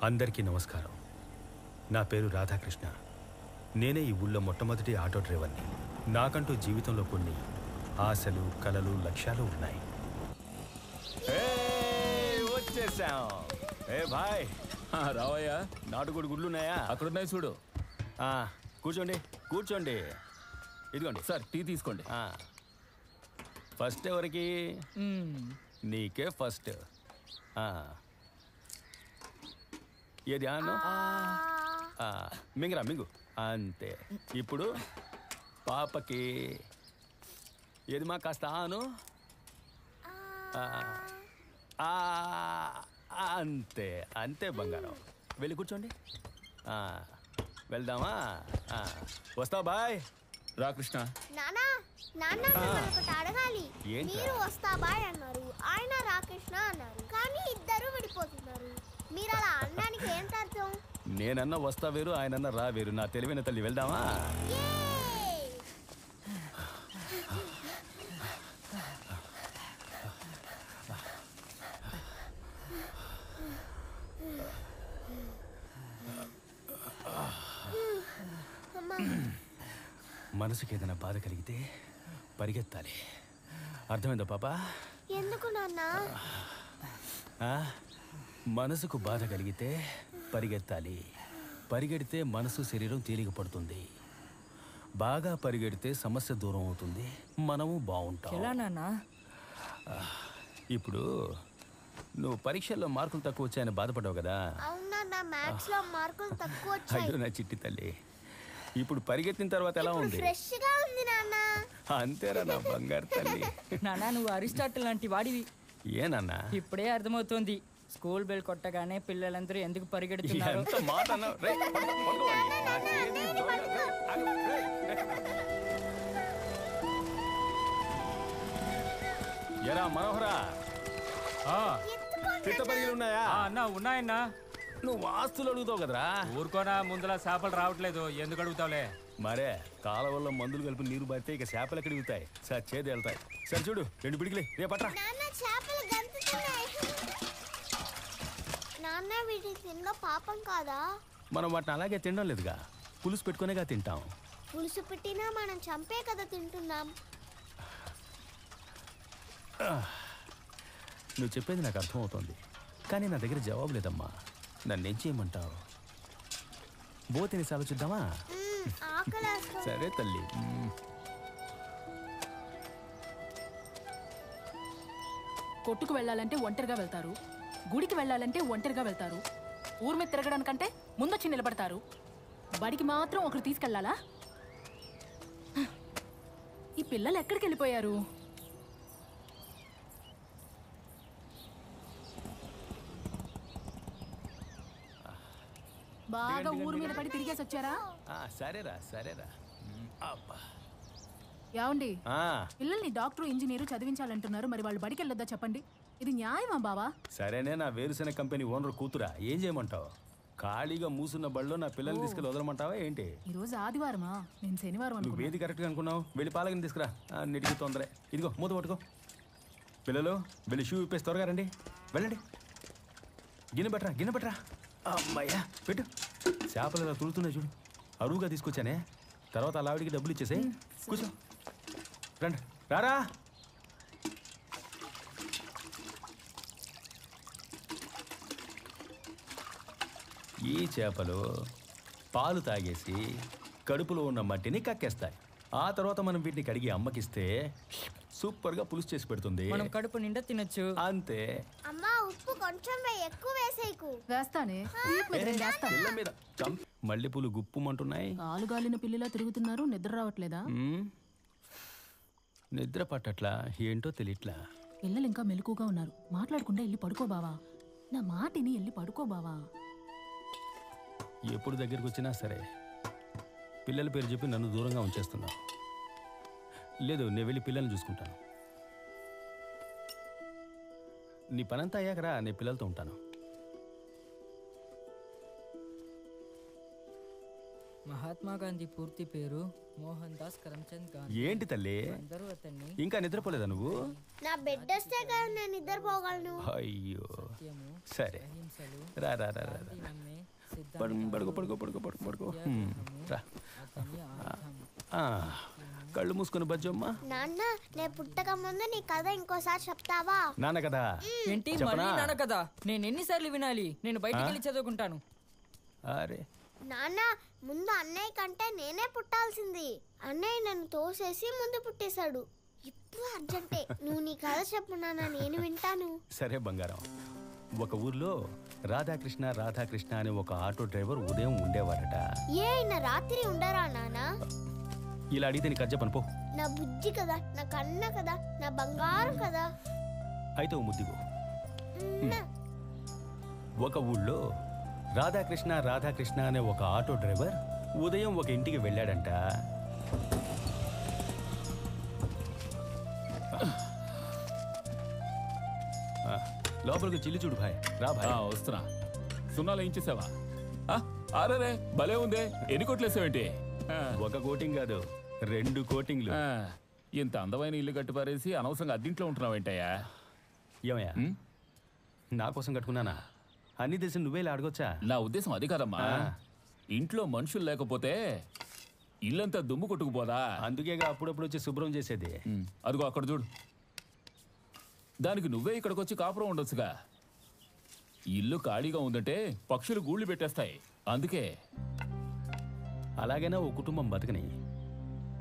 అందరికీ నమస్కారం. నా పేరు రాధాకృష్ణ. నేనే ఈ ఊళ్ళో మొట్టమొదటి ఆటో డ్రైవర్ని. నాకంటూ జీవితంలో కొన్ని ఆశలు, కలలు, లక్ష్యాలు ఉన్నాయి. వచ్చేసాం. ఏ భాయ్, రావయ్యా. నాటుకోడి గుడ్లున్నాయా? అక్కడున్నాయి చూడు. కూర్చోండి కూర్చోండి. ఇదిగోండి సార్, టీ తీసుకోండి. ఫస్ట్ ఎవరికి? నీకే ఫస్ట్. ఏది ఆను? మింగరా మింగు. అంతే. ఇప్పుడు పాపకి ఏది మా కాస్త ఆను. అంతే అంతే బంగారం. వెళ్ళి కూర్చోండి. వెళ్దామా? వస్తావు బాయ్? రా కృష్ణ. నానా నాన్న ఒకటి అడగాలి. మీరు వస్తా బాయ్ అన్నారు, ఆయన రాకృష్ణ అన్నారు, కానీ ఇద్దరు విడిపోతున్నారు. మీరు అలా అనడానికి ఏంటి అర్థం? నేనన్నా వస్తా వేరు, ఆయనన్నా రా వేరు. నా తెలివైన తల్లి. వెళ్దామా? మనసుకి ఏదైనా బాధ కలిగితే పరిగెత్తాలి. అర్థమైందా పాపా? ఎందుకు నాన్న? మనసుకు బాధ కలిగితే పరిగెత్తాలి. పరిగెడితే మనసు శరీరం తేలిక పడుతుంది. బాగా పరిగెడితే సమస్య దూరం అవుతుంది, మనము బాగుంటాం. ఎలా నాన్న? ఇప్పుడు నువ్వు పరీక్షల్లో మార్కులు తక్కువ వచ్చాయని బాధపడ్డావు కదా? అవునా, మ్యాథ్స్ లో మార్కులు తక్కువ వచ్చాయి. అయ్యో నా చిట్టి తల్లి, ఇప్పుడు పరిగెత్తిన తర్వాత ఎలా ఉంది? ఫ్రెష్ గా ఉంది నాన్న. అంతేరా నా బంగారు తల్లి. నాన్న, నువ్వు అరిస్టాటిల్ లాంటి వాడివి. ఏనన్నా? ఇప్పుడే అర్థమవుతోంది స్కూల్ బెల్ కొట్టగానే పిల్లలందరూ ఎందుకు పరిగెడుతున్నారు. ఎంత మాట అన్నావు? ఎరా మనోహరా, చిత్త పరిగెలు ఉన్నాయా? అన్నా ఉన్నాయన్నా. నువ్వు ఆస్తులు అడుగుతావు కదరా. ఊరుకోనా, ముందులా చేపలు రావట్లేదు, ఎందుకు అడుగుతావులే? మరే కాలవల్లో మందులు కలిపి నీరు పడితే ఇక చేపలు ఎక్కడ దిగుతాయి? సార్ చేతి వెళ్తాయి. సరే చూడు, 2 పిడికిలే రేపట్రా. చేపలు గంతుతున్నాయి. నాన్న, వీటిని తిన్న పాపం కాదా? మనం వాటిని అలాగే తినడం లేదుగా, పులుసు పెట్టుకునేగా తింటాం. పులుసు పెట్టినా మనం చంపే కదా తింటున్నాం. నువ్వు చెప్పేది నాకు అర్థమవుతోంది, కానీ నా దగ్గర జవాబు లేదమ్మా. నన్నేం చేయమంటావు? బోతిని ఆలోచిద్దామా? సరే తల్లి. కొట్టుకు వెళ్ళాలంటే ఒంటరిగా వెళ్తారు, గుడికి వెళ్ళాలంటే ఒంటరిగా వెళ్తారు, ఊరి మీద తిరగడానికంటే ముందొచ్చి నిలబడతారు. బడికి మాత్రం ఒకరు తీసుకెళ్లాలా? ఈ పిల్లలు ఎక్కడికి వెళ్ళిపోయారు? బాగా ఊరు మీద పడి తిరిగేసి వచ్చారా? సరేరా సరేరా. ఏమండి, పిల్లల్ని డాక్టర్, ఇంజనీరు చదివించాలంటున్నారు, మరి వాళ్ళు బడికి వెళ్ళొద్దా చెప్పండి? ఇది న్యాయమా బావా? సరేనే, నా వేరుశెనగ కంపెనీ ఓనర్ కూతురా, ఏం చేయమంటావు? ఖాళీగా మూసున్న బడిలో నా పిల్లల్ని తీసుకెళ్ళి వదలమంటావా ఏంటి? ఈ రోజు ఆదివారమా? నేను శనివారం. నువ్వు ఏది కరెక్ట్గా అనుకున్నావు? వెళ్ళి పాలకని తీసుకురా. అన్నిటికీ తొందరే. ఇదిగో మూత పట్టుకో. పిల్లలు వెళ్ళి షూ ఇప్పేసి త్వరగా రండి. వెళ్ళండి. గిన్నె పెట్టరా. అమ్మాయ్యా పెట్టు. చేపలు ఇలా తులుతున్నాయి చూడు, అరువుగా తీసుకొచ్చానే. తర్వాత అలా ఆవిడికి డబ్బులు ఇచ్చేసే. కూర్చో. రండి, రారా. ఈ చేపలు పాలు తాగేసి కడుపులో ఉన్న మట్టిని కక్కేస్తాయి. ఆ తర్వాత మనం వీటిని కడిగి అమ్మకిస్తే సూపర్గా పులుసు చేసి పెడుతుంది. మనం కడుపు నిండా తినొచ్చు. అంతే. అమ్మా, ఉప్పు కొంచెం ఎక్కువ వేసేయకు. వేస్తానే. మల్లెపూలు గుప్పుమంటున్నాయి. ఆలుగాలిన పిల్లిలా తిరుగుతున్నారు, నిద్ర రావట్లేదా? నిద్ర పట్టట్లా, ఏంటో తెలియట్లా. పిల్లలు ఇంకా మెలకుగా ఉన్నారు, మాట్లాడకుండా వెళ్ళి పడుకో బావా. నా మాటిని వెళ్ళి పడుకో బావా. ఎప్పుడు దగ్గరికి వచ్చినా సరే పిల్లల పేరు చెప్పి నన్ను దూరంగా ఉంచేస్తున్నావు. లేదు, నేను వెళ్ళి పిల్లల్ని చూసుకుంటాను. నీ పనంతా అయ్యాకరా, నేను పిల్లలతో ఉంటాను. మహాత్మా గాంధీ పూర్తి పేరు మోహన్ దాస్ కరమ్చంద్ గాంధీ. ఏంటి తల్లి అందరూ అతన్ని ఇంకా నిద్రపోలేదా నువ్వు? నా బెడ్ వస్తే కదా నేను నిద్రపోగలను. అయ్యో సత్యము, సరే అహింసలు, రా రా రా రా రా. గాంధీ నమ్మే పడుకో పడుకో పడుకో పడుకో పడుకో రా. అతని ఆయుధం. ఆ, కళ్ళు మూసుకొని బజ్జమ్మా. నాన్న నేను పుట్టక ముందు నీ కథ ఇంకోసారి చెప్తావా? నాన్న కదా ఏంటి చెప్పనా? మళ్ళీ నాన్న కదా? నేను ఎన్నిసార్లు వినాలి? నేను బయటికి వెళ్ళి చదువుకుంటాను. అరే నాన్న ముందు అన్నయ్య కంటే నేనే పుట్టాల్సింది. అన్నయ్య నన్ను తోసేసి ముందు పుట్టేశాడు. ఇప్పుడు అర్జెంటే. నువ్వు నీ కథ చెప్పు నాన్న, నేను వింటాను. సరే బంగారం. ఒక ఊర్లో రాధాకృష్ణ రాధాకృష్ణ అనే ఒక ఆటో డ్రైవర్ ఉదయం ఉండేవాడట. ఏ అయినా రాత్రి ఉండరా నాన్న? ఇలా అడిగితే నీకు చెప్పను పో. నా బుజ్జి కదా, నా కన్న కదా, నా బంగారం కదా. అయితే ఓ ముద్దిగో. మ్మ్. ఒక ఊళ్ళో రాధాకృష్ణ రాధాకృష్ణ అనే ఒక ఆటో డ్రైవర్ ఉదయం ఒక ఇంటికి వెళ్ళాడంట. ఆ, లోపలికి చిల్లి చూడు భాయ్. రా భాయ్. వస్తున్నా. సున్నాలు ఏం చేసావా? అరే భలే ఉందే. ఎన్ని కొట్లేసావేంటి? ఒక కోటింగ్ కాదు, 2 కోటింగ్లు. ఇంత అందమైన ఇల్లు కట్టి పారేసి అనవసరంగా అద్దీంట్లో ఉంటున్నావేంటయ్యా? ఏమయ్యా, నా కోసం కట్టుకున్నానా? అన్ని తెలిసి నువ్వే ఇలా అడగొచ్చా? నా ఉద్దేశం అది కాదమ్మా. ఇంట్లో మనుషులు లేకపోతే ఇల్లంతా దుమ్ము కొట్టుకుపోదా? అందుకేగా అప్పుడప్పుడు వచ్చి శుభ్రం చేసేది. అదిగో అక్కడ చూడు. దానికి నువ్వే ఇక్కడికి వచ్చి కాపురం ఉండొచ్చుగా. ఇల్లు ఖాళీగా ఉందంటే పక్షులు గూళ్ళు పెట్టేస్తాయి. అందుకే అలాగైనా ఓ కుటుంబం బతకని.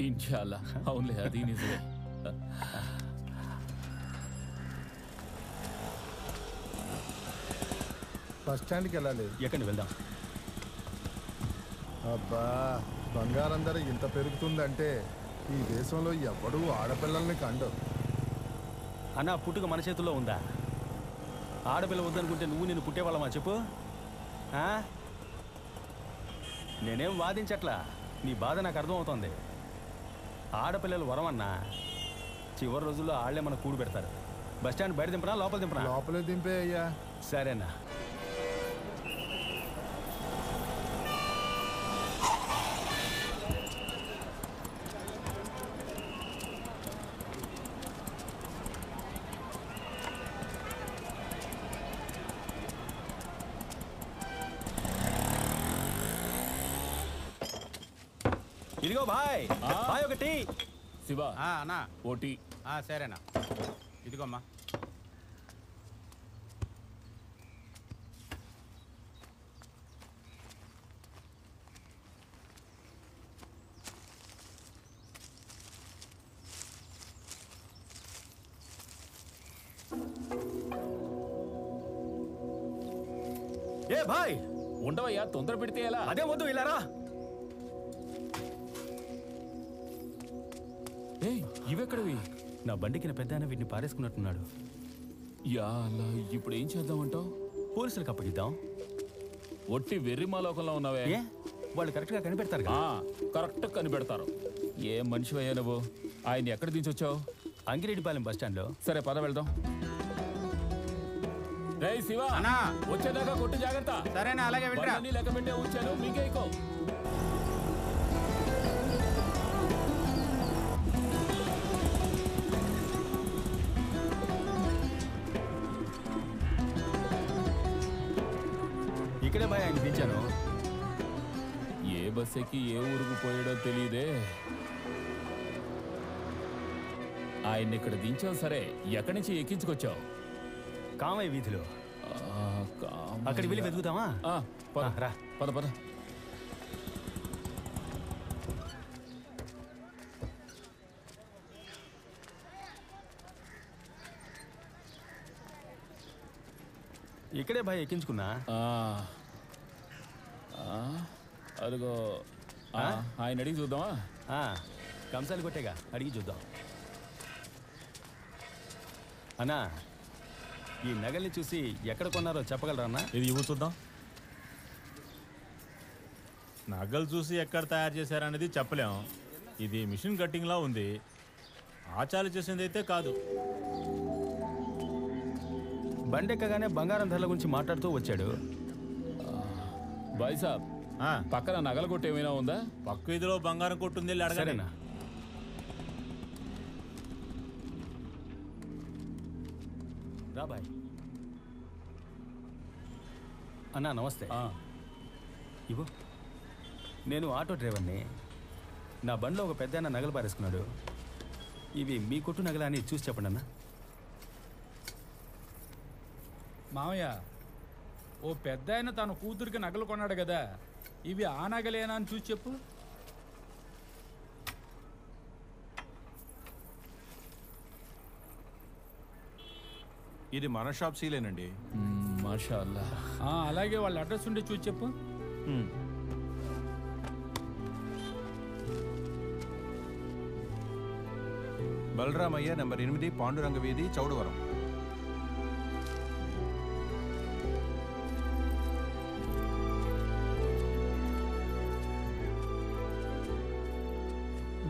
ఇన్షాల్లా. అవునులే, అది నిజమే. బస్ స్టాండ్కి వెళ్ళాలి. ఎక్కడికి వెళ్దాం? అబ్బా, బంగారం ధర ఇంత పెరుగుతుందంటే ఈ దేశంలో ఎవడూ ఆడపిల్లల్ని కండు. అన్న, పుట్టుక మన చేతుల్లో ఉందా? ఆడపిల్ల వద్దనుకుంటే నువ్వు నేను పుట్టేవాళ్ళమా చెప్పు? నేనేం వాదించట్లా, నీ బాధ నాకు అర్థమవుతోంది. ఆడపిల్లలు వరమన్నా, చివరి రోజుల్లో ఆళ్లే మన కూడు పెడతారు. బస్ స్టాండ్ బయట దింపనా లోపల దింపనా? లోపలే దింపే అయ్యా. సరేనా. ఇదిగో భాయ్, భాయ్ ఒకటి. శివ అన్నా ఓటీ. సరేనా, ఇదిగోమ్మా. ఏ భాయ్, ఉండవయ్యా, తొందర పెడితే ఎలా? అదే వద్దు, ఇలా రా. ఇవెక్కడవి? నా బండికిన పెద్ద ఆయన వీటిని పారేసుకున్నట్టున్నాడు. యా అలా, ఇప్పుడు ఏం చేద్దామంటావు? పోలీసులకు అప్పగిద్దాం. ఒట్టి వెర్రిమాలోకంలో ఉన్నావే. ఏ, వాళ్ళు కరెక్ట్గా కనిపెడతారు కదా. కరెక్ట్ కనిపెడతారు. ఏం మనిషివయ్యా నువ్వు? ఆయన ఎక్కడ దించొచ్చావు? అంగిరెడ్డిపాలెం బస్ స్టాండ్లో. సరే పద వెళ్దాం. రేయ్ శివ, అన్నా వచ్చేదాకా కొట్టు జాగ్రత్త. సరేనా, అలాగే వెళ్ళరా. బండ్లన్నీ లెక్క పెట్టే ఉంచాను, మీకేకో. ఇక్కడే బాయ్ ఆయన దించాను. ఏ బస్ ఎక్కి ఏ ఊరుకు పోయాడో తెలియదే. ఆయన్ని ఇక్కడ దించావు సరే, ఎక్కడి నుంచి ఎక్కించుకొచ్చావు? కామయ్య వీధిలో. అక్కడికి వెళ్ళి వెతుకుతామా? రా. పద పద. ఇక్కడే బాయ్ ఎక్కించుకున్నా. అదిగో ఆయన అడిగి చూద్దామా? కంసాలు కొట్టేగా, అడిగి చూద్దాం. అన్నా, ఈ నగల్ని చూసి ఎక్కడ కొన్నారో చెప్పగలరా అన్న? ఇది ఇవ్వు చూద్దాం. నగలు చూసి ఎక్కడ తయారు చేశారనేది చెప్పలేం. ఇది మిషన్ కట్టింగ్లా ఉంది. ఆచార్య చేసింది అయితే కాదు. బండెక్కగానే బంగారం ధరల గురించి మాట్లాడుతూ వచ్చాడు. బాయ్ సాబ్, ఆ, పక్కన నగల కొట్టు ఏమైనా ఉందా? పక్క వీధిలో బంగారం కొట్టుంది, వెళ్ళి అడగండి. సరేనా? రా బాయ్. అన్నా నమస్తే. ఇవ్వు. నేను ఆటో డ్రైవర్ని. నా బండిలో ఒక పెద్ద ఆయన నగలు పారేసుకున్నాడు. ఇవి మీ కొట్టు నగలా అని చూసి చెప్పండి అన్న. మామయ్య, ఓ పెద్ద ఆయన తన కూతురికి నగలు కొన్నాడు కదా, ఇవి ఆ నగలేనా అని చూసి చెప్పు. ఇది మన షాప్ సీలేనండి. మాషా అల్లా. అలాగే వాళ్ళ అడ్రస్ ఉండి చూసి చెప్పు. బలరామయ్య నెంబర్ 8 పాండురంగ వీధి, చౌడవరం.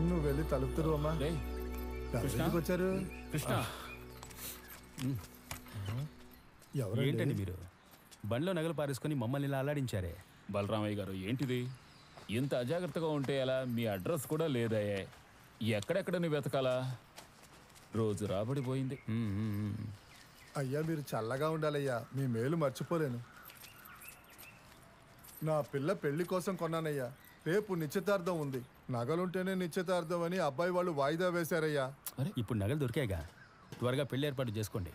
నువ్వు వెళ్ళి తలుపుతారు అమ్మా. రేయ్, ఎందుకు వచ్చారు? కృష్ణ, ఏంటండి మీరు బండిలో నగలు పారేసుకొని మమ్మల్ని ఇలా అల్లాడించారే? బలరామయ్య గారు ఏంటిది? ఇంత అజాగ్రత్తగా ఉంటే ఎలా? మీ అడ్రస్ కూడా లేదయ్యే. ఎక్కడెక్కడ నువ్వు వెతకాలా? రోజు రాబడిపోయింది. అయ్యా మీరు చల్లగా ఉండాలయ్యా, మీ మేలు మర్చిపోలేను. నా పిల్ల పెళ్లి కోసం కొన్నానయ్యా. రేపు నిశ్చితార్థం ఉంది. నగలుంటేనే నిశ్చితార్థం అని అబ్బాయి వాళ్ళు వాయిదా వేశారయ్యా. ఇప్పుడు నగలు దొరికాయిగా, త్వరగా పెళ్లి ఏర్పాటు చేసుకోండి.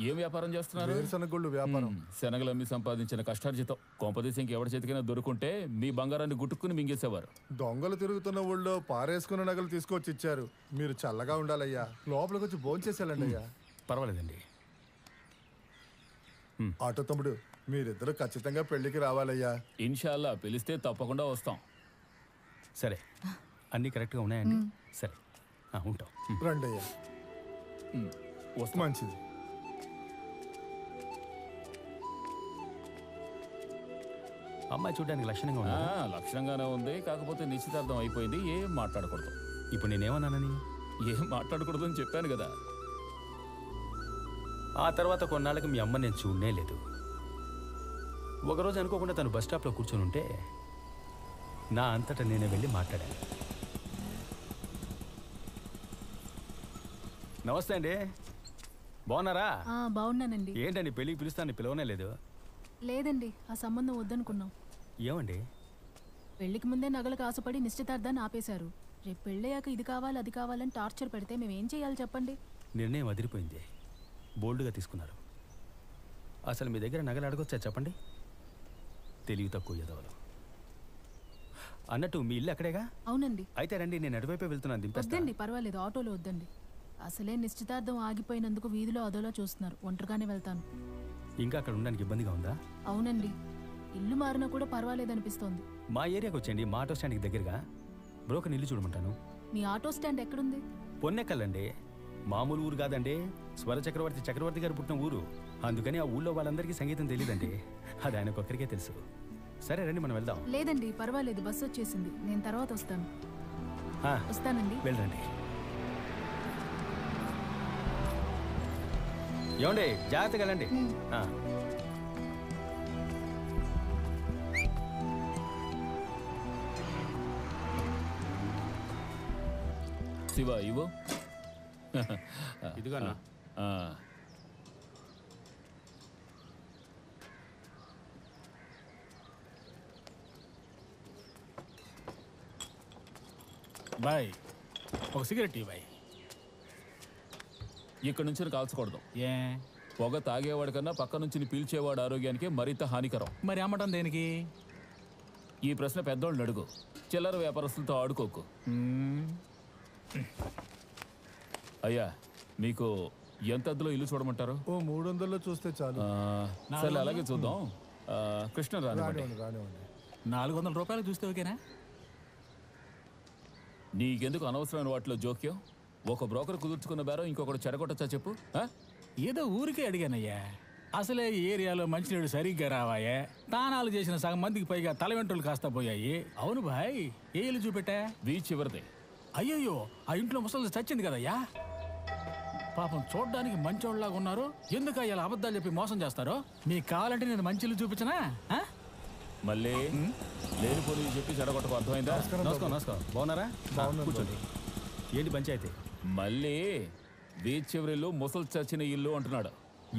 ఏం వ్యాపారం చేస్తున్నారు? వేరుశనగొళ్ళు వ్యాపారం. శనగలు అమ్మి సంపాదించిన కష్టార్జితం కొంపదీశంకి ఎవరి చేతికైనా దొరుకుంటే మీ బంగారాన్ని గుట్టుకుని మింగేసేవారు. దొంగలు తిరుగుతున్న ఊళ్ళో పారేసుకున్న నగలు తీసుకొచ్చి ఇచ్చారు. మీరు చల్లగా ఉండాలయ్యా. లోపలికి వచ్చి భోంచేసేయాలండి అయ్యా. పర్వాలేదండి. ఆటో తమ్ముడు, మీరిద్దరు ఖచ్చితంగా పెళ్లికి రావాలయ్యా. ఇన్షాల్లా పిలిస్తే తప్పకుండా వస్తాం. సరే, అన్నీ కరెక్ట్గా ఉన్నాయండి. సరే, ఉంటాం. రండి అయ్యా. మంచిది. అమ్మాయి చూడడానికి లక్షణంగా ఉంది. లక్షణంగానే ఉంది, కాకపోతే నిశ్చితార్థం అయిపోయింది. ఏం మాట్లాడకూడదు. ఇప్పుడు నేనేమన్నానని? ఏం మాట్లాడకూడదు అని చెప్పాను కదా. ఆ తర్వాత కొన్నాళ్ళకి మీ అమ్మ నేను చూడనే లేదు. ఒకరోజు అనుకోకుండా తను బస్ స్టాప్లో కూర్చొని ఉంటే నా అంతటా నేనే వెళ్ళి మాట్లాడాను. నమస్తే అండి, బాగున్నారా? బాగున్నానండి. ఏంటండి పెళ్ళికి పిలుస్తాను, పిలవనే లేదు? లేదండి, ఆ సంబంధం వద్దనుకున్నాం. ఏమండి? పెళ్లికి ముందే నగలకు ఆశపడి నిశ్చితార్థాన్ని ఆపేశారు. రేపు పెళ్ళయ్యాక ఇది కావాలి అది కావాలని టార్చర్ పెడితే మేమేం చేయాలి చెప్పండి? నిర్ణయం అదిరిపోయింది. బోల్డ్గా తీసుకున్నారు. అసలు మీ దగ్గర నగలు అడగొచ్చా చెప్పండి? తెలివి తక్కువ ఎదవలు. అన్నట్టు మీ ఇల్లు అక్కడేగా? అవునండి. అయితే రండి, నేను అటువైపే వెళ్తున్నాను. దింపేస్తా. వద్దండి, పర్వాలేదు, ఆటోలో వద్దండి. అసలే నిశ్చితార్థం ఆగిపోయినందుకు వీధిలో అదోలా చూస్తున్నారు. ఒంటరిగానే వెళ్తాను. ఇంకా అక్కడ ఉండడానికి ఇబ్బందిగా ఉందా? అవునండి, ఇల్లు మారినా కూడా పర్వాలేదనిపిస్తోంది. మా ఏరియాకి వచ్చేయండి, మా ఆటో స్టాండ్కి దగ్గరగా. బ్రోకర్ ఇల్లు చూడమంటాను. మీ ఆటో స్టాండ్ ఎక్కడుంది? పొన్నెక్కలండి. మామూలు ఊరు కాదండి, స్వర చక్రవర్తి గారు పుట్టిన ఊరు. అందుకని ఆ ఊళ్ళో వాళ్ళందరికీ సంగీతం తెలియదండి. అది ఆయనకొక్కరికే తెలుసు. సరే రండి, మనం వెళ్దాం. లేదండి, పర్వాలేదు, బస్సు వచ్చేసింది. నేను తర్వాత వస్తాను. వస్తానండి. వెళ్ళండి. ఏమండి, జాగ్రత్తగా వెళ్ళండి. శివ ఇవో. ఇదిగోనా. బాయ్, ఒక సిగరెట్ ఇవ్వు బాయ్. ఇక్కడ నుంచి కాల్చకూడదు. ఏ? పొగ తాగేవాడి కన్నా పక్క నుంచి పీల్చేవాడు ఆరోగ్యానికి మరింత హానికరం. మరి అమ్మటం దేనికి? ఈ ప్రశ్న పెద్దోళ్ళని అడుగు. చిల్లర వ్యాపారస్తులతో ఆడుకోకు. అయ్యా, మీకు ఎంత అద్దెలో ఇల్లు చూడమంటారు? ఓ 300లో చూస్తే చాలు. సరే, అలాగే చూద్దాం. కృష్ణ రానివ్వండి. 400 రూపాయలు చూస్తే ఓకేనా? నీకెందుకు అనవసరమైన వాటిలో జోక్యం? ఒక బ్రోకర్ కుదుర్చుకున్న బేరం ఇంకొకటి చెడగొట్టచ్చా చెప్పు? ఏదో ఊరికే అడిగానయ్యా. అసలే ఈ ఏరియాలో మంచినీళ్ళు సరిగ్గా రావాయే. తానాలు చేసిన సగం మందికి పైగా తల వెంట్రులు కాస్త పోయాయి. అవును భాయ్, ఏ ఇల్లు చూపెట్టా? బీచ్ చివరిది. అయ్యయ్యో, ఆ ఇంట్లో ముసలి చచ్చింది కదయ్యా. పాపం చూడ్డానికి మంచోళ్ళలాగా ఉన్నారు. ఎందుకు ఇలా అబద్ధాలు చెప్పి మోసం చేస్తారో? మీకు కావాలంటే నేను మంచి ఇల్లు చూపించనా? మళ్ళీ లేని పోనీ చెప్పి చెడగొట్టకు, అర్థమైందా? నమస్కారం నమస్కారం. బాగున్నారా? కూర్చోండి. ఏంటి పంచాయతీ? మళ్ళీ బీచ్ చివరిల్లు ముసలు చచ్చిన ఇల్లు అంటున్నాడు.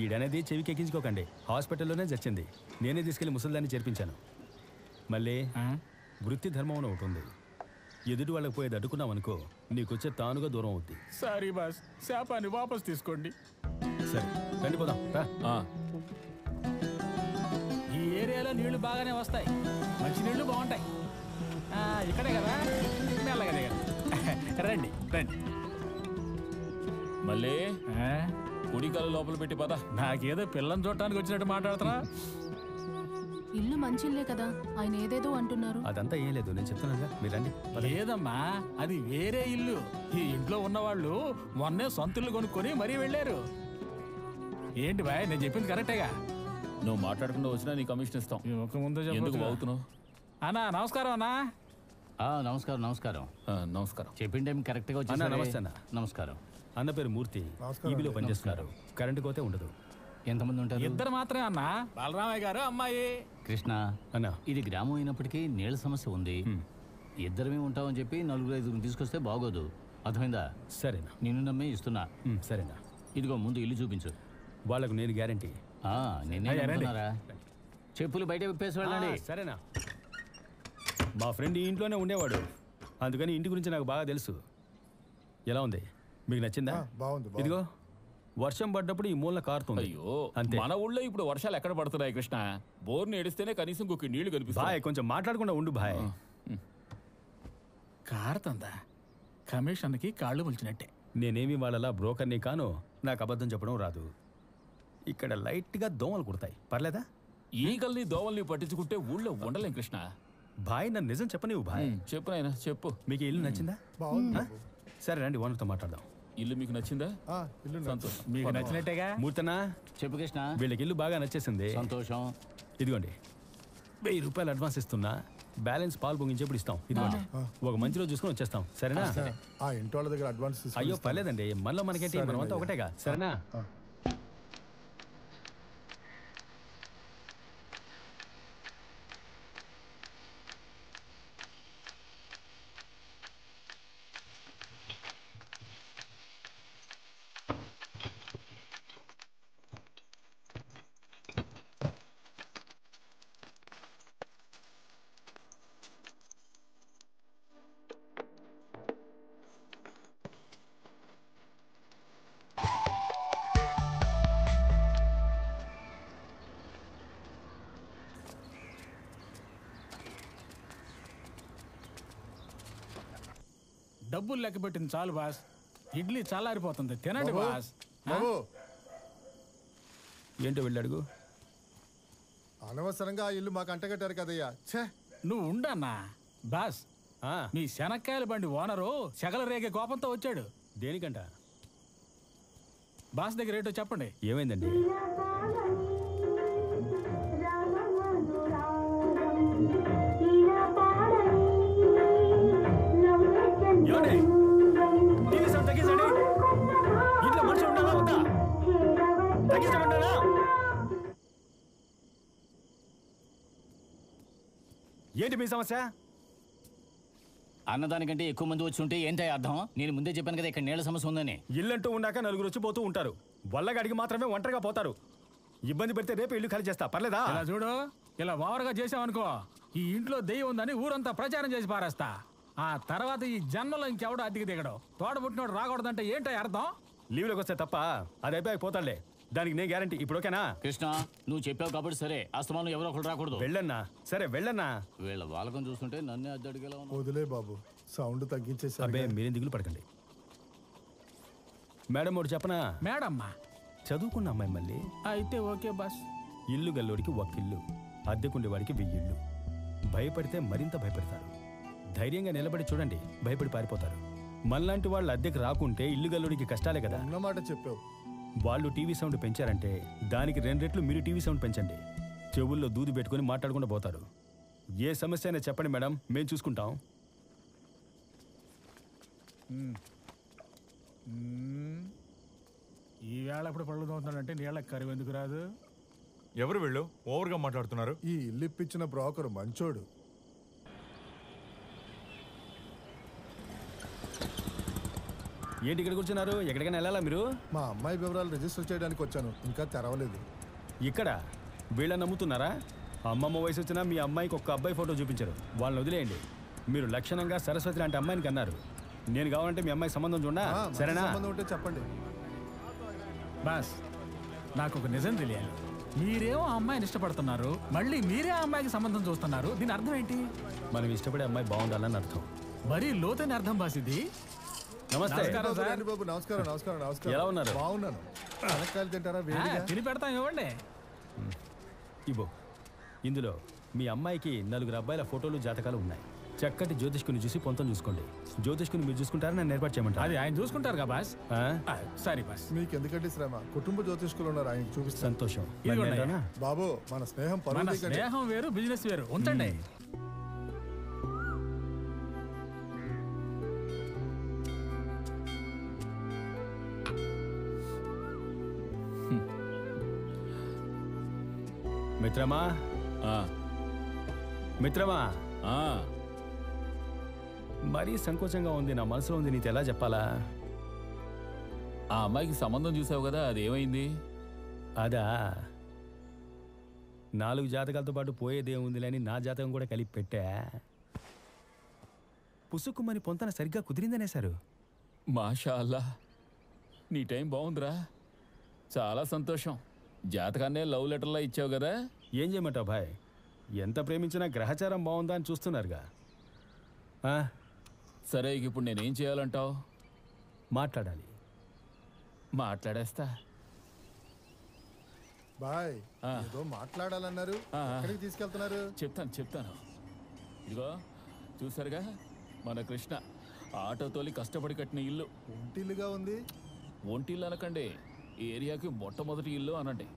ఈడనేది చెవికి ఎక్కించుకోకండి. హాస్పిటల్లోనే చచ్చింది. నేనే తీసుకెళ్లి ముసలిదాన్ని చేర్పించాను. మళ్ళీ వృత్తి ధర్మం అని ఒకటి ఉంది. ఎదుటి వాళ్ళకి పోయేది అడ్డుకున్నాం అనుకో, నీకొచ్చే తానుగా దూరం అవుద్ది. సారీ బాస్, శాపాన్ని వాపస్ తీసుకోండి. సరే రండి పోదాం రా. ఈ ఏరియాలో నీళ్లు బాగానే వస్తాయి, మంచి నీళ్లు బాగుంటాయి. ఇక్కడే కదా, మెల్లగా దిగండి. రండి రండి. మళ్ళీ కుడికాల లోపల పెట్టి పద. నాకేదో పిల్లని చూడటానికి వచ్చినట్టు మాట్లాడుతున్నా. ఇల్లు మంచిల్లే కదా, ఆయన ఏదేదో అంటున్నారు. అదంతా ఏం లేదు, నేను చెప్తున్నాగా, మీరు రండి. లేదమ్మా, అది వేరే ఇల్లు. ఈ ఇంట్లో ఉన్నవాళ్ళు మొన్నే సొంత ఇల్లు కొనుక్కొని మరీ వెళ్ళారు. ఏంటి బాయ్, నేను చెప్పింది కరెక్టేగా? నువ్వు మాట్లాడకుండా వచ్చినా నీ కమిషన్ ఇస్తాం. ముందు ఎందుకు అవుతున్నావు? అన్నా నమస్కారం. అన్నా నమస్కారం. నమస్కారం. నమస్కారం. చెప్పిన టైం కరెక్ట్గా వచ్చి. నమస్తే అన్న. నమస్కారం. అన్న పేరు మూర్తి, ఈబీలో పనిచేస్తున్నారు. కరెంటు కోతే ఉండదు. ఎంతమంది ఉంటారు? ఇద్దరు మాత్రమే అన్నా, బలరామయ్య గారు, అమ్మాయి. కృష్ణ అన్న, ఇది గ్రామం అయినప్పటికీ నీళ్ళ సమస్య ఉంది. ఇద్దరమే ఉంటామని చెప్పి 4-5 తీసుకొస్తే బాగోదు, అర్థమైందా? సరేనా, నిన్ను నమ్మే ఇస్తున్నా. సరేనా. ఇదిగో ముందు ఇల్లు చూపించు. వాళ్ళకు నేను గ్యారంటీ. నిన్నే చెప్పులు బయట విప్పేసి వెళ్ళండి. సరేనా. మా ఫ్రెండ్ ఈ ఇంట్లోనే ఉండేవాడు, అందుకని ఇంటి గురించి నాకు బాగా తెలుసు. ఎలా ఉంది, మీకు నచ్చిందా? బాగుంది. ఇదిగో వర్షం పడ్డప్పుడు ఈ మూల కారుతుంది. అయ్యో, మన ఊళ్ళో ఇప్పుడు వర్షాలు ఎక్కడ పడుతున్నాయి కృష్ణ? బోర్ని ఏడిస్తేనే కనీసం ఇంకొక నీళ్లు కనిపిస్తాయి. బాయ్, కొంచెం మాట్లాడకుండా ఉండు బాయ్. కారుతుందా? కమిషన్కి కాళ్ళు ములిచినట్టే. నేనేమి వాళ్ళలా బ్రోకర్ని కాను, నాకు అబద్ధం చెప్పడం రాదు. ఇక్కడ లైట్గా దోమలు కుడతాయి, పర్లేదా? ఈగల్ని దోమల్ని పట్టించుకుంటే ఊళ్ళో ఉండలేం కృష్ణ. బాయ్, నన్ను నిజం చెప్పనివ్వు బాయ్. చెప్పు నాయనా, చెప్పు. మీకు ఇల్లు నచ్చిందా? సరే రండి, ఓనర్తో మాట్లాడదాం. ఇల్లు మీకు నచ్చిందా? సంతోషం. మీకు నచ్చినట్టేగా. మూర్తనా, చెప్పు కృష్ణ. వీళ్ళకి ఇల్లు బాగా నచ్చేసింది. సంతోషం. ఇదిగోండి 1000 రూపాయలు అడ్వాన్స్ ఇస్తున్నా, బ్యాలెన్స్ పాలు పొంగించేప్పుడు ఇస్తాం. ఇదిగోండి, ఒక మంచి రోజు చూసుకొని వచ్చేస్తాం. సరేనా? ఆ ఇంటి వాళ్ళ దగ్గర అడ్వాన్స్. అయ్యో పర్లేదండి, మనలో మనకేంటి, మనమంతా ఒకటేగా. సరేనా? డబ్బులు లెక్క పెట్టింది చాలు బాస్. ఇడ్లీ చల్లారిపోతుంది, తినండి బాస్. ఏంటో వెళ్ళాడుగు. అనవసరంగా ఆ ఇల్లు మాకు అంటగట్టారు కదయ్యా. నువ్వు ఉండన్నా బాస్. మీ శనక్కాయల బండి ఓనరు సెగల రేగే కోపంతో వచ్చాడు. దేనికంట? బాస్ దగ్గర ఏంటో చెప్పండి. ఏమైందండి? ఇంట్లో మనుషులు ఉండాలా వద్దా? తగ్గించమంటారా? ఏంటి మీ సమస్య? అన్నదానికంటే ఎక్కువ మంది వచ్చి ఉంటే ఏంటో అర్థం? నేను ముందే చెప్పాను కదా ఇక్కడ నీళ్ళ సమస్య ఉందని. ఇల్లంటూ ఉన్నాక నలుగురు వచ్చిపోతూ ఉంటారు, వల్లగడికి మాత్రమే ఒంటరిగా పోతారు. ఇబ్బంది పెడితే రేపు ఇల్లు ఖాళీ చేస్తా, పర్లేదా? ఇలా చూడు, ఇలా ఓవర్గా చేసావనుకో, ఈ ఇంట్లో దెయ్యం ఉందని ఊరంతా ప్రచారం చేసి పారేస్తా. ఆ తర్వాత ఈ జన్మలో ఇంకెవడో అద్దెకి దిగడం, తోడబుట్టినోడు రాకూడదంటే ఏంటో అర్థం? లీవ్లోకి వస్తే తప్ప అది అయిపోయాక పోతాడులే, దానికి నేను గ్యారంటీ. ఇప్పుడు ఓకేనా? కృష్ణ, నువ్వు చెప్పావు కాబట్టి సరే, అస్తమానం ఎవరో ఒకరు రాకూడదు. వెళ్ళన్నా. సరే వెళ్ళన్నా. వీళ్ళ వాళ్ళకం చూస్తుంటే నన్నే అద్దె అడిగేలా ఉన్నా. వదిలే బాబు, సౌండ్ తగ్గించేసా. అబ్బే మీరేం దిగులు పడకండి. మేడం ఒకటి చెప్పనా? మేడమ్మా చదువుకున్న అమ్మాయి మళ్ళీ. అయితే ఓకే బాస్. ఇల్లు గల్లోడికి ఒక్కిల్లు, అద్దెకుండేవాడికి 1000 ఇళ్ళు. భయపడితే మరింత భయపడతారు. ధైర్యంగా నిలబడి చూడండి, భయపడి పారిపోతారు. మనలాంటి వాళ్ళు అద్దెకి రాకుంటే ఇల్లు గల్లోడికి కష్టాలే కదా. అన్నమాట చెప్పావు. వాళ్ళు టీవీ సౌండ్ పెంచారంటే దానికి 2 రెట్లు మీరు టీవీ సౌండ్ పెంచండి. చెవుల్లో దూది పెట్టుకుని మాట్లాడకుండా పోతారు. ఏ సమస్య అయినా చెప్పండి మేడం, మేము చూసుకుంటాం. ఈ వేళ ఎప్పుడు పళ్ళు తోముతాడంటే నీళ్ళకి కరువు ఎందుకు రాదు? ఎవరు వెళ్ళు ఓవర్గా మాట్లాడుతున్నారు? ఈ ఇల్లు ఇప్పించిన బ్రోకర్ మంచోడు. ఏంటి ఇక్కడ కూర్చున్నారు? ఎక్కడికైనా వెళ్ళాలా మీరు? మా అమ్మాయి వివరాలు రిజిస్టర్ చేయడానికి వచ్చాను, ఇంకా తెరవలేదు. ఇక్కడ వీళ్ళని నమ్ముతున్నారా? అమ్మమ్మ వయసు వచ్చినా మీ అమ్మాయికి ఒక్క అబ్బాయి ఫోటో చూపించారు. వాళ్ళని వదిలేయండి. మీరు లక్షణంగా సరస్వతి లాంటి అమ్మాయిని కన్నారు. నేను కావాలంటే మీ అమ్మాయి సంబంధం చూడా? సరేనా? సంబంధం ఉంటే చెప్పండి. బాస్, నాకు ఒక నిజం తెలియాలి. మీరేమో ఆ అమ్మాయిని ఇష్టపడుతున్నారు, మళ్ళీ మీరే ఆ అమ్మాయికి సంబంధం చూస్తున్నారు. దీని అర్థం ఏంటి? మనం ఇష్టపడే అమ్మాయి బాగుండాలని అర్థం. మరీ లోతైన అర్థం బాస్ ఇది. నమస్తే బాబు. నమస్కారం. ఎలా ఉన్నారు? బాగున్నాను. శనక్కాయలు తింటారా? తిని పెడతాం, ఇవ్వండి. ఇబో, ఇందులో మీ అమ్మాయికి 4 అబ్బాయిల ఫోటోలు, జాతకాలు ఉన్నాయి. చక్కటి జ్యోతిష్కుని చూసి పొంతం చూసుకోండి. జ్యోతిష్కుని మీరు చూసుకుంటారా, నేను ఏర్పాటు చేయమంటారు? అది ఆయన చూసుకుంటారు కదా బాస్. సరే బాస్. మీకు ఎందుకంటే శ్రమ, కుటుంబ జ్యోతిష్కులు ఉన్నారు, ఆయన చూపిస్తాను. సంతోషం. బాబు, మన స్నేహం మన స్నేహం వేరు, బిజినెస్ వేరు. ఉంచండి. మిత్రమా, మిత్రమా, మరీ సంకోచంగా ఉంది. నా మనసులో ఉంది, నీకు ఎలా చెప్పాలా? ఆ అమ్మాయికి సంబంధం చూసావు కదా, అది ఏమైంది? అదా, 4 జాతకాలతో పాటు పోయేదేముందిలే అని నా జాతకం కూడా కలిపి పెట్టా. పుసుక్కుమని పొంతన సరిగ్గా కుదిరిందనేశారు. మాషా అల్లా, నీ టైం బాగుందిరా. చాలా సంతోషం. జాతకాన్నే లవ్ లెటర్లా ఇచ్చావు కదా. ఏం చేయమంటావు భాయ్? ఎంత ప్రేమించినా గ్రహచారం బాగుందా అని చూస్తున్నారుగా. సరే, ఇప్పుడు నేనేం చేయాలంటావు? మాట్లాడాలి. మాట్లాడేస్తా. బాయ్, ఏదో మాట్లాడాలన్నారు, ఎక్కడికి తీసుకెళ్తున్నారు? చెప్తాను. ఇదిగో చూసారుగా, మన కృష్ణ ఆటో తోలి కష్టపడి కట్టిన ఇల్లు. ఒంటిల్లుగా ఉంది. ఒంటిల్లు అనకండి, ఈ ఏరియాకి మొట్టమొదటి ఇల్లు అనండి.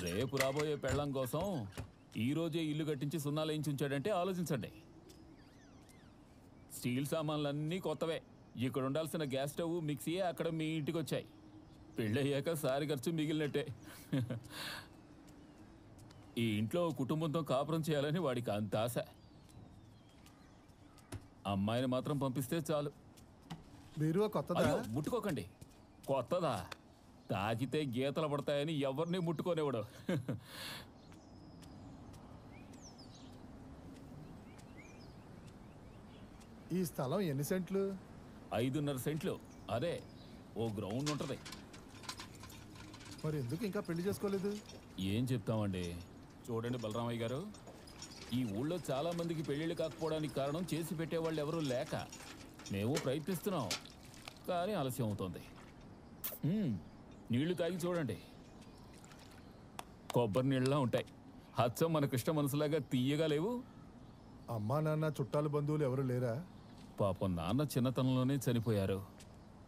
రేపు రాబోయే పెళ్ళం కోసం ఈ రోజే ఇల్లు కట్టించి సున్నాలు వేయించి ఉంచాడంటే ఆలోచించండి. స్టీల్ సామాన్లన్నీ కొత్తవే. ఇక్కడ ఉండాల్సిన గ్యాస్ స్టవ్, మిక్సీయే అక్కడ మీ ఇంటికి వచ్చాయి. పెళ్ళయ్యాక సారి ఖర్చు మిగిలినట్టే. ఈ ఇంట్లో కుటుంబంతో కాపురం చేయాలని వాడికి అంత ఆశ. అమ్మాయిని మాత్రం పంపిస్తే చాలు. అయ్యో, ముట్టుకోకండి. కొత్తదా? తాకితే గీతలు పడతాయని ఎవరిని ముట్టుకోనివ్వడు. ఈ స్థలం ఎన్ని సెంట్లు? 5.5 సెంట్లు. అదే, ఓ గ్రౌండ్ ఉంటది. మరి ఎందుకు ఇంకా పెళ్లి చేసుకోలేదు? ఏం చెప్తామండి. చూడండి బలరామయ్య గారు, ఈ ఊళ్ళో చాలా మందికి పెళ్ళిళ్ళు కాకపోవడానికి కారణం చేసి పెట్టేవాళ్ళు ఎవరూ లేక. మేము ప్రయత్నిస్తున్నాం, కానీ ఆలస్యం అవుతుంది. నీళ్లు తాగి చూడండి, కొబ్బరి నీళ్ళలా ఉంటాయి. హచ్చం మన కృష్ణ మనసులాగా తీయగా లేవు. అమ్మా నాన్న, చుట్టాలు, బంధువులు ఎవరు లేరా? పాపం నాన్న చిన్నతనంలోనే చనిపోయారు.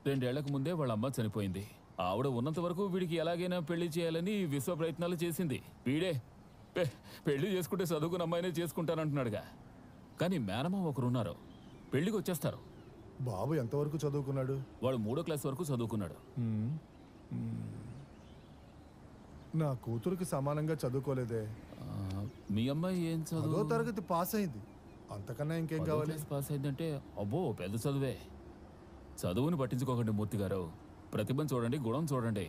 2 ఏళ్లకు ముందే వాళ్ళ అమ్మ చనిపోయింది. ఆవిడ ఉన్నంత వరకు వీడికి ఎలాగైనా పెళ్లి చేయాలని విశ్వ ప్రయత్నాలు చేసింది. వీడే పెళ్లి చేసుకుంటే చదువుకున్న అమ్మాయినే చేసుకుంటానంటున్నాడుగా. కానీ మేనమామ ఒకరున్నారు, పెళ్లికి వచ్చేస్తారు. బాబు ఎంతవరకు చదువుకున్నాడు? వాడు 3వ క్లాస్ వరకు చదువుకున్నాడు. నా కూతురికి సమానంగా చదువుకోలేదే. మీ అమ్మాయి ఏం చదువు? 10వ తరగతి పాస్ అయింది. అంతకన్నా ఇంకేం కావాలి? పాస్ అయిందంటే అబ్బో పెద్ద చదువే. చదువుని పట్టించుకోకండి మూర్తి గారు. ప్రతిభను చూడండి, గుణం చూడండి.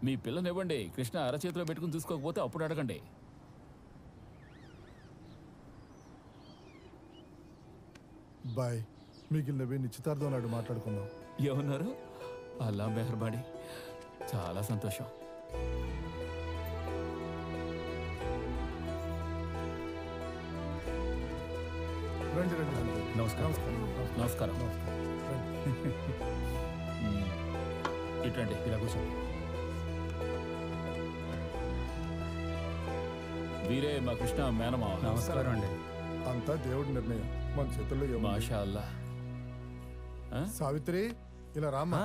మీ పిల్లనివ్వండి, కృష్ణ అరచేతిలో పెట్టుకుని చూసుకోకపోతే అప్పుడు అడగండి. బాయ్, మిగిలినవి నిశ్చితార్థం నాడు మాట్లాడుకుందాం. ఏమన్నారు? అల్లా మెహర్బాడి. చాలా సంతోషం. రండి రండి రండి. నమస్కారం. నమస్కారం. ఇటండి, ఇలా కూర్చోండి. వీరే మా కృష్ణ మేనమావ. నమస్కారం అండి. అంతా దేవుడి నిర్ణయం, మన చేతుల్లో ఏముంది? మాషా అల్లా. సావిత్రి, ఇలా రామ్మా.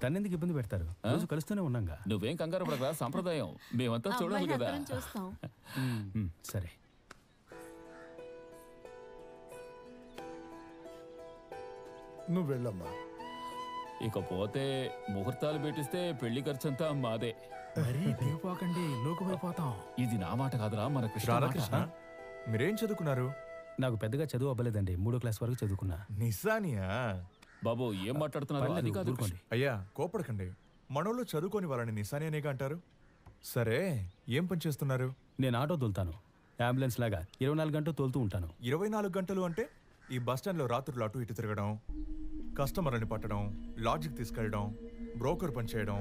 తన్నెందుకు ఇబ్బంది పెడతారు? రోజు కలుస్తూనే ఉన్నాగా. నువ్వేం కంగారు పడకరా, సంప్రదాయం మేమంతా చూడాలి కదా. సరే. నువ్వు వెళ్ళమ్మా. ఇకపోతే ముహూర్తాలు పెట్టిస్తే పెళ్లి ఖర్చంతా మాదే. మరీ దిగిపోకండి, లోకుపోయిపోతాం. ఇది నా మాట కాదురా, మన రాధాకృష్ణ మీరేం చదువుకున్నారు? నాకు పెద్దగా చదువు అవ్వలేదండి, 3వ క్లాస్ వరకు చదువుకున్నా. నిజానియా? బాబు ఏం మాట్లాడుతున్నారు? అది కాదు. అయ్యా కోపడకండి, మనోళ్ళు చదువుకొని వాళ్ళని నిశానియానేగా అంటారు. సరే ఏం పని చేస్తున్నారు? నేను ఆటో తోలుతాను, అంబులెన్స్ లాగా 24 గంటలు తోలుతూ ఉంటాను. 24 గంటలు అంటే ఈ బస్టాండ్లో రాత్రులు అటు ఇటు తిరగడం, కస్టమర్లని పట్టడం, లాడ్జికి తీసుకెళ్ళడం, బ్రోకర్ పని చేయడం,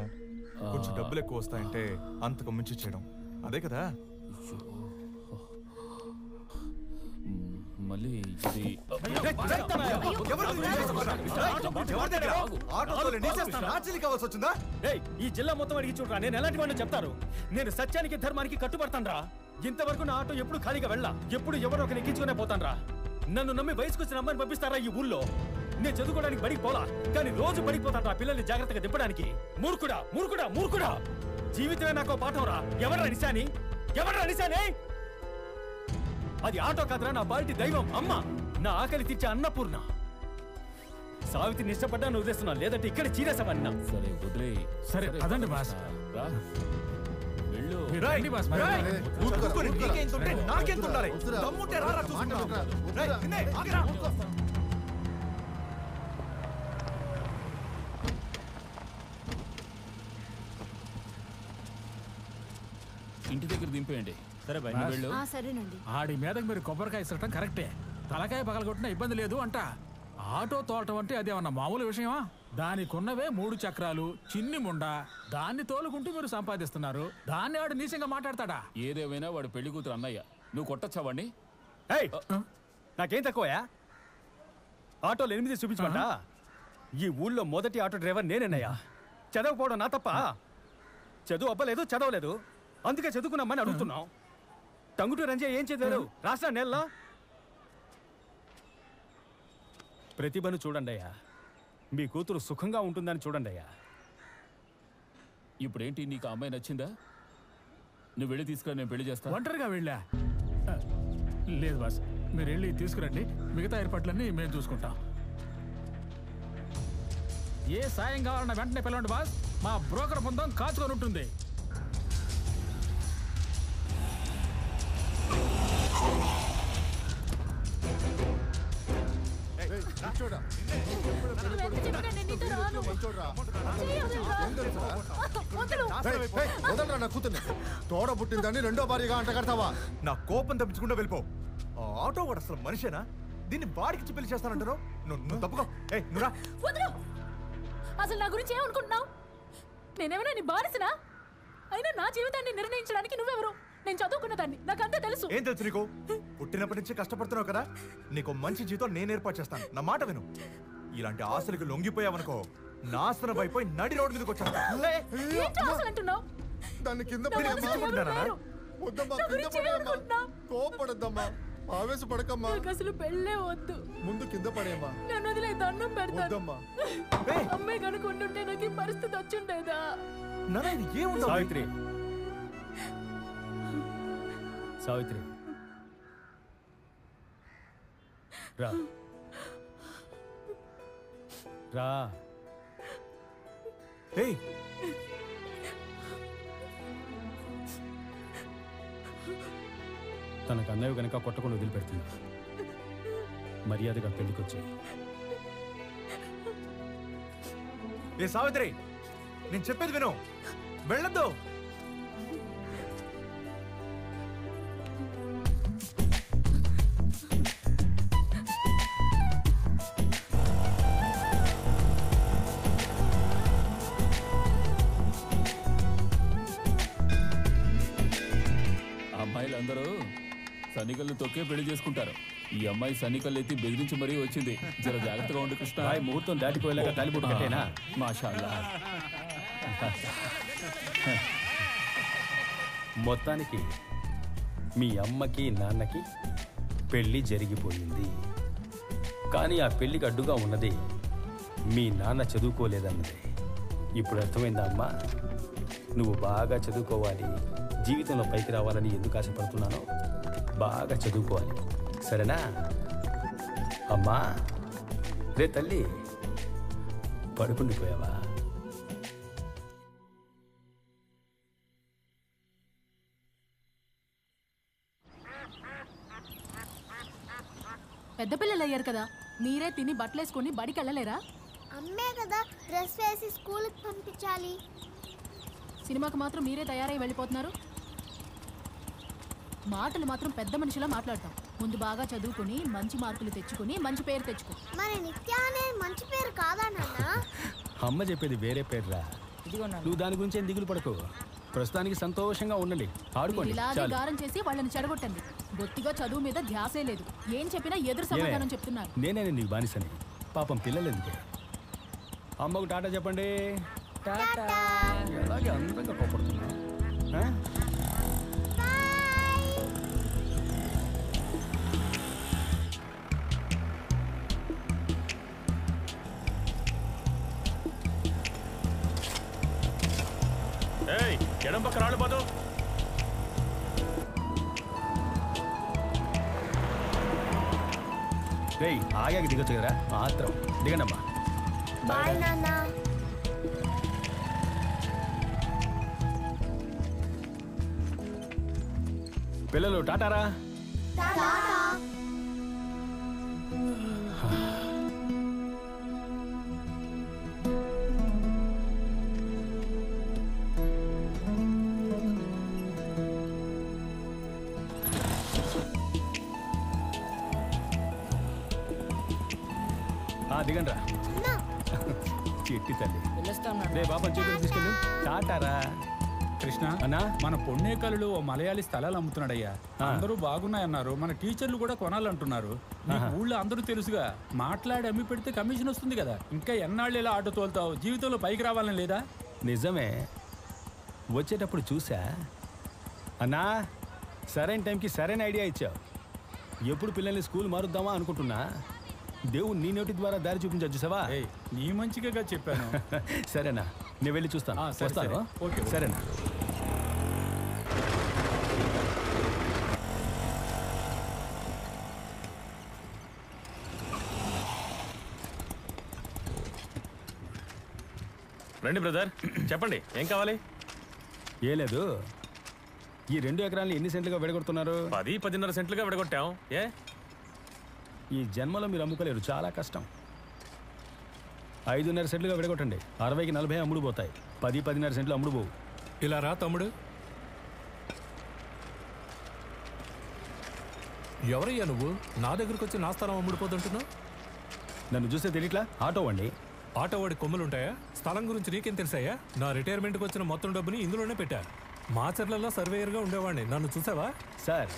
కొంచెం డబ్బులు ఎక్కువ వస్తాయంటే అంతకు మించి చేయడం, అదే కదా? మళ్ళీ ఈ జిల్లా మొత్తం అడిగి చూడరా, నేను ఎలాంటి వాడిని చెప్తారు. నేను సత్యానికి ధర్మానికి కట్టుబడతాను రా. ఇంతవరకు నా ఆటో ఎప్పుడు ఖాళీగా వెళ్ళా, ఎప్పుడు ఎవరో ఒకరు ఎక్కించుకునే పోతాను రా. నన్ను నమ్మి వయసుకు వచ్చిన అమ్మాయిని పంపిస్తారా ఈ ఊళ్ళో? నేను చదువుకోవడానికి బడికి పోలా, కానీ రోజు బడిపోతాను రా పిల్లల్ని జాగ్రత్తగా దింపడానికి. మూర్ఖుడా మూర్ఖుడా మూర్ఖుడా! జీవితమే నాకు పాఠం రా. ఎవరా నిశాని? ఎవరా నిశాని? అది ఆటో కాదురా, నా బాల్టి దైవం అమ్మ, నా ఆకలి తీర్చే అన్నపూర్ణ. సావిత్రిని ఇష్టపడ్డాను వదిలేస్తున్నా, లేదంటే ఇక్కడ చీరేసావన్నా. సరే వదిలే. సరే అదండి బాస్. ఇంటి దగ్గర దింపేయండి. సరే బయట వెళ్ళు. సరేనండి. ఆడి మీదకి మీరు కొబ్బరికాయ ఇస్తటం కరెక్టే, తలకాయ పగలగొట్టినా ఇబ్బంది లేదు అంట. ఆటో తోలటం అంటే అదేమన్నా మామూలు విషయమా? దానికున్నవే 3 చక్రాలు, చిన్ని ముండ, దాన్ని తోలుకుంటూ మీరు సంపాదిస్తున్నారు. దాన్ని ఆడు నీచంగా మాట్లాడతాడా? ఏదేమైనా వాడు పెళ్లి కూతురు అన్నయ్య, నువ్వు కొట్టచ్చా వాడిని? నాకేం తక్కువయా? ఆటోలు 8 చూపించమంటా? ఈ ఊళ్ళో మొదటి ఆటో డ్రైవర్ నేనేనయ్యా. చదవకపోవడం నా తప్ప? చదువు అవ్వలేదు, చదవలేదు, అందుకే చదువుకున్నామని అడుగుతున్నాం. టంగుటూ రంజయ్య ఏం చదివారు? రాష్ట్ర నెలలో ప్రతిభను చూడండి అయ్యా, మీ కూతురు సుఖంగా ఉంటుందని చూడండి అయ్యా. ఇప్పుడేంటి, నీకు ఆ అమ్మాయి నచ్చిందా? నువ్వు వెళ్ళి తీసుకురా, నేను పెళ్లి చేస్తా. ఒంటరిగా వెళ్ళా? లేదు బాస్, మీరు వెళ్ళి తీసుకురండి, మిగతా ఏర్పాట్లన్నీ మేము చూసుకుంటాం. ఏ సాయం కావాలన్నా వెంటనే పిలవండి బాస్, మా బ్రోకర్ బృందం కాచుకొని ఉంటుంది. తోడ పుట్టిందని 2వ భార్యగా అంట కడతావా? నా కోపం తప్పించకుండా వెళ్ళిపో. ఆటో వాడు అసలు మనిషేనా? దీన్ని బాడికిచ్చి పెళ్లి చేస్తానంటారు. నువ్వు తప్పుకో. అసలు నా గురించి ఏమనుకుంటున్నావు? నేనేమైనా నీ బానిసనా? అయినా నా జీవితాన్ని నిర్ణయించడానికి నువ్వెవరు? నేను చదువుకున్న దాన్ని, నాకంతా తెలుసు. ఏం తెలుసు నీకు? పుట్టినప్పటి నుంచి కష్టపడుతున్నావు కదా, నీకు మంచి జీతం నేను ఏర్పాటు చేస్తాను. నా మాట విను. ఇలాంటి ఆశలకు లొంగిపోయావనుకో, నాశనం అయిపోయి నడి రోడ్డు మీదకి వచ్చాను. దాన్ని కింద కోపడద్దమ్మా, ఆవేశపడకమ్మా. అసలు పెళ్ళే వద్దు, ముందు కింద పడేమ్మా. నన్ను వదిలే, దండం పెడతాను. అమ్మాయి కనుకుంటుంటే నాకు ఈ పరిస్థితి వచ్చిండేదా? సావిత్రి, సావిత్రి రా రా. తనకు అన్నయ్య కనుక కొట్టకుండా వదిలిపెడుతుంది. మర్యాదగా పెళ్లికొచ్చాయి. ఏ సావిత్రి, నేను చెప్పేది విను, వెళ్ళొద్దు. అమ్మాయిలందరూ సన్నికల్ని తొక్కే పెళ్లి చేసుకుంటారు. ఈ అమ్మాయి సన్నికల్లు ఎత్తి బెదిరించి మరీ వచ్చింది. జర జాగ్రత్తగా ఉండు కృష్ణ. ముహూర్తం దాటిపోయేలాగా తాలిబొట్టు కట్టేనా? మాషాల్లా. మొత్తానికి మీ అమ్మకి నాన్నకి పెళ్లి జరిగిపోయింది. కానీ ఆ పెళ్లికి అడ్డుగా ఉన్నది మీ నాన్న చదువుకోలేదన్నదే. ఇప్పుడు అర్థమైందా అమ్మా? నువ్వు బాగా చదువుకోవాలి, జీవితంలో పైకి రావాలని ఎందుకు ఆశపడుతున్నానో బాగా చదువుకోవాలి, సరేనా? అమ్మా రే తల్లి, పడుకుండిపోయావా? పెద్ద పిల్లలు అయ్యారు కదా, మీరే తిని బట్టలేసుకొని బడికి వెళ్ళలేరా? అమ్మే కదా డ్రెస్ వేసి స్కూల్కి పంపించాలి. సినిమాకి మాత్రం మీరే తయారై వెళ్ళిపోతున్నారు. మాటలు మాత్రం పెద్ద మనిషిలా మాట్లాడతాం. ముందు బాగా చదువుకుని మంచి మార్కులు తెచ్చుకుని మంచి పేరు తెచ్చుకో. మరి నిత్య అనేది మంచి పేరు కాదా నాన్న? అమ్మ చెప్పేది వేరే పేర్రా. నువ్వు దాని గురించి ఏం దిగులు పడకు. ప్రస్తుతానికి సంతోషంగా ఉండండి, ఆడుకోండి. ఇలాగే గారం చేసి వాళ్ళని చెడగొట్టండి. బొత్తిగా చదువు మీద ధ్యాసే లేదు. ఏం చెప్పినా ఎదురు సమాధానం చెప్తున్నారు. నేనే నీకు బానిసని. పాపం పిల్లలు ఎందుకే. అమ్మకు టాటా చెప్పండి. ఎలాగే అందంగా కోపడుతున్నా. ఎడం పక్క రాళ్ళు పోదు. రేయ్ ఆగాక దిగొచ్చు కదా, మాత్రం దిగండమ్మా. బాయ్ నాన్న. పిల్లలు టాటారా. దిగండి రా చెట్టి తల్లి. రే బాబా చేతులు తీసుకెళ్ళు. టాటారా. కృష్ణ అన్నా, మన పొన్నేకల్లులో ఓ మలయాళీ స్థలాలు అమ్ముతున్నాడయ్యా. అందరూ బాగున్నాయన్నారు. మన టీచర్లు కూడా కొనాలంటున్నారు. నీకు ఊళ్ళో అందరూ తెలుసుగా. మాట్లాడి అమ్మి పెడితే కమిషన్ వస్తుంది కదా. ఇంకా ఎన్నాళ్ళు ఇలా ఆటో తోలుతావు? జీవితంలో పైకి రావాలని లేదా? నిజమే, వచ్చేటప్పుడు చూసా. అన్నా, సరైన టైంకి సరైన ఐడియా ఇచ్చావు. ఎప్పుడు పిల్లల్ని స్కూల్ మారుద్దామా అనుకుంటున్నా. దేవుడు నీ నోటి ద్వారా దారి చూపించచ్చు. సవా నీ మంచిగా చెప్పాను. సరేనా, నేను వెళ్ళి చూస్తాను. వస్తాను. సరేనా. రండి బ్రదర్, చెప్పండి ఏం కావాలి? ఏ లేదు, ఈ 2 ఎకరాలను ఎన్ని సెంట్లుగా విడగొడుతున్నారు? 10-10.5 సెంట్లుగా విడగొట్టాం. ఏ ఈ జన్మలో మీరు అమ్ముకోలేరు, చాలా కష్టం. 5.5 సెంట్లుగా విడగొట్టండి. 60కి 40 అమ్ముడు పోతాయి. 10-10.5 సెంట్లు అమ్ముడు పోవు. ఇలా రా తమ్ముడు. ఎవరయ్యా నువ్వు? నా దగ్గరకు వచ్చి నా స్థలం అమ్ముడుపోతుంటున్నావు. నన్ను చూస్తే తెలియట్లా? ఆటో వండి. ఆటో వాడి కొమ్ములుంటాయా? స్థలం గురించి నీకేం తెలుసాయా? నా రిటైర్మెంట్కి వచ్చిన మొత్తం డబ్బుని ఇందులోనే పెట్టా. మాచర్లలో సర్వేయర్గా ఉండేవాడిని. నన్ను చూసావా? సార్,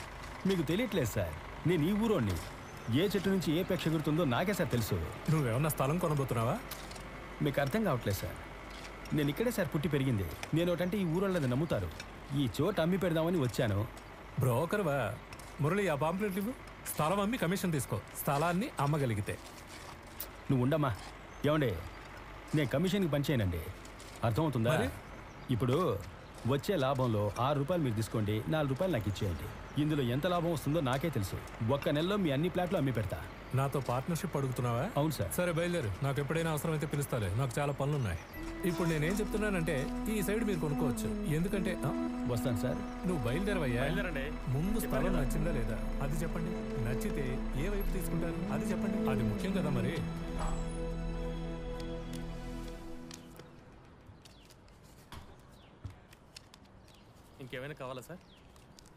మీకు తెలియట్లేదు సార్, నేను ఈ ఊరోని. ఏ చెట్టు నుంచి ఏ పెక్ష ఎగురుతుందో నాకే సార్ తెలుసు. నువ్వేమన్నా స్థలం కొనబోతున్నావా? మీకు అర్థం కావట్లేదు సార్. నేను ఇక్కడే సార్ పుట్టి పెరిగింది. నేను ఒకటంటే ఈ ఊరోళ్ళది నమ్ముతారు. ఈ చోట అమ్మి పెడదామని వచ్చాను. బ్రోకర్వా? మురళి, ఆ పాంప్లెట్ ఇవ్వు. స్థలం అమ్మి కమిషన్ తీసుకో, స్థలాన్ని అమ్మగలిగితే. నువ్వు ఉండమ్మా. ఏమండి, నేను కమిషన్కి పనిచేయనండి, అర్థమవుతుందా? ఇప్పుడు వచ్చే లాభంలో 6 రూపాయలు మీరు తీసుకోండి, 4 రూపాయలు నాకు ఇచ్చేయండి. ఇందులో ఎంత లాభం వస్తుందో నాకే తెలుసు. ఒక్క నెలలో మీ అన్ని ప్లాట్లు అమ్మి పెడతా. నాతో పార్ట్నర్షిప్ అడుగుతున్నావా? అవును సార్. సరే బయలుదేరు, నాకు ఎప్పుడైనా అవసరం అయితే పిలుస్తాలే. నాకు చాలా పనులున్నాయి. ఇప్పుడు నేనేం చెప్తున్నానంటే ఈ సైడ్ మీరు కొనుక్కోవచ్చు. ఎందుకంటే వస్తాను సార్. నువ్వు బయలుదేరవయ్యా. ముందు స్థలం నచ్చిందా లేదా అది చెప్పండి. నచ్చితే ఏ వైపు తీసుకుంటారు అది చెప్పండి. అది ముఖ్యం కదా మరి. ఇంకేమైనా కావాలా సార్?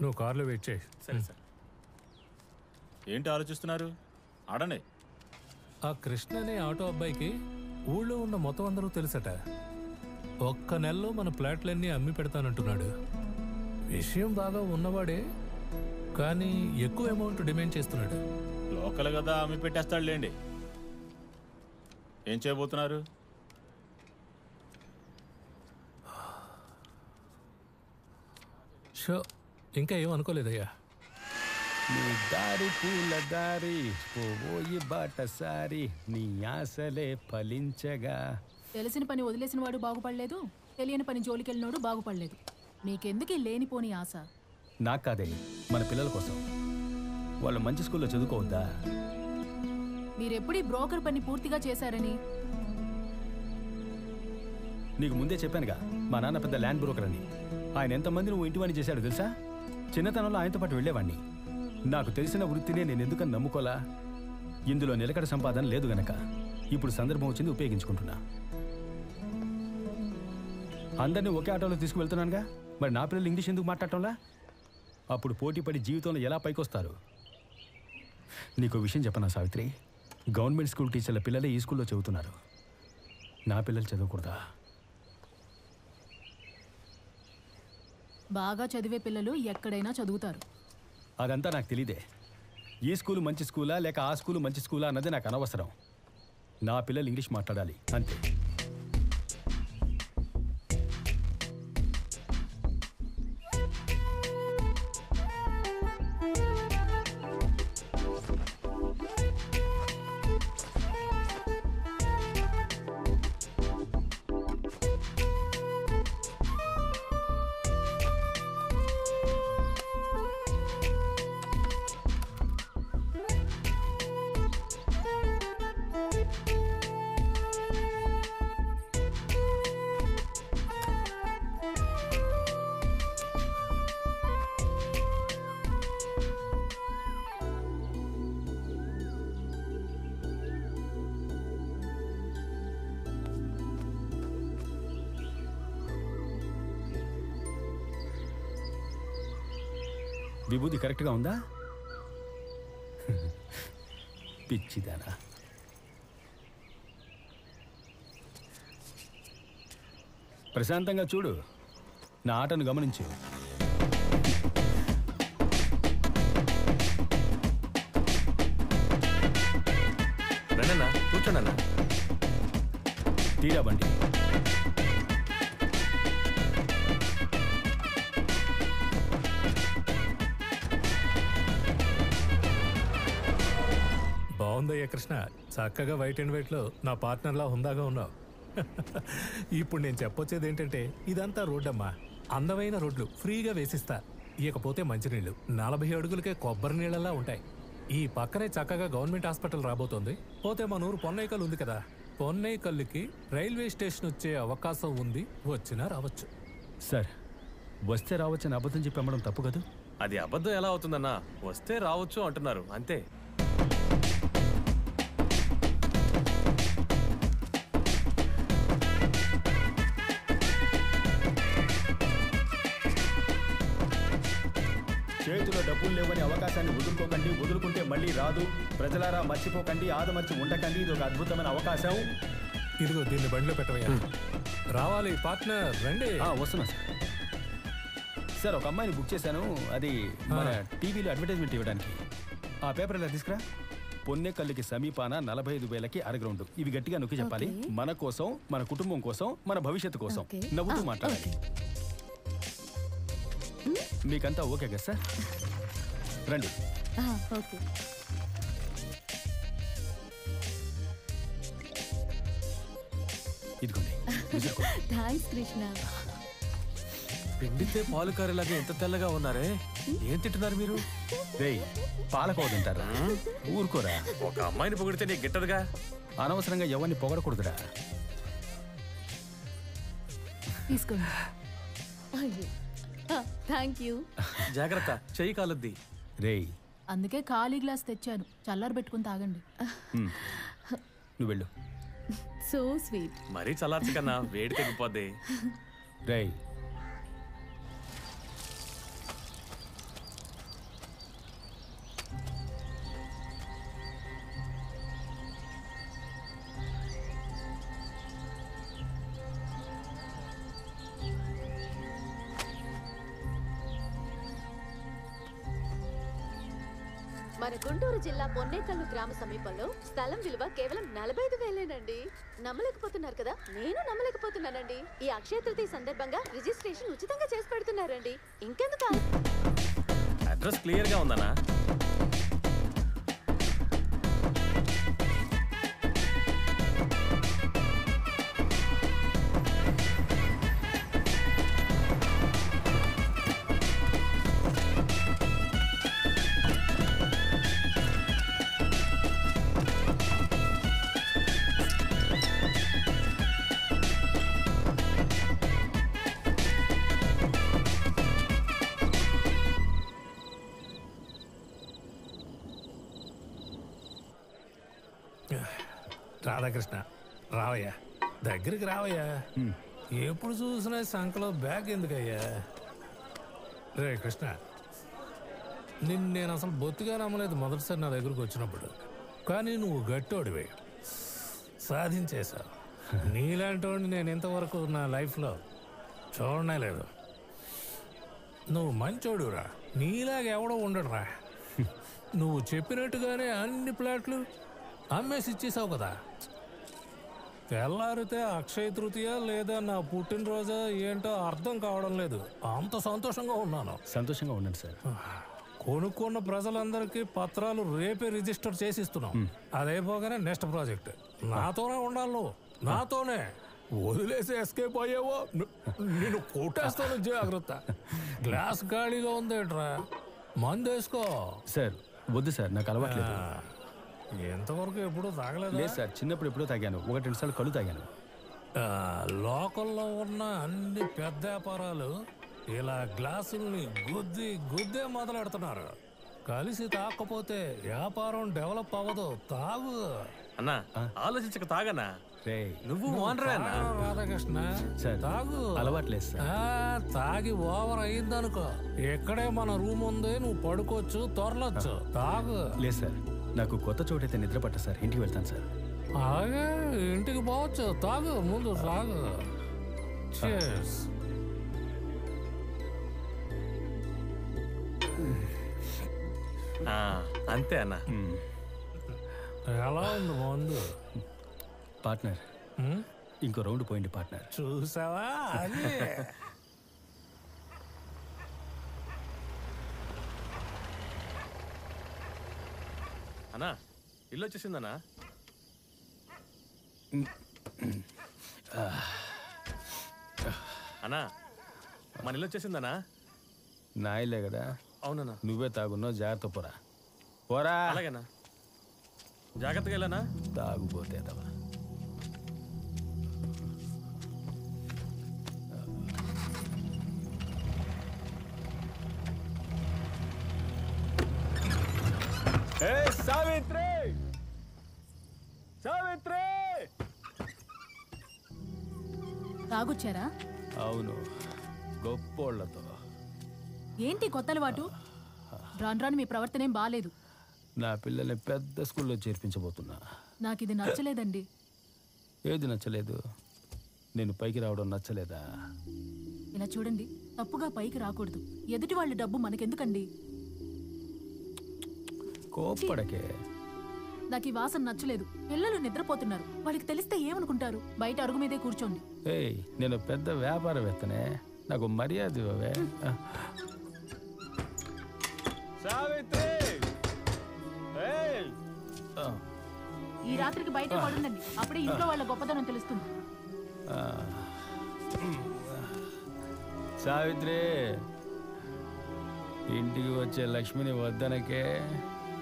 నువ్వు కార్లో వెయిట్ చేయి. సరే సార్. ఏంటి ఆలోచిస్తున్నారు? ఆడండి. ఆ కృష్ణ అనే ఆటో అబ్బాయికి ఊళ్ళో ఉన్న మొత్తం అందరూ తెలుసట. ఒక్క నెలలో మన ప్లాట్లన్నీ అమ్మి పెడతానంటున్నాడు. విషయం బాగా ఉన్నవాడే, కానీ ఎక్కువ అమౌంట్ డిమాండ్ చేస్తున్నాడు. లోకల్ కదా, అమ్మి పెట్టేస్తాడు లేండి. ఏం చేయబోతున్నారు? షో, ఇంకా ఏం అనుకోలేదయ్యా. నీ దారి పూల దారి పోయి బాటసారి నీ ఆశలే ఫలించగా. తెలిసిన పని వదిలేసిన వాడు బాగుపడలేదు, తెలియని పని జోలికెళ్ళినోడు బాగుపడలేదు. మీకెందుకు లేనిపోని ఆశ? నాకు కాదే, మన పిల్లల కోసం. వాళ్ళు మంచి స్కూల్లో చదువుకోవద్దా? మీరెప్పుడు ఈ బ్రోకర్ పని పూర్తిగా చేశారని నీకు ముందే చెప్పానుగా మా నాన్న పెద్ద ల్యాండ్ బ్రోకర్ అని. ఆయన ఎంతమంది నువ్వు ఇంటివాణి చేశాడు తెలుసా? చిన్నతనంలో ఆయనతో పాటు వెళ్ళేవాడిని. నాకు తెలిసిన వృత్తినే నేను ఎందుకని నమ్ముకోలా? ఇందులో నిలకడ సంపాదన లేదు గనక ఇప్పుడు సందర్భం వచ్చింది, ఉపయోగించుకుంటున్నా. అందరినీ ఒకే ఆటోలో తీసుకువెళ్తున్నానుగా, మరి నా పిల్లలు ఇంగ్లీష్ ఎందుకు మాట్లాడటంలా? అప్పుడు పోటీపడి జీవితంలో ఎలా పైకొస్తారు? నీకు విషయం చెప్పనా సావిత్రి, గవర్నమెంట్ స్కూల్ టీచర్ల పిల్లలే ఈ స్కూల్లో చదువుతున్నారు. నా పిల్లలు చదవకూడదా? బాగా చదివే పిల్లలు ఎక్కడైనా చదువుతారు. అదంతా నాకు తెలీదే. ఈ స్కూలు మంచి స్కూలా లేక ఆ స్కూలు మంచి స్కూలా అన్నది నాకు అనవసరం. నా పిల్లలు ఇంగ్లీష్ మాట్లాడాలి అంతే. విభూతి కరెక్ట్గా ఉందా? పిచ్చిదానా. ప్రశాంతంగా చూడు, నా ఆటను గమనించు. రండన్నా, కూర్చోండన్నా. తీరా బండి. బాగుందయ్యా కృష్ణ, చక్కగా వైట్ అండ్ వైట్లో నా పార్ట్నర్లా హుందాగా ఉన్నావు. ఇప్పుడు నేను చెప్పొచ్చేది ఏంటంటే, ఇదంతా రోడ్డమ్మా, అందమైన రోడ్లు ఫ్రీగా వేసిస్తా. ఇకపోతే మంచినీళ్ళు 40 అడుగులకే కొబ్బరి నీళ్ళలా ఉంటాయి. ఈ పక్కనే చక్కగా గవర్నమెంట్ హాస్పిటల్ రాబోతోంది. పోతే మన ఊరు పొన్నైకల్ ఉంది కదా, పొన్నైకల్లుకి రైల్వే స్టేషన్ వచ్చే అవకాశం ఉంది. వచ్చినా రావచ్చు. సార్, వస్తే రావచ్చని అబద్ధం చెప్పి అమ్మడం తప్పు కదా? అది అబద్ధం ఎలా అవుతుందన్నా? వస్తే రావచ్చు అంటున్నారు అంతే. చేతిలో డబ్బులు లేవని అవకాశాన్ని వదులుకోకండి, వదులుకుంటే మళ్ళీ రాదు. ప్రజలారా మర్చిపోకండి, ఆదమర్చి ఉండకండి. ఇది ఒక అద్భుతమైన అవకాశం. ఇదిగో దీన్ని బండిలో పెట్టవయ్యా. రావాలి పార్ట్నర్, రండి. వస్తున్నా సార్. సార్, ఒక అమ్మాయిని బుక్ చేశాను, అది మన టీవీలో అడ్వర్టైజ్మెంట్ ఇవ్వడానికి. ఆ పేపర్ ఇలా తీసుకురా. పొన్నెకల్లుకి సమీపాన 45,000కి అరగ్రౌండ్. ఇవి గట్టిగా నొక్కి చెప్పాలి. మన కోసం, మన కుటుంబం కోసం, మన భవిష్యత్తు కోసం. నవ్వుతూ మాట్లాడాలి. మీకంతా ఓకే కదా సార్? రండి. ఇదిగోండి. థ్యాంక్స్ కృష్ణ. పిండితే పాలు కారేలాగా ఎంత తెల్లగా ఉన్నారే, ఏం తింటున్నారు మీరు? పాలకోవ తింటారా? ఊరుకోరా. ఒక అమ్మాయిని పొగిడితే నీకు గిట్టదుగా. అనవసరంగా ఎవరిని పొగడకూడదురా. తీసుకోండి. Thank you. జాగ్రత్త, చెయ్యి కాలుద్ది. రేయ్, అందుకే ఖాళీ గ్లాస్ తెచ్చాను, చల్లారు పెట్టుకుని తాగండి. నువ్వు వెళ్ళు. So sweet. మరీ చల్లార్చు కన్నా, వేడి తగ్గిపోద్ది. రేయ్, మన గుంటూరు జిల్లా పొన్నేకల్లు గ్రామ సమీపంలో స్థలం విలువ కేవలం 45,000నండి. నమ్మలేకపోతున్నారు కదా? నేను నమ్మలేకపోతున్నానండి. ఈ అక్షయ తృతీయ సందర్భంగా రిజిస్ట్రేషన్ ఉచితంగా చేసి పెడుతున్నారండి. ఇంకెందుకు? అడ్రస్ క్లియర్ గా ఉందన్నా? రాధాకృష్ణ రావయ్యా, దగ్గరికి రావయ్యా. ఎప్పుడు చూసినా సంకలో బ్యాగ్ ఎందుకయ్యా? రే కృష్ణ, నేను అసలు బొత్తిగా నమ్మలేదు మొదటిసారి నా దగ్గరకు వచ్చినప్పుడు. కానీ నువ్వు గట్టోడివే, సాధించేశావు. నీలాంటి వాడిని నేను ఇంతవరకు నా లైఫ్లో చూడనే లేదు. నువ్వు మంచోడురా, నీలాగా ఎవడో ఉండడురా. నువ్వు చెప్పినట్టుగానే అన్ని ప్లాట్లు అమ్మేసి ఇచ్చేసావు కదా. తెల్లారితే అక్షయ తృతీయ లేదా నా పుట్టినరోజా ఏంటో అర్థం కావడం లేదు. అంత సంతోషంగా ఉన్నాను. సంతోషంగా ఉండండి సార్. కొనుక్కున్న ప్రజలందరికీ పత్రాలు రేపే రిజిస్టర్ చేసి ఇస్తున్నాం. అదైపోగానే నెక్స్ట్ ప్రాజెక్ట్ నాతోనే ఉండాలి. నువ్వు నాతోనే. వదిలేసి ఎస్కేప్ అయ్యావో నేను కొట్టేస్తాను, జాగ్రత్త. గ్లాస్ ఖాళీగా ఉందేట్రా, మందు వేసుకో. సార్ వద్దు సార్, నాకు అలవాట్లేదు. ఎంతవరకు ఎప్పుడూ తాగలేదు? లేదు సార్, చిన్నప్పుడు ఎప్పుడూ తాగాను, 1-2 సార్లు కళ్ళు తాగాను. లోకల్లో ఉన్న అన్ని పెద్ద వ్యాపారాలు ఇలా గ్లాసుల్ని గుద్దే మొదలెడుతున్నారు. కలిసి తాకపోతే వ్యాపారం డెవలప్ అవ్వదు. తాగు అన్నా, ఆలోచించక తాగన్నా. నువ్వు రాధాకృష్ణ తాగు. అలవాట్లేదు సార్. తాగి ఓవర్ అయిందనుకో, ఎక్కడే మన రూమ్ ఉంది, నువ్వు పడుకోవచ్చు, తొరలొచ్చు. తాగు. లేదు సార్, నాకు కొత్త చోటైతే నిద్ర పట్ట సార్. ఇంటికి వెళ్తాను సార్. అలాగే ఇంటికి పోవచ్చు. తాగు, ముందు తాగు. Cheers. అంతే అన్న. ఎలా ఉంది మందు? పార్ట్నర్, ఇంకో రౌండ్ పోయింది పార్ట్నర్. చూసావా? అది అన్నా, ఇల్లు వచ్చేసిందన్నా. అన్నా, మన ఇల్లు వచ్చేసిందన్నా. నా ఇల్లే కదా. అవునన్నా. నువ్వే తాగున్నావు, జాగ్రత్త పోరా. పోరా. అలాగేనా, జాగ్రత్తగా వెళ్ళానా. తాగుపోతే తవా. సావిత్రి, సావిత్రి. తాగొచ్చారా? అవును, గొప్పోళ్లతో. ఏంటి కొత్త అలవాటు? రాను మీ ప్రవర్తన ఏం బాలేదు. నా పిల్లల్ని పెద్ద స్కూల్లో చేర్పించబోతున్నా. నాకు ఇది నచ్చలేదండి. ఏది నచ్చలేదు? నేను పైకి రావడం నచ్చలేదా? ఇలా చూడండి, తప్పుగా పైకి రాకూడదు. ఎదుటి వాళ్ళ డబ్బు మనకెందుకండి? కోప్పడకే. నాకు ఈ వాసన నచ్చలేదు. పిల్లలు నిద్రపోతున్నారు, వాళ్ళకి తెలిస్తే ఏమనుకుంటారు? బయట అరుగు మీదే కూర్చోండి. ఏయ్, నేను పెద్ద వ్యాపారవేత్తనే, నాకు మర్యాద ఇవ్వవే. సావిత్రి, ఈ రాత్రికి బయట పడుండండి, అప్పుడే ఇంట్లో వాళ్ళ గొప్పతనం తెలుస్తుంది. సావిత్రి, ఇంటికి వచ్చే లక్ష్మిని వద్దనకే,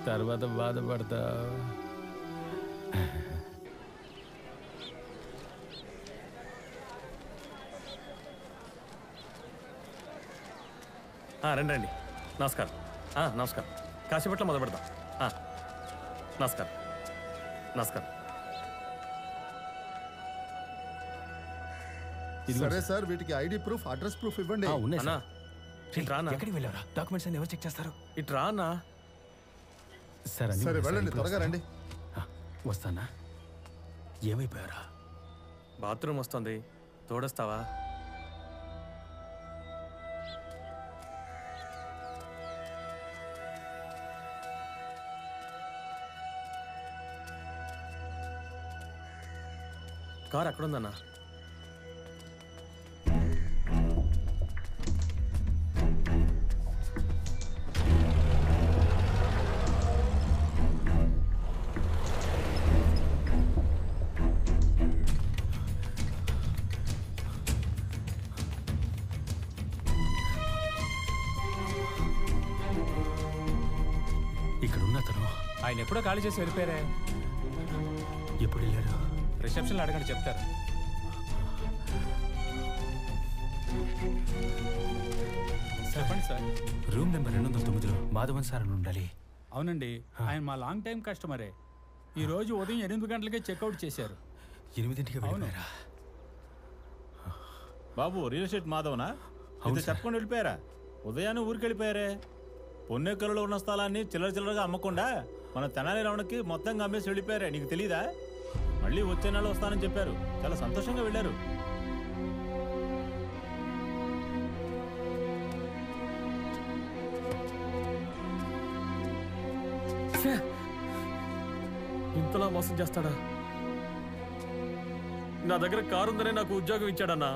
తర్వాత బాధపడతావు. రండి రండి. నమస్కారం. నమస్కారం. కాసేపట్లో మొదలు పెడతాం. నమస్కారం. నమస్కారం. సరే సార్, వీటికి ఐడి ప్రూఫ్, అడ్రస్ ప్రూఫ్ ఇవ్వండి. అన్నా, ఎక్కడికి వెళ్ళారా? డాక్యుమెంట్స్ అన్ని ఎవరు చెక్ చేస్తారు? ఇటు రా అన్నా. సరే వెళ్ళండి, త్వరగా రండి. వస్తానా? ఏమైపోయారా? బాత్రూమ్ వస్తుంది, తోడొస్తావా? కార్ అక్కడుందన్నా. ఇక్కడున్న అతను ఆయన ఎప్పుడో ఖాళీ చేసి వెళ్ళిపోయారే. ఎప్పుడు వెళ్ళారు? రిసెప్షన్లో అడగండి, చెప్తారు. చెప్పండి సార్. రూమ్ నెంబర్ 209లో మాధవన్ సార్ అని ఉండాలి. అవునండి, ఆయన మా లాంగ్ టైం కస్టమరే. ఈ రోజు ఉదయం 8 గంటలకే చెక్అవుట్ చేశారు. 8ంటికి వెళ్ళిపోయారా? బాబు రియల్ ఎస్టేట్ మాధవనా? అవును ఇది చెప్పకుండా వెళ్ళిపోయారా? ఉదయాన్నే ఊరికి వెళ్ళిపోయారే. పొన్నెక్కలలో ఉన్న స్థలాన్ని చిల్లరగా అమ్మకుండా మన తెనాలి రమణకి మొత్తంగా అమ్మేసి వెళ్ళిపోయారే. నీకు తెలీదా? మళ్ళీ వచ్చే నెల వస్తానని చెప్పారు. చాలా సంతోషంగా వెళ్ళారు. ఇంతలా మోసం చేస్తాడా? నా దగ్గర కారు ఉందనే నాకు ఉద్యోగం ఇచ్చాడన్నా.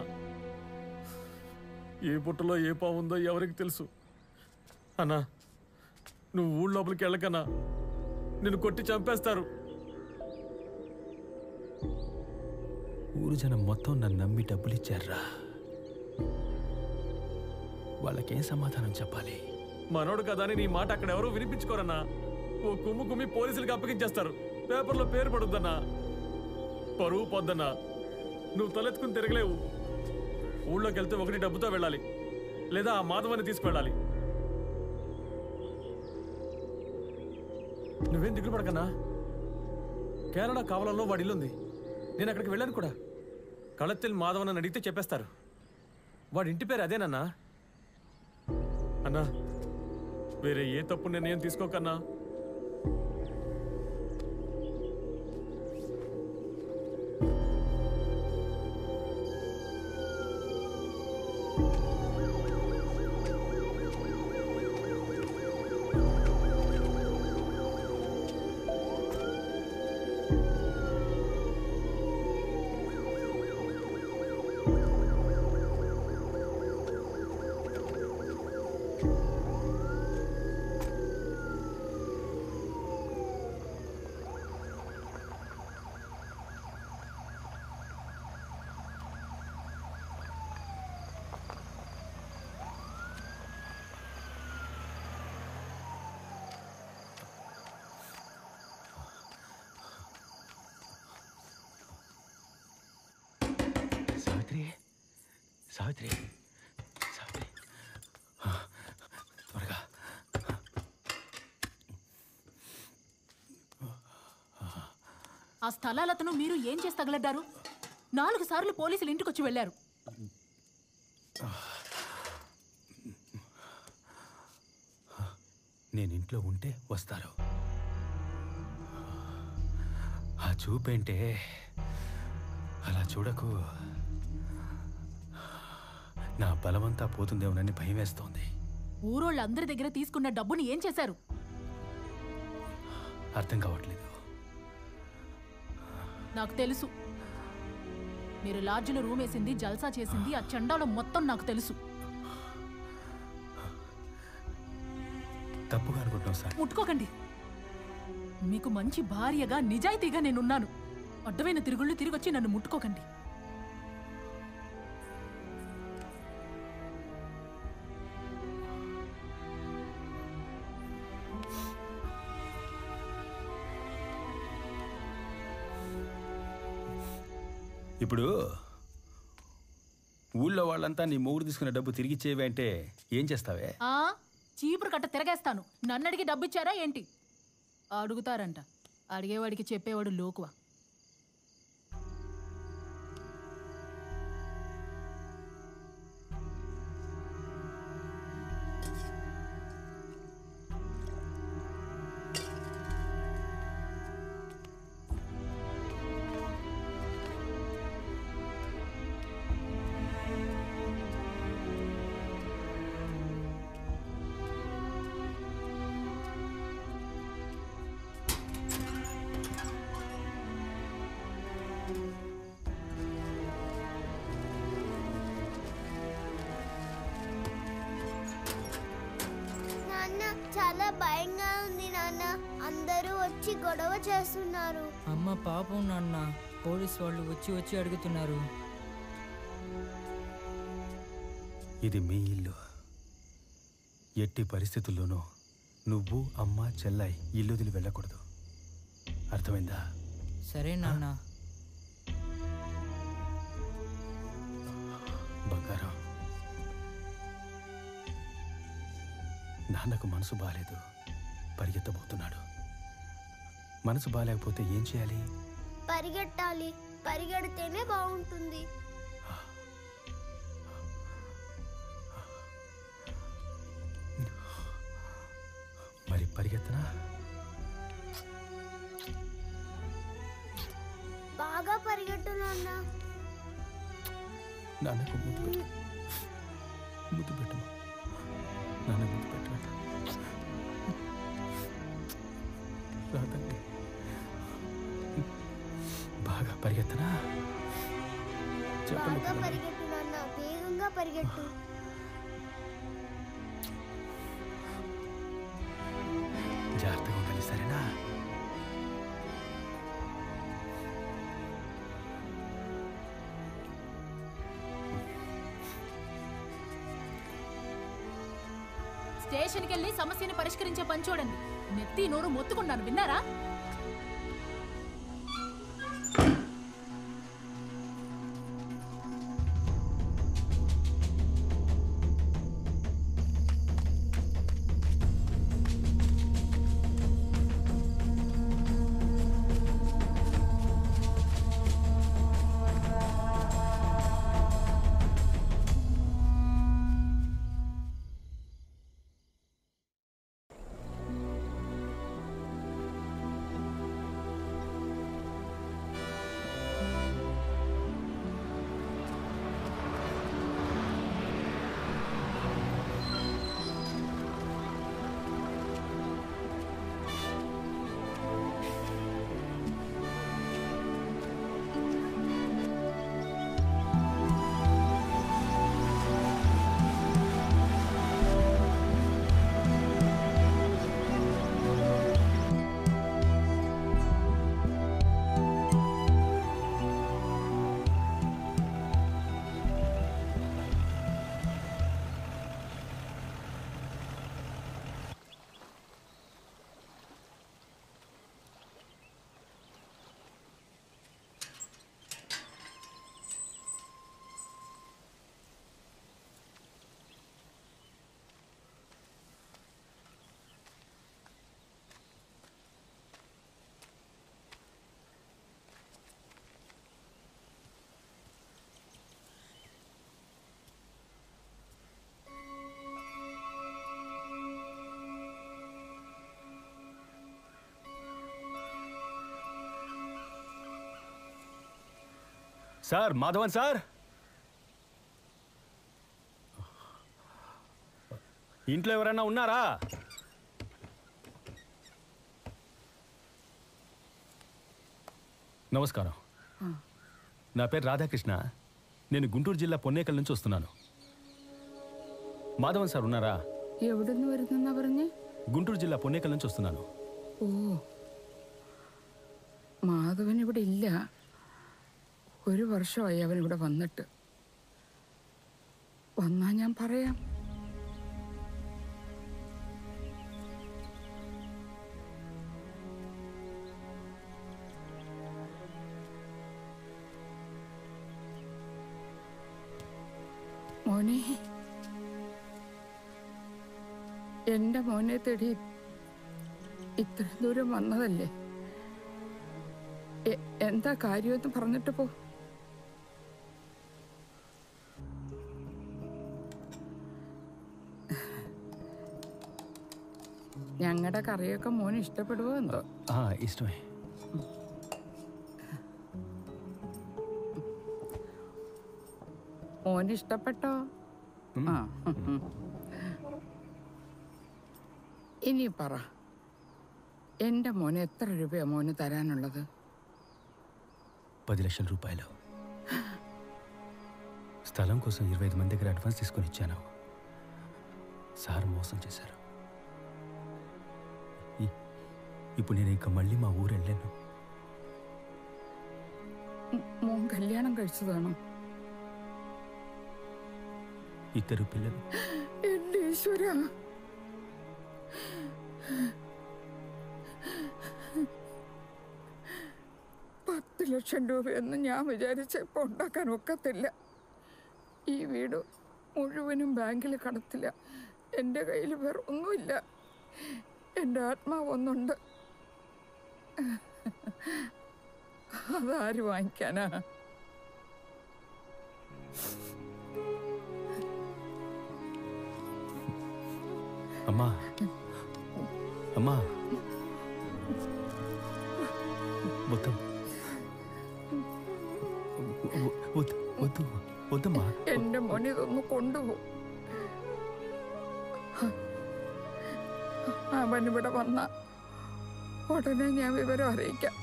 ఏ పుట్టలో ఏ పావు ఉందో ఎవరికి తెలుసు. అన్నా నువ్వు ఊళ్ళో లోపలికి వెళ్ళకన్నా, నిన్ను కొట్టి చంపేస్తారు. ఊరు జనం మొత్తం నన్ను నమ్మి డబ్బులు ఇచ్చారా? వాళ్ళకేం సమాధానం చెప్పాలి? మనోడు కదా అని నీ మాట అక్కడ ఎవరూ వినిపించుకోరన్నా. ఓ కుమ్మి పోలీసులకు అప్పగించేస్తారు. పేపర్లో పేరు పడుద్దన్నా. పరువు పొద్దన్నా. నువ్వు తలెత్తుకుని తిరగలేవు. ఊళ్ళోకి వెళ్తే ఒకటి డబ్బుతో వెళ్ళాలి, లేదా ఆ మాధవాన్ని తీసుకువెళ్ళాలి. నువ్వేం దిగులు పడకన్నా. కేరళ కావలంలో వాడి ఇల్లుంది. నేను అక్కడికి వెళ్ళాను కూడా. కళత్తిల్ మాధవన్ అని అడిగితే చెప్పేస్తారు. వాడి ఇంటి పేరు అదేనన్నా. అన్నా వేరే ఏ తప్పు నిర్ణయం తీసుకోకన్నా. సావిత్రి, సావిత్రి, త్వరగా. ఆ స్థలాలతను మీరు ఏం చేసి తగలడ్డారు? 4 సార్లు పోలీసులు ఇంటికొచ్చి వెళ్ళారు. నేను ఇంట్లో ఉంటే వస్తారు. ఆ చూపేంటే అలా చూడకు. నా బలమంతా పోతుందేమోనని భయం వేస్తోంది. ఊరోళ్ళందరి దగ్గర తీసుకున్న డబ్బుని ఏం చేశారు? అర్థం కావట్లేదు. నాకు తెలుసు. మీరు లాడ్జిలో రూమ్ వేసింది, జల్సా చేసింది, ఆ చండాలో మొత్తం నాకు తెలుసు. తప్పుగా అనుకుంటున్నావు సార్. ముట్టుకోకండి. మీకు మంచి భార్యగా నిజాయితీగా నేనున్నాను. అడ్డమైన తిరుగుళ్ళు తిరిగొచ్చి నన్ను ముట్టుకోకండి. ఇప్పుడు ఊళ్ళో వాళ్ళంతా నీ మొగుడు తీసుకున్న డబ్బు తిరిగి ఇచ్చేవి అంటే ఏం చేస్తావే? చీపురు కట్ట తిరగేస్తాను. నన్ను అడిగి డబ్బు ఇచ్చారా ఏంటి? అడుగుతారంట. అడిగేవాడికి చెప్పేవాడు లోకువా. చాలా భయంగా ఉంది నాన్న. అందరూ వచ్చి గొడవ చేస్తున్నారు. అమ్మ పాపం నాన్న, పోలీస్ వాళ్ళు వచ్చి అడుగుతున్నారు. ఇది మీ ఇల్లు. ఎట్టి పరిస్థితుల్లోనూ నువ్వు, అమ్మ, చెల్లాయి ఇల్లు వదిలి వెళ్ళకూడదు. అర్థమైందా? సరే నాన్న. బంగారం, నాన్నకు మనసు బాలేదు, పరిగెత్తబోతున్నాడు. మనసు బాగాలేకపోతే ఏం చేయాలి? పరిగెట్టాలి. పరిగెడితేనే బాగుంటుంది. మరి పరిగెత్తనా? బాగా పరిగెట్టు నాన్న. నాన్నకు ముద్దు పెట్టు. ముద్దు పెట్టు. నాన్న ముద్దు పెట్టు. రాదండి. బాగా పరిగెత్తనా? బాగా పరిగెట్టు నాన్న. వేగంగా పరిగెట్టు. జాగ్రత్తగా ఉండాలి, సరేనా? స్టేషన్కి వెళ్ళి సమస్యని పరిష్కరించే పని చూడండి. నెత్తి నోరు మొత్తుకున్నాను, విన్నారా? సార్, మాధవన్ సార్, ఇంట్లో ఎవరైనా ఉన్నారా? నమస్కారం. నా పేరు రాధాకృష్ణ. నేను గుంటూరు జిల్లా పొన్నేకల్ నుంచి వస్తున్నాను. മാധവൻ സാർ ఉన్నారా? എവിടെ നിന്ന് വരുന്നെന്നാ പറഞ്ഞേ? గుంటూరు జిల్లా పొన్నేకల్ నుంచి వస్తున్నాను. ഓ, മാധവൻ ഇവിടെ ഇല്ല. ഒരു വർഷമായി അവൻ ഇവിടെ വന്നിട്ട്. വന്നാ ഞാൻ പറയാം. മോനെ, എന്റെ മോനെ തേടി ഇത്ര ദൂരം വന്നതല്ലേ? എന്താ കാര്യമെന്ന് പറഞ്ഞിട്ട് പോ. ഞങ്ങളുടെ കറിയൊക്കെ മോന് ഇഷ്ടപ്പെടുവോ എന്തോ? ആ, ഇഷ്ടമേ. മോന് ഇഷ്ടപ്പെട്ടോ? ആ, ഇനി പറ, എന്റെ മോന് എത്ര രൂപയാ മോന് തരാനുള്ളത്? 10 లక్షల రూపాయలు. స్థలం కోసం 25 మంది దగ్గర అడ్వాన్స్ తీసుకొని ఇచ్చాను. సార్ మోసం చేశారు. ఇప్పుడు నేను ఇక మళ్ళీ మా ఊరు వెళ్ళాను. മോൻ കല്യാണം കഴിച്ചതാണോ? 2 పిల్లలు. എന്റെ ഈശ്വരാ, $10 ലക്ഷം രൂപയൊന്നും ഞാൻ വിചാരിച്ചപ്പോൾ ഉണ്ടാക്കാൻ ഒക്കത്തില്ല. ഈ വീട് മുഴുവനും ബാങ്കിൽ കടത്തില്ല. എൻ്റെ കയ്യിൽ വേറെ ഒന്നുമില്ല. എൻ്റെ ആത്മാവ് ഒന്നുണ്ട്. അതാര് വാങ്ങിക്കാനാ? అమ్మా అమ్మా వద్దు వద్దు వద్దు వద్దమ్మా. എന്റെ മോനെ ഇതൊന്ന് കൊണ്ടുപോ. അവനിവിടെ വന്ന ഉടനെ ഞാൻ വിവരം അറിയിക്കാം.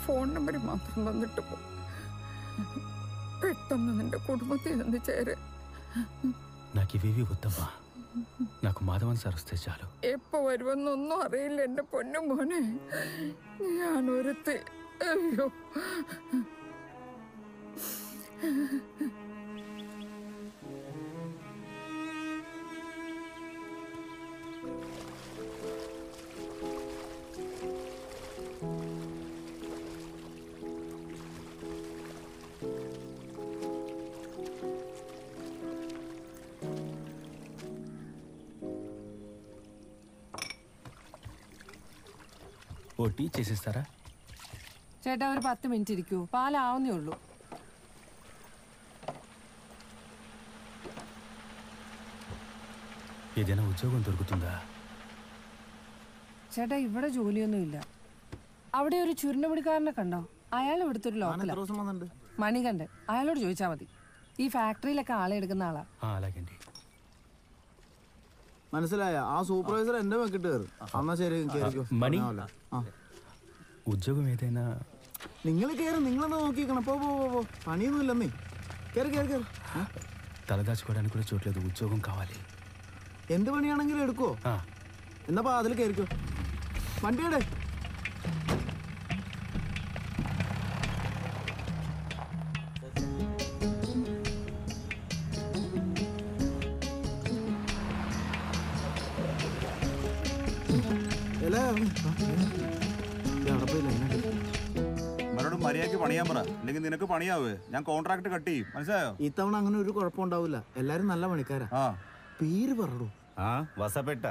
ഫോൺ നമ്പർ മാത്രം തന്നിട്ട് പോ. പെട്ടെന്ന് നിന്റെ കുടുംബത്തിൽ നിന്ന് ചേര്. నాకు ఇవేవి వద్దమ్మా. నాకు మాధవన్ సార్ వస్తే చాలు. എപ്പോ വരുമെന്നൊന്നും അറിയില്ല എന്റെ പൊന്നു മോനെ. ഞാനൊരുത്തി. അയ്യോ ఓ టీ చేసిస్తారా? ചേട്ടാ ഒരു 10 മിനിറ്റ് ഇരിക്കൂ, പാലാവുന്നേ ഉള്ളൂ. ఏదైనా ఉద్యోగం దొరుకుతుందా? ചേട്ടാ ഇവിടെ ജോലിയൊന്നുമില്ല. അവിടെ ഒരു ചുരുണ്ടപിടിക്കാരനെ കണ്ടോ? അയാൾ ഇവിടുത്തെ ഒരു ലോക്കലാണ്, മണികണ്ഠൻ. അയാളോട് ചോദിച്ചാൽ മതി. ഈ ഫാക്ടറിയിലൊക്കെ ആളെ എടുക്കുന്ന ആളാ. అలాగే. മനസ്സിലായ? ആ സൂപ്പർവൈസർ എന്റെ വെക്കിട്ട് കയറും. എന്നാ ശരി, മണി ഉദ്യോഗം ഏതైనా നിങ്ങൾ കയറും. നിങ്ങളെന്താ നോക്കിക്കണം? പോ പോ പോ, പണിയൊന്നും ഇല്ലെന്നേ. കയറി കയറി കയറി. తలదాచుకోవడానికి కూడా చోట్లేదు. ఉద్యోగం కావాలి. എന്ത് പണിയാണെങ്കിലും എടുക്കുവോ? എന്നാ അതിൽ കയറിക്കോ. വണ്ടിയുടെ മര്യാദക്ക് പണിയാൻ പറ, അല്ലെങ്കിൽ നിനക്ക് പണിയാവേ. ഞാൻ കോൺട്രാക്ട് കട്ട് ചെയ്യും, മനസ്സിലായോ? ഇത്തവണ അങ്ങനെ ഒരു കുഴപ്പമുണ്ടാവില്ല. എല്ലാരും നല്ല പണിക്കാരാ. പേര് പറടൂ. వసపెట్ట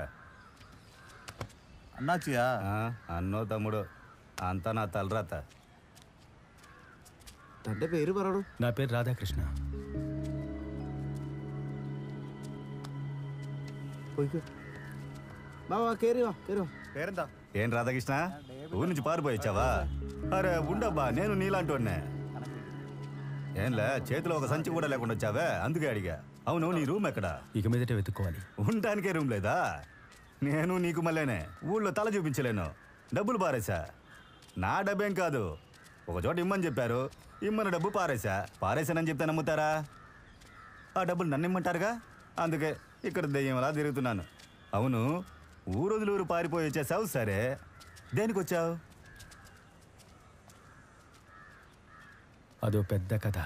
అన్నాచియా? అన్నో తమ్ముడు, అంతా నా తలరాత. തന്റെ പേര് പറടൂ. నా పేరు రాధాకృష్ణ. పోయికో. బావా కేరి వా, కేరి వా. పేరెంత? ఏం రాధాకృష్ణ, ఊరి నుంచి పారిపోయొచ్చావా? అరే ఉండబ్బా, నేను నీలాంటోనే. ఏంలే, చేతిలో ఒక సంచి కూడా లేకుండా వచ్చావే, అందుకే అడిగా. అవును, నీ రూమ్ ఎక్కడా? ఇక మీదటే వెతుక్కోవాలి. ఉండటానికే రూమ్ లేదా? నేను నీకు మళ్ళీనే ఊళ్ళో తల చూపించలేను. డబ్బులు పారేశా. నా డబ్బేం కాదు, ఒక చోట ఇమ్మని చెప్పారు, ఇమ్మని డబ్బు పారేశానని చెప్తే నమ్ముతారా? ఆ డబ్బులు నన్ను ఇమ్మంటారుగా, అందుకే ఇక్కడ దెయ్యంలా తిరుగుతున్నాను. అవును, ఊరు పారిపోయి వచ్చేసావు. సరే, దేనికి వచ్చావు? అదో పెద్ద కథ.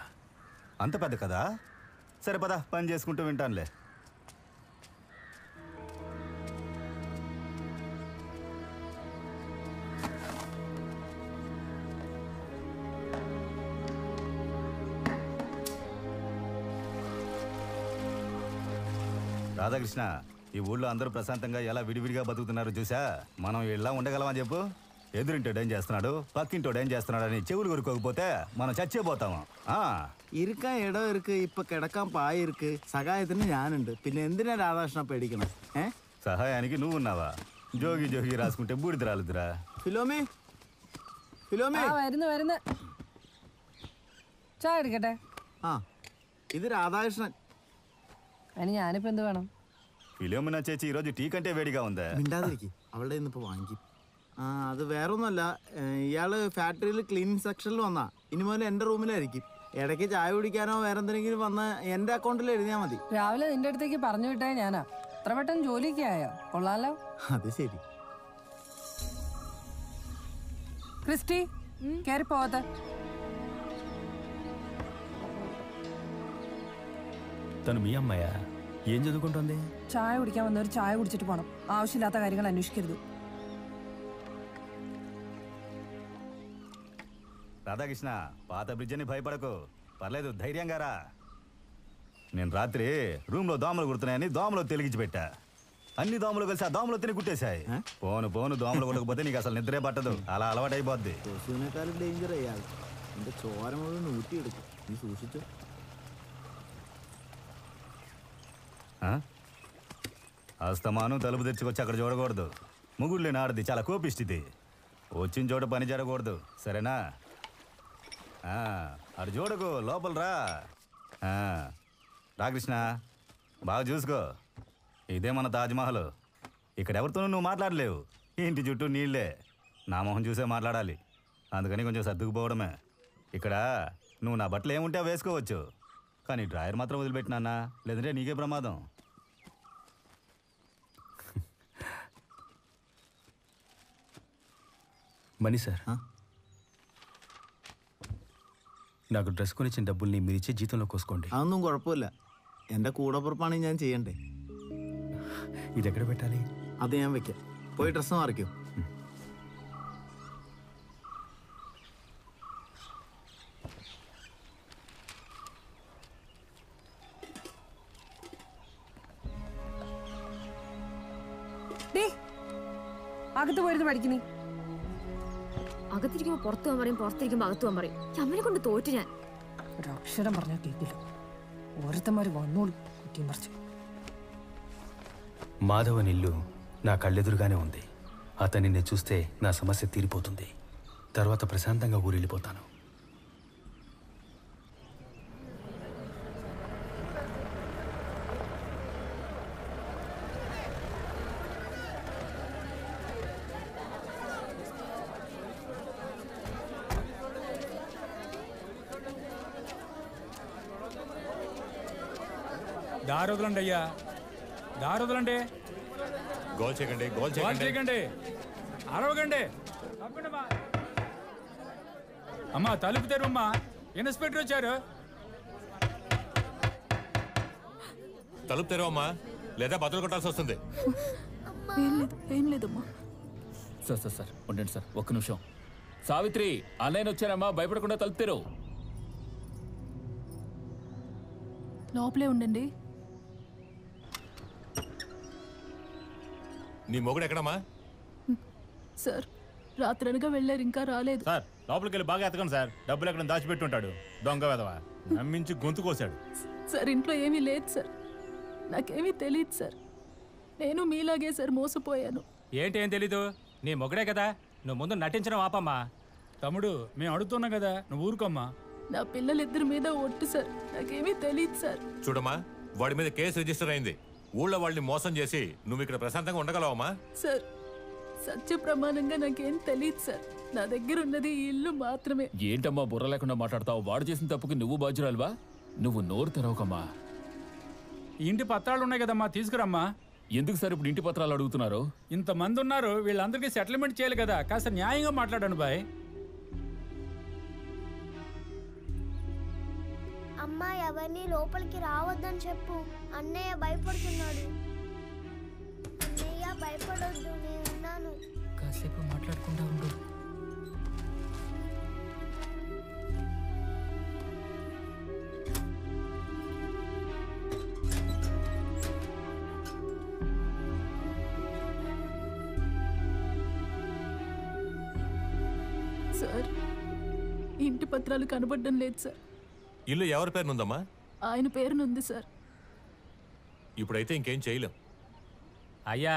అంత పెద్ద కథ? సరే పద, పని చేసుకుంటూ వింటానులే. రాధాకృష్ణ, ఈ ఊళ్ళో అందరూ ప్రశాంతంగా ఎలా విడివిడిగా బతుకుతున్నారు చూసా? మనం ఇలా ఉండగలమని చెప్పు. ఎదురింటోడు ఏం చేస్తున్నాడు, పక్కింటోడు ఏం చేస్తున్నాడు అని చెవులు కొరుకోకపోతే మనం చచ్చిపోతాము. ഇരിക്കാൻ ഇടം ഇருக்கு, ഇപ്പൊ കിടക്കാൻ പായ ഇருக்கு, സഹായത്തിന് ഞാനുണ്ട്. പിന്നെ എന്തിനാ രാധാകൃഷ്ണ പേടിക്കണം? సహాయానికి నువ్వు ఉన్నావా? జోగి జోగి రాసుకుంటే బూడిద రాలుదురా. ഫിലോമി, ഫിലോമി. വരുന്നു. ചായ എടുക്കട്ടെ? ഇത് രാധാകൃഷ്ണൻ. അതിന് ഞാനിപ്പോ എന്ത് വേണം? ఫిలోమినా చేచి ఈరోజు టీ కంటే వేడిగా ఉందా? മിണ്ടാതിരിക്കും, അവളുടെ ഇന്നിപ്പോ വാങ്ങിക്കും. അത് വേറൊന്നുമല്ല, ഇയാള് ഫാക്ടറിയിൽ ക്ലീനിങ് സെക്ഷനിൽ വന്നാ. ഇനി മുതൽ എന്റെ റൂമിലായിരിക്കും. ഇടയ്ക്ക് ചായ കുടിക്കാനോ വേറെ എന്തെങ്കിലും വന്ന് എന്റെ അക്കൗണ്ടിൽ എഴുതിയാൽ മതി. രാവിലെ നിന്റെ അടുത്തേക്ക് പറഞ്ഞു വിട്ടേ ഞാനാ. അത്ര പെട്ടെന്ന് ജോലിക്ക് ആയോ? കൊള്ളാലോ. അത് ശരി. ക്രിസ്റ്റി, കയറി പോവാത്ത. తను మీ అమ్మాయా? ఏం చదువుకుంటుంది? ചായ കുടിക്കാൻ വന്നവർ ചായ കുടിച്ചിട്ട് പോണം. ആവശ്യമില്ലാത്ത കാര്യങ്ങൾ അന്വേഷിക്കരുത്. రాధాకృష్ణ, పాత బ్రిడ్జ్ అని భయపడకు, పర్లేదు, ధైర్యంగా రా. నేను రాత్రి రూమ్లో దోమలు కుడుతున్నాయని దోమలో తెలిగించి పెట్టా. అన్ని దోమలు కలిసి ఆ దోమలు తిని కుట్టేశాయి. పోను పోను దోమలు కొట్టకపోతే నీకు అసలు నిద్రే పట్టదు. అలా అలవాటు అయిపోద్ది. కొసూనకాలు డేంజర్ అయ్యాలి అంటే ചോരമുള്ള നൂറ്റി എടുക്കും നീ സൂക്ഷിച്ചു. అస్తమానం తలుపు తెచ్చుకొచ్చి అక్కడ చూడకూడదు. ముగుళ్ళని ఆడది చాలా కోపిష్టిది. వచ్చిన చోట పని జరగకూడదు, సరేనా? అటు చూడకు, లోపల రా. రా కృష్ణ, బాగా చూసుకో. ఇదే మన తాజ్మహల్. ఇక్కడ ఎవరితోనూ నువ్వు మాట్లాడలేవు. ఇంటి చుట్టూ నీళ్ళే. నా మొహం చూసే మాట్లాడాలి. అందుకని కొంచెం సర్దుకుపోవడమే. ఇక్కడ నువ్వు నా బట్టలు ఏముంటే అవి వేసుకోవచ్చు, కానీ డ్రాయర్ మాత్రం వదిలిపెట్టినా, లేదంటే నీకే ప్రమాదం. మనీ సార్, నాకు డ్రెస్ కొనిచ్చిన డబ్బుల్ని మీరు ఇచ్చే జీతంలో కోసుకోండి. అదొന്നും കുഴപ്പമില്ല. എൻ്റെ കൂടപ്പുറപ്പാണെങ്കിൽ ഞാൻ ചെയ്യണ്ടേ. ఇది ఎక్కడ పెట్టాలి? അത് ഞാൻ വെക്കാം. പോയി ഡ്രസ്സ് മാറിക്കോ. അകത്ത് പോയിരുന്നു പഠിക്കുന്നേ. അകത്തിരിക്കുമ്പോ പുറത്തു പോകാൻ പറയും, പുറത്തിരിക്കുമ്പോ അകത്തു പോകാൻ പറയും. അമ്മനെ കൊണ്ട് തോറ്റു ഞാൻ. ഒരക്ഷരം പറഞ്ഞാൽ കേൾക്കില്ല. ఓరతమారి వన్నోడు కుట్టిం పరచు. మాధవన్ ఇల్లు నా కళ్ళెదురుగానే ఉంది. అతనిని చూస్తే నా సమస్య తీరిపోతుంది. తర్వాత ప్రశాంతంగా ఊరెళ్ళిపోతాను. దారొదలండి అయ్యా, దారొదలండి. గోల్ చేయకండి, గోల్ చేయకండి, అరవకండి. అమ్మా తలుపు తెరువమ్మా, ఇన్స్పెక్టర్ వచ్చారు. తలుపు తెరవమ్మా, లేదా బదులు కొట్టాల్సి వస్తుంది. ఏం లేదమ్మా. సార్ సార్ సార్ ఉండండి సార్, ఒక్క నిమిషం. సావిత్రి, అన్నయ్య వచ్చారమ్మా, భయపడకుండా తలుపు తెరవు. లోపలే ఉండండి. నీ మొగుడు ఎక్కడమ్మా? సార్ రాత్రి అనగా వెళ్ళారు, ఇంకా రాలేదు. సార్ లోపలికి వెళ్ళి బాగా ఎతకండి సార్. డబ్బులు ఎక్కడ దాచిపెట్టి ఉంటాడు దొంగ వెధవా. నమ్మించి గొంతు కోసాడు. సార్ ఇంట్లో ఏమీ లేదు సార్, నాకేమీ తెలియదు సార్. నేను మీలాగే సార్ మోసపోయాను. ఏంటి ఏం తెలీదు? నీ మొగడే కదా, నువ్వు ముందు నటించడం ఆపమ్మా. తమ్ముడు, మేము అడుగుతున్నాం కదా, నువ్వు ఊరుకోమ్మా. నా పిల్లలిద్దరి మీద ఒట్టు సార్, నాకేమీ తెలియదు సార్. చూడమ్మా, వాడి మీద కేసు రిజిస్టర్ అయింది. ఊళ్ళో వాళ్ళని మోసం చేసి నువ్వు ఇక్కడ ప్రశాంతంగా ఉండగలవమ్మా? సార్ సత్య ప్రమాణంగా నాకేం తెలియదు సార్. నా దగ్గర ఉన్నది ఈ ఇల్లు మాత్రమే. ఏంటమ్మా బుర్ర లేకుండా మాట్లాడతావు? వాడు చేసిన తప్పుకి నువ్వు బాధ్యురాలువా? నువ్వు నోరు తెరవకమ్మా. ఇంటి పత్రాలు ఉన్నాయి కదమ్మా, తీసుకురమ్మా. ఎందుకు సార్ ఇప్పుడు ఇంటి పత్రాలు అడుగుతున్నారు? ఇంతమంది ఉన్నారు, వీళ్ళందరికీ సెటిల్మెంట్ చేయాలి కదా, కాస్త న్యాయంగా మాట్లాడాను బాయ్. అమ్మా ఎవరిని లోపలికి రావద్దని చెప్పు. అన్నయ్య భయపడుతున్నాడు. అన్నయ్య భయపడొద్దు, నేనున్నాను. కాసేపు మాట్లాడుకుంటా ఉండు. సార్ ఇంటి పత్రాలు కనబడడం లేదు సార్. ఇల్లు ఎవరి పేరునుందమ్మా? ఆయన పేరునుంది సార్. ఇప్పుడైతే ఇంకేం చేయలేం. అయ్యా,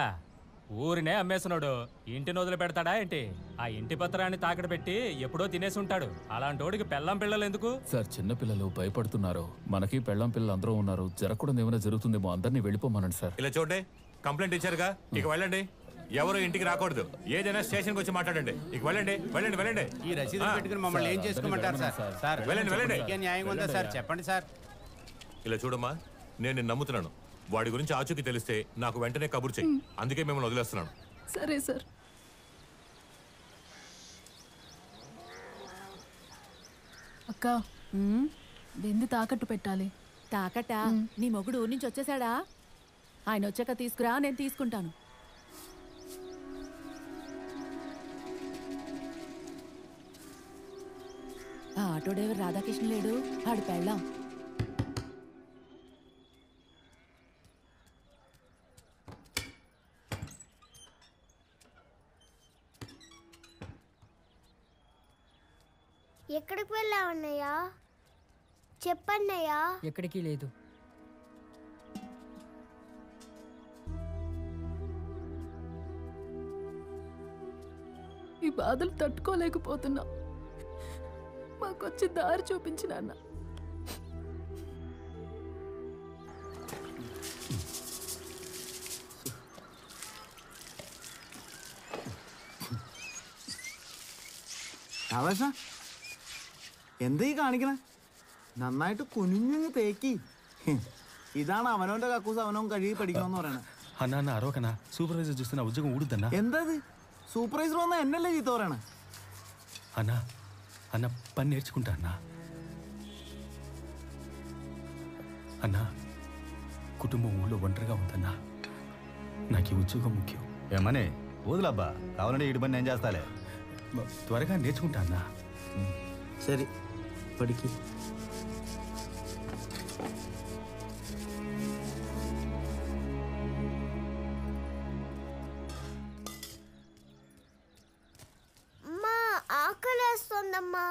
ఊరినే అమ్మేస్తున్నాడు, ఇంటిని వదిలి పెడతాడా ఏంటి? ఆ ఇంటి పత్రాన్ని తాకడ పెట్టి ఎప్పుడో తినేసి ఉంటాడు. అలాంటోడికి పెళ్ళం పిల్లలు ఎందుకు? సార్ చిన్న పిల్లలు భయపడుతున్నారు. మనకి పెళ్ళం పిల్లలు అందరూ ఉన్నారు. జరగకూడదు ఏమైనా జరుగుతుందేమో, అందరినీ వెళ్ళిపోమనండి సార్. ఇలా చూడండి, కంప్లైంట్ ఇచ్చారుగా, ఇక వెళ్ళండి. ఎవరు ఇంటికి రాకూడదు. ఏదైనా స్టేషన్కి వచ్చి మాట్లాడండి. ఇక వెళ్ళండి, వెళ్ళండి, వెళ్ళండి. ఈ రసీదు పెట్టుకుని మమ్మల్ని ఏం చేసుకోమంటారు సార్? సార్ వెళ్ళండి, వెళ్ళండి. న్యాయం ఉందా సార్? చెప్పండి సార్. ఇలా చూడమ్మా, నేను నిన్ను నమ్ముతున్నాను. వాడి గురించి ఆచూకీ తెలిస్తే నాకు వెంటనే కబురు చెయ్యి. అందుకే మిమ్మల్ని వదిలేస్తున్నాను. సరే సార్. అక్క, బింది తాకట్టు పెట్టాలి. తాకట్టా? నీ మొగుడు ఊరి నుంచి వచ్చేసాడా? ఆయన వచ్చాక తీసుకురా, నేను తీసుకుంటాను. ఆ ఆటో డ్రైవర్ రాధాకృష్ణ లేడు, వాడు పెళ్ళాం. వెళ్ళావన్నయ్యా? చెప్పన్నయ్యా. ఎక్కడికి లేదు. ఈ బాధలు తట్టుకోలేకపోతున్నా. మాకొచ్చి దారి చూపించిన అన్న. ആവേശ എന്തീ കാണിക്കണേ? നന്നായിട്ട് കുനിഞ്ഞങ്ങ് തേക്കി. ഇതാണ് അവനവന്റെ കക്കൂസ് അവനവൻ കഴുകി പഠിക്കണമെന്ന് പറയണേ. అన్నా అన్న అరవకన్నా, సూపర్వైజర్ చూస్తే నా ఉద్యోగం ఊడుద్దన్నా. എന്താ సూపర్వైజర్ వన్నా ఎన్నెల్లే జీతం പറയണേ? అన్నా అన్న పని నేర్చుకుంటా అన్నా. అన్నా కుటుంబం ఊళ్ళో ఒంటరిగా ఉందన్నా. నాకు ఈ ఉద్యోగం ముఖ్యం. ఏమని వదులబ్బా, కావాలంటే ఇటు పని నేను చేస్తాలే. త్వరగా నేర్చుకుంటా అన్నా. సరే పడికి. అమ్మా ఆకలేస్తోందమ్మా.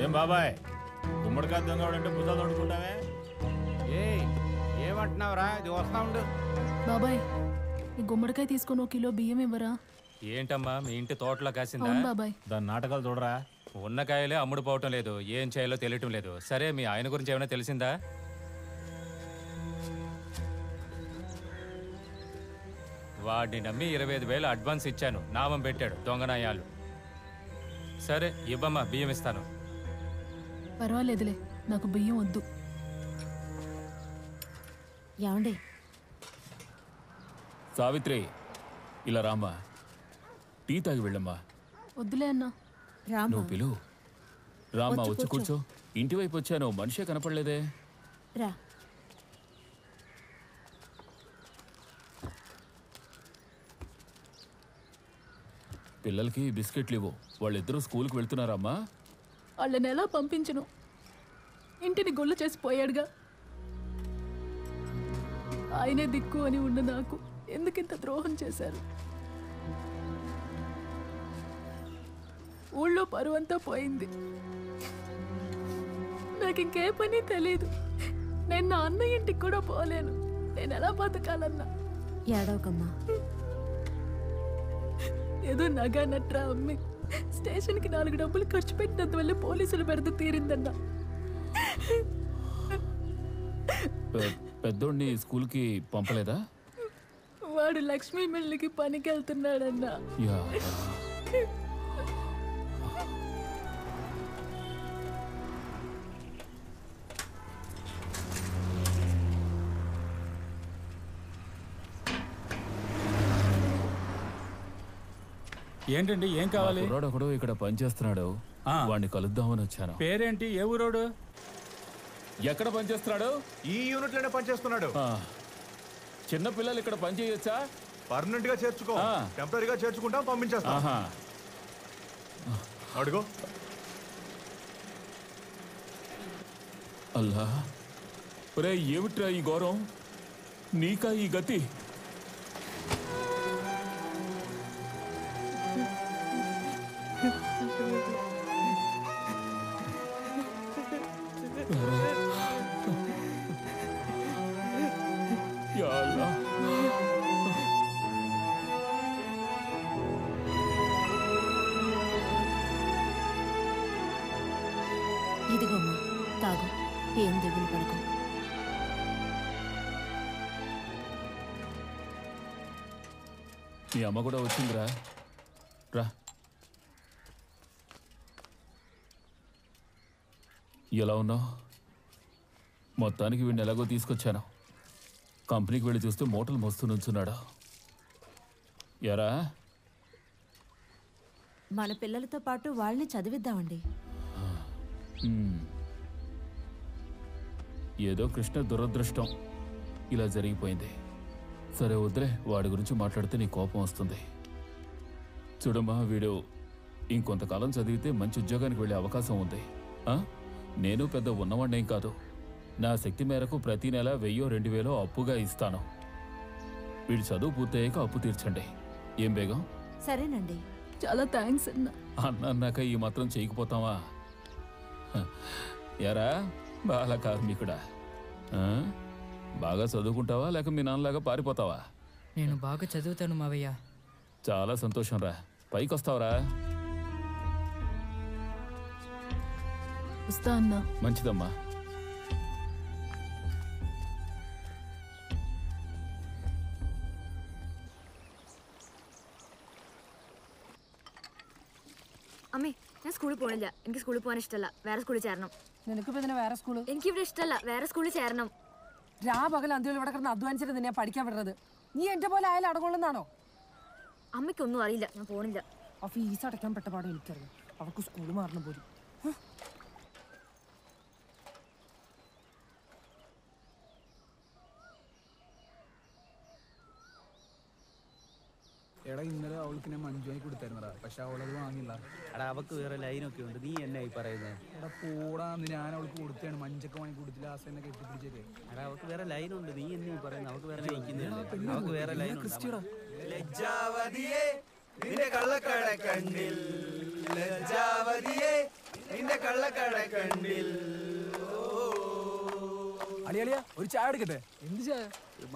ఏం బాబాయ్, గుమ్మడికాయ దొంగవాడంటే బుద్ధలు తోడుకుంటావే? ఏమంటున్నావురా? ఇది వస్తా ఉండు. బాబాయ్, ఈ గుమ్మడికాయ తీసుకొని 1 కిలో బియ్యం ఇవ్వరా? ఏంటమ్మా మీ ఇంటి తోటలో కాసిందా? అవును బాబాయ్. దాని నాటకాలు చూడరా. ఉన్న కాయలే అమ్ముడు పోవటం లేదు, ఏం చేయాలో తెలియటం లేదు. సరే మీ ఆయన గురించి ఏమైనా తెలిసిందా? వాడిని నమ్మి 25,000 అడ్వాన్స్ ఇచ్చాను, నామం పెట్టాడు దొంగనాయాలు. సరే ఇవ్వమ్మా, బియ్యం ఇస్తాను. పర్వాలేదులే, నాకు బియ్యం వద్దు. ఏమండి సావిత్రి, ఇలా రామ్మా, టీ తాగి వెళ్ళమ్మా. వద్దులే అన్నా. నువ్వు పిలు. రామ్మా, వచ్చి కూర్చో. ఇంటి వైపు వచ్చాను, మనిషే కనపడలేదే. రా. పిల్లలకి బిస్కెట్లు ఇవ్వు, వాళ్ళిద్దరూ స్కూల్కి వెళ్తున్నారమ్మా. వాళ్ళని ఎలా పంపించను? ఇంటిని గొల్ల చేసి పోయాడుగా. ఆయనే దిక్కు అని ఉన్న నాకు ఎందుకింత ద్రోహం చేశారు? ఊళ్ళో పరువంతా పోయింది. నాకు ఇంకే పని తెలీదు. నేను నా అన్న ఇంటికి కూడా పోలేను. నేను ఎలా బతకాలన్నా? ఏడవకమ్మా. ఏదో నగా నట్రా అమ్మి స్టేషన్కి 4 డబ్బులు ఖర్చు పెట్టినందువల్ల పోలీసులు పెడితే తీరిందన్నా. పెద్దోడిని స్కూల్కి పంపలేదా? వాడు లక్ష్మీ మిల్లుకి పనికి వెళ్తున్నాడన్నా. ఏంటండి, ఏం కావాలి? ఒకడు ఇక్కడ పనిచేస్తున్నాడు, వాడిని కలుద్దామని వచ్చాను. పేరేంటి? ఏ ఊరోడు? ఎక్కడ పనిచేస్తున్నాడు? ఈ యూనిట్ లోనే పనిచేస్తున్నాడు. చిన్న పిల్లలు ఇక్కడ పని చేయొచ్చా? పర్మనెంట్ గా చేర్చుకో, టెంపరీగా చేర్చుకుంటాం, పంపించేస్తాం. అడుగు. అల్లా, ఒరే ఏమిట్రా ఈ ఘోరం? నీకా ఈ గతి? ఇదిగోమ్మా, తాగు. ఏం దిగులు పడుకో. మీ అమ్మ కూడా వచ్చిందిరా. రా. ఎలా ఉన్నావు? మొత్తానికి వీడిని ఎలాగో తీసుకొచ్చాను. కంపెనీకి వెళ్ళి చూస్తే మూటలు మోస్తూ నుంచున్నాడు. ఎరా, మన పిల్లలతో పాటు వాళ్ళని చదివిద్దామండి. ఏదో కృష్ణ దురదృష్టం ఇలా జరిగిపోయింది. సరే వద్దులే, వాడి గురించి మాట్లాడితే నీ కోపం వస్తుంది. చూడమ్మా, వీడు ఇంకొంతకాలం చదివితే మంచి ఉద్యోగానికి వెళ్ళే అవకాశం ఉంది. నేను పెద్ద ఉన్నవాడినేం కాదు. నా శక్తి మేరకు ప్రతి నెల 1000-2000 అప్పుగా ఇస్తాను. వీడి చదువు పూర్తయ్యాక అప్పు తీర్చండి. ఏం బేగం? సరేనండి. చాలా థ్యాంక్స్ అన్న. అన్నాక ఈ మాత్రం చేయకపోతావా? ఎరా బాల కార్మికుడా, బాగా చదువుకుంటావా లేక మీ నాన్నలాగా పారిపోతావా? నేను బాగా చదువుతాను మావయ్య. చాలా సంతోషం రా. పైకి వస్తావరా? వస్తా అన్నా. మంచిదమ్మా. അമ്മേ ഞാൻ സ്കൂളിൽ പോണില്ല. എനിക്ക് സ്കൂളിൽ പോകാൻ ഇഷ്ടമല്ല. വേറെ സ്കൂളിൽ ചേരണം. നിനക്കിപ്പോ ഇതിന് വേറെ സ്കൂള്? എനിക്കിവിടെ ഇഷ്ടമല്ല. വേറെ സ്കൂളിൽ ചേരണം. രാപകൽ അന്ത്യോളം ഇവിടെ കിടന്ന് അധ്വാനിച്ചിട്ട് നിന്നെ പഠിക്കാൻ വിടുന്നത്. നീ എന്റെ പോലെ ആയാലും അടകൊള്ളുന്നാണോ? അമ്മയ്ക്കൊന്നും അറിയില്ല. ഞാൻ പോണില്ല. ആ ഫീസ് അടയ്ക്കാൻ പെട്ട പാടും എനിക്കറിയാം. അവർക്ക് സ്കൂൾ മാറണം പോലും. എടാ ഇന്നലെ അവൾക്ക് ഞാൻ മഞ്ജുവായി കൊടുത്തായിരുന്നടാ, പക്ഷെ അവളത് വാങ്ങില്ല. എടാ അവക്ക് വേറെ ലൈനൊക്കെ ഉണ്ട്, നീ എന്നായി പറയുന്നത്? എടാ പോടാന്ന്, ഞാൻ അവൾക്ക് കൊടുത്താണ്. മഞ്ചൊക്കെ വാങ്ങി കൊടുത്തില്ല, ലാസ്റ്റ് എന്നെ കെട്ടിപ്പിടിച്ചേക്കെ. എടാ അവക്ക് വേറെ ലൈനുണ്ട്, നീ എന്നായി പറയുന്നത്? അവക്ക് വേറെ ലൈക്കുന്നില്ല, അവക്ക് വേറെ ലൈനുണ്ട്. ലജ്ജാവതിയേ നിന്റെ കള്ളക്കട കണ്ണിൽ, ലജ്ജാവതിയേ നിന്റെ കള്ളക്കട കണ്ണിൽ. അളിയളിയാ ഒരു ചായ എടുക്കട്ടെ? എന്ത് ചായ?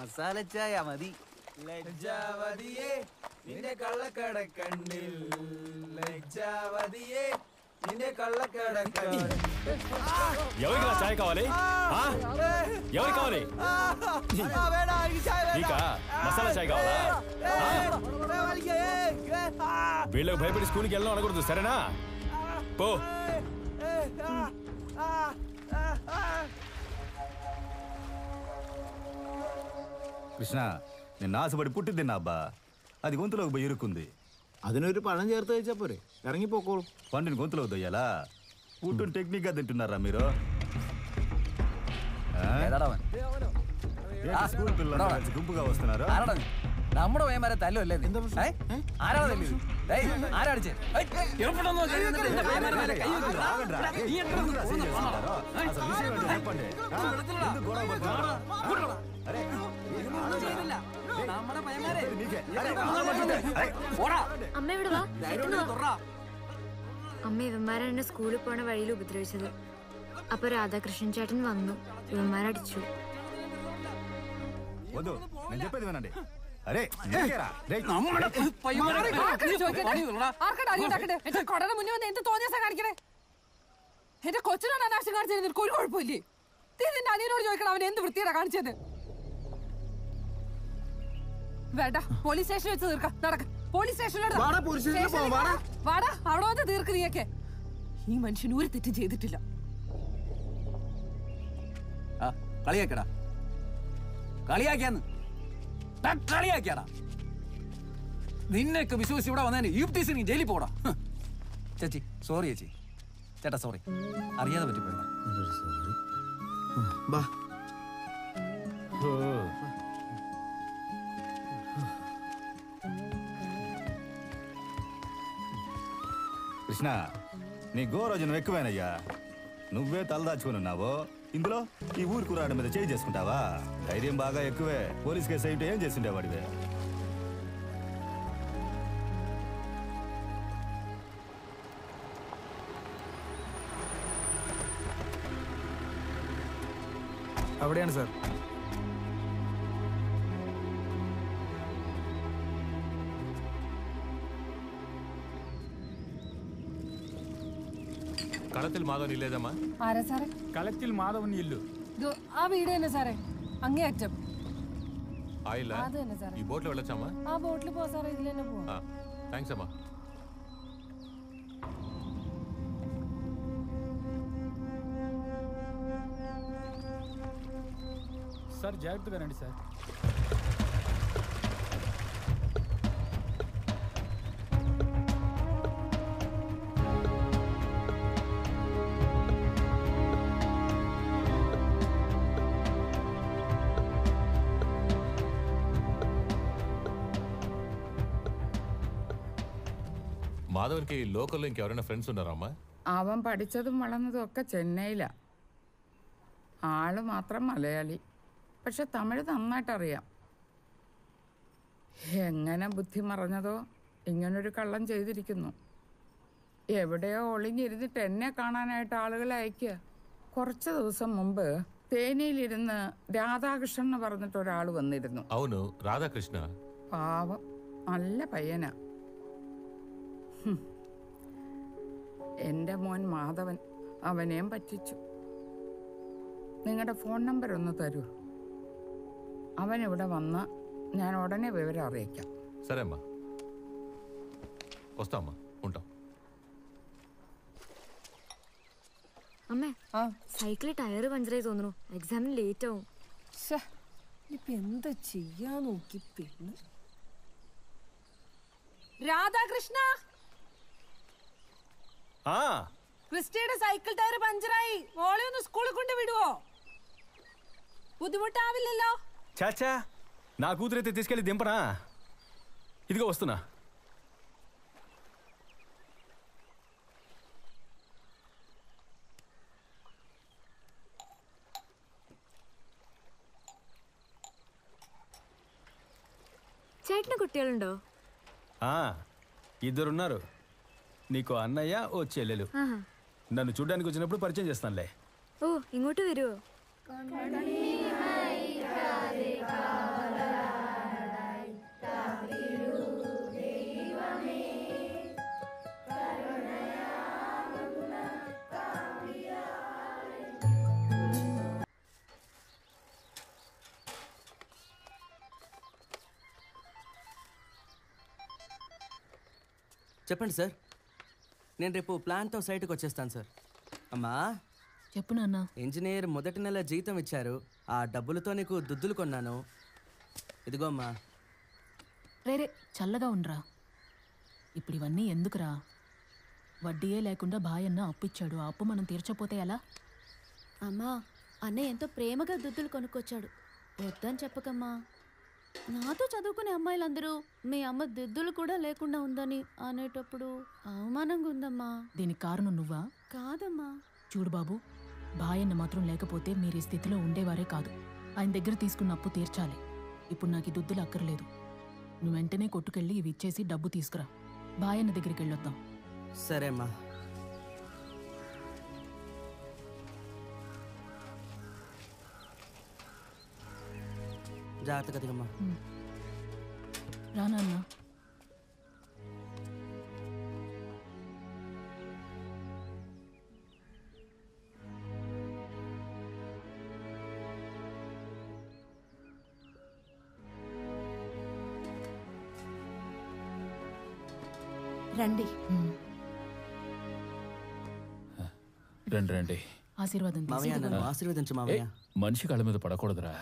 മസാല ചായ മതി. ലജ്ജാവതിയേ നിന്റെ കള്ളക്കട കണ്ണിൽ, ലജ്ജാവതിയേ నిన్నే కళ్ళకడక. ఎవరికి చాయ్ కావాలి? ఎవరికి కావాలి? నీకా మసాలా చాయ్ కావాలా? వీళ్ళకి భయపడి స్కూల్కి వెళ్ళడం అనకూడదు, సరేనా? పో. కృష్ణ, నేను ఆశపడి పుట్టి తిన్నా అబ్బా, అది గొంతులోకి పోయి ఇరుక్కుంది. അതിനൊരു പഴം ചേർത്ത് വെച്ചാ പോരെ, ഇറങ്ങിപ്പോക്കോളും. పండుని గొంతులోకి దొయ్యాలా? ఫుడ్డుని టెక్నిక్గా తింటున్నారా మీరు? స్కూల్ పిల్లలు కలిసి గుంపుగా వస్తున్నారు. നമ്മുടെ പയ്യന്മാരെ തല്ലല്ലേ? ആരാ തല്ലിയത്? ആരാടിച്ചേ? അമ്മ ഇവിടെ വാ. അമ്മ ഇവന്മാരാണ് എന്നെ സ്കൂളിൽ പോണ വഴിയിൽ ഉപദ്രവിച്ചത്. അപ്പൊ രാധാകൃഷ്ണൻ ചേട്ടൻ വന്നു, ഇവന്മാരടിച്ചു. వద్దు, నేను చెప్పేది వినండి. అరే എന്ത് തോന്നിയാ കാണിക്കണേ? എന്റെ കൊച്ചിനാണ് അനാവശ്യം കാണിച്ചത്. നിനക്ക് ഒരു കുഴപ്പമില്ലേ? നിന്റെ അനിയനോട് ചോദിക്കണം അവൻ എന്ത് വൃത്തിയാണ് കാണിച്ചത്. വേണ്ട, പോലീസ് സ്റ്റേഷനിൽ വെച്ച് തീർക്കാം. നടക്ക, പോലീസ് സ്റ്റേഷനിലോട്ട് വാടാ. അവിടെ വന്ന് തീർക്ക് നീയൊക്കെ. ഈ മനുഷ്യൻ ഒരു തെറ്റും ചെയ്തിട്ടില്ല. കളിയാക്കടാ, കളിയാക്കിയാന്ന് കളിയാക്കിയാടാ. നിന്നെയൊക്കെ വിശ്വസിച്ച് ഇവിടെ വന്നതിന് യുപ്റ്റീസ് നീ ജയിലിൽ പോടാ. ചേച്ചി സോറി. ചേച്ചി ചേട്ടാ സോറി, അറിയാതെ പറ്റിപ്പോയതാ. కృష్ణ, నీ గోరోజనం ఎక్కువేనయ్యా. నువ్వే తలదాచుకున్నావు. ఇందులో ఈ ఊరు కురాడు మీద చేయి చేసుకుంటావా? ధైర్యం బాగా ఎక్కువే. పోలీస్ కేసు అయితే ఏం చేస్తుండేవాడివే? അവിടെയാണ് സാർ. കളത്തിൽ മാധവൻ ഇല്ലേതമ്മ? ആരാ സാറേ? കളത്തിൽ മാധവൻ ഇല്ലു. ആ വീട് തന്നെ സാറേ, അങ്ങേ അറ്റം. ആയില്ല. അത് തന്നെ സാറേ. ഈ ബോട്ടിൽ വെള്ളച്ചമ്മ? ആ ബോട്ടിൽ പോവാ സാറേ, ഇതിൽ തന്നെ പോവാ. താങ്ക്സ് അമ്മ. సార్ జాగ్రత్తగా రండి సార్. മാധവൻക്ക് ലോക്കലിൽ ఇంకెవరైనా ఫ్రెండ్స్ ఉన్నారా అమ్మా? അവൻ പഠിച്ചതും വളർന്നതും ഒക്കെ ചെന്നൈയിലാ. ആള് മാത്രം മലയാളി, പക്ഷെ തമിഴ് നന്നായിട്ടറിയാം. എങ്ങനെ ബുദ്ധി മറഞ്ഞതോ ഇങ്ങനൊരു കള്ളം ചെയ്തിരിക്കുന്നു. എവിടെയോ ഒളിഞ്ഞിരുന്നിട്ട് എന്നെ കാണാനായിട്ട് ആളുകളെ അയക്കുക. കുറച്ച് ദിവസം മുമ്പ് തേനിയിലിരുന്ന് രാധാകൃഷ്ണൻ എന്ന് പറഞ്ഞിട്ട് ഒരാൾ വന്നിരുന്നു. అవును రాధాకృష్ణ. പാവം, നല്ല പയ്യനാ. എൻ്റെ മോൻ മാധവൻ അവനെയും പറ്റിച്ചു. നിങ്ങളുടെ ഫോൺ നമ്പർ ഒന്ന് തരൂ. അവൻ ഇവിടെ വന്ന് ഞാൻ ഉടനെ വിവരം അറിയിക്കാം. సరే అమ్మా, వస్తా అమ్మా, ఉంటాం. അമ്മേ, സൈക്കിളിൽ ടയർ പഞ്ചറായി തോന്നുന്നു. എക്സാമിന് ലേറ്റ് ആവും. ഇപ്പൊ എന്താ ചെയ്യാ നോക്കി. പിന്നെ രാധാകൃഷ്ണ, ക്രിസ്റ്റിയുടെ സൈക്കിൾ ടയർ പഞ്ചറായി. മോളെ ഒന്ന് സ്കൂളിൽ കൊണ്ട് വിടുവോ? బుద్ధిముట్టావిల్లല്ലോ. చాచా, నా కూతురైతే తీసుకెళ్ళి దింపనా? ఇదిగో వస్తున్నా. ചേട്ടന് കുട്ടികളുണ്ടോ? ఇద్దరున్నారు. నీకు అన్నయ్య, ఓ చెల్లెలు. నన్ను చూడడానికి వచ్చినప్పుడు పరిచయం చేస్తానులే. ഓ, ഇങ്ങോട്ട് വരുവോ? చెప్పండి సార్. నేను రేపు ప్లాన్తో సైట్కి వచ్చేస్తాను సార్. అమ్మా చెప్పు నాన్న. ఇంజనీర్ మొదటి నెల జీతం ఇచ్చారు. ఆ డబ్బులతో నీకు దుద్దులు కొన్నాను. ఇదిగో అమ్మా. రేరే, చల్లగా ఉండరా. ఇప్పుడు ఇవన్నీ ఎందుకురా? వడ్డీయే లేకుండా బాయన్న అప్పిచ్చాడు. ఆ అప్పు మనం తీర్చపోతే ఎలా? అమ్మా, అన్నయ్య ఎంతో ప్రేమగా దుద్దులు కొనుక్కొచ్చాడు. వద్దని చెప్పకమ్మా. నాతో చదువుకునే అమ్మాయిలందరూ మీ అమ్మ దిద్దులు కూడా లేకుండా ఉందని అనేటప్పుడు అవమానంగా ఉందమ్మా. దీనికి కారణం నువ్వా? కాదమ్మా. చూడు బాబు, బాయన్న మాత్రం లేకపోతే మీరు ఈ స్థితిలో ఉండేవారే కాదు. ఆయన దగ్గర తీసుకున్న అప్పు తీర్చాలి. ఇప్పుడు నాకు ఈ దుద్దులు అక్కర్లేదు. నువ్వు వెంటనే కొట్టుకెళ్ళి ఇవి ఇచ్చేసి డబ్బు తీసుకురా. బాయన్న దగ్గరికి వెళ్ళొద్దాం. సరే అమ్మా. జాగ్రత్తగా దిగమ్మా. రానా. రండి. రండి రండి. ఆశీర్వాదం ఆశీర్వదించు మావయ్య. మనిషి కాళ్ళ మీద పడకూడదురా.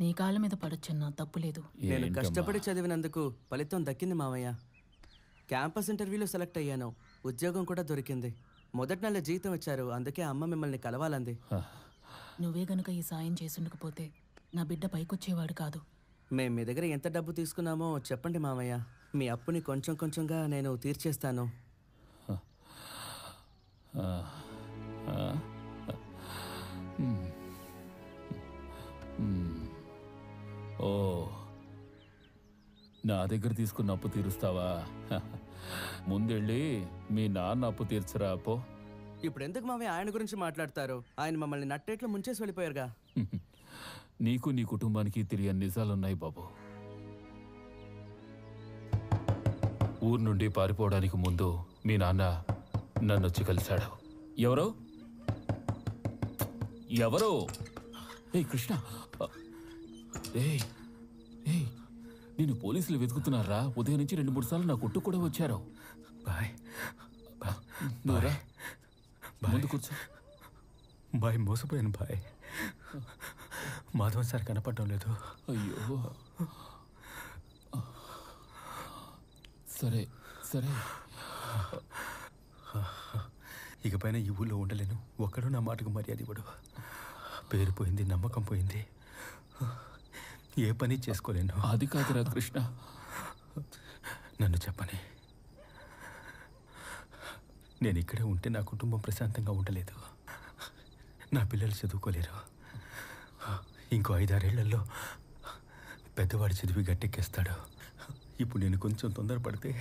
నీ కాళ్ళ మీద పడొచ్చన్నా, తప్పులేదు. నేను కష్టపడి చదివినందుకు ఫలితం దక్కింది మావయ్య. క్యాంపస్ ఇంటర్వ్యూలో సెలెక్ట్ అయ్యాను. ఉద్యోగం కూడా దొరికింది. మొదటి నెల జీతం ఇచ్చారు. అందుకే అమ్మ మిమ్మల్ని కలవాలంది. నువ్వే గనుక ఈ సాయం చేసుండకపోతే నా బిడ్డ పైకొచ్చేవాడు కాదు. మేము మీ దగ్గర ఎంత డబ్బు తీసుకున్నామో చెప్పండి మావయ్య. మీ అప్పుని కొంచెం కొంచెంగా నేను తీర్చేస్తాను. ఓ, నా దగ్గర తీసుకున్న అప్పు తీరుస్తావా? ముందెళ్ళి మీ నాన్న అప్పు తీర్చరా. పో. ఇప్పుడు ఎందుకు మావయ్య ఆయన గురించి మాట్లాడతారు? ఆయన మమ్మల్ని నట్టేట్లో ముంచేసి వెళ్ళిపోయారుగా. నీకు నీ కుటుంబానికి తెలియని నిజాలున్నాయి బాబు. ఊరు నుండి పారిపోవడానికి ముందు మీ నాన్న నన్ను వచ్చి కలిశాడు. ఎవరో ఎవరో కృష్ణ, నేను పోలీసులు వెతుకుతున్నారా? ఉదయం నుంచి 2-3 సార్లు నా కొట్టు కూడా వచ్చారు. బాయ్ నువ్వురా, ముందు కూర్చో. బాయ్, మోసపోయాను బాయ్. మాధవన్ సార్ కనపడడం లేదు. అయ్యో, సరే సరే. ఇకపైన ఈ ఊళ్ళో ఉండలేను. ఒక్కడు నా మాటకు మర్యాద ఇవ్వడు. పేరు పోయింది, నమ్మకం పోయింది. ఏ పని చేసుకోలేను. అది కాదురా కృష్ణ, నన్ను చెప్పని. నేను ఇక్కడే ఉంటే నా కుటుంబం ప్రశాంతంగా ఉండలేదు. నా పిల్లలు చదువుకోలేరు. ఇంకో 5-6 ఏళ్లలో పెద్దవాడు చదివి గట్టెక్కేస్తాడు. ఇప్పుడు నేను కొంచెం తొందరపడితే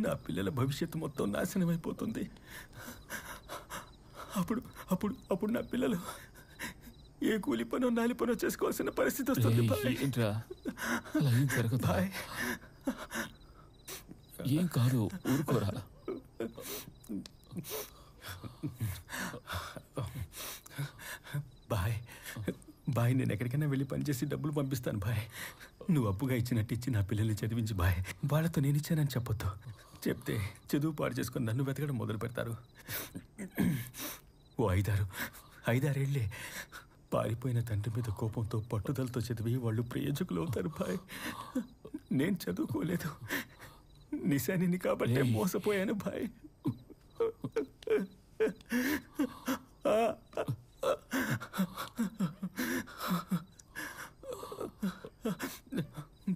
నా పిల్లల భవిష్యత్తు మొత్తం నాశనం అయిపోతుంది. అప్పుడు అప్పుడు అప్పుడు నా పిల్లలు ఏ కూలి పనో నాలి పనో చేసుకోవాల్సిన పరిస్థితి వస్తుంది. బాయ్, ఏం కాదు, ఊరుకోరా. బాయ్ బాయ్, నేను ఎక్కడికైనా వెళ్ళి పనిచేసి డబ్బులు పంపిస్తాను బాయ్. నువ్వు అప్పుగా ఇచ్చినట్టు ఇచ్చి నా పిల్లల్ని చదివించి బాయ్. వాళ్ళతో నేను ఇచ్చానని చెప్పొద్దు. చెప్తే చదువు పాడు చేసుకొని నన్ను వెతకడం మొదలు పెడతారు. ఓ 5-6 ఏళ్ళే పారిపోయిన తండ్రి మీద కోపంతో పట్టుదలతో చదివి వాళ్ళు ప్రయోజకులు అవుతారు బాయ్. నేను చదువుకోలేదు, నిశానిని కాబట్టి మోసపోయాను బాయ్.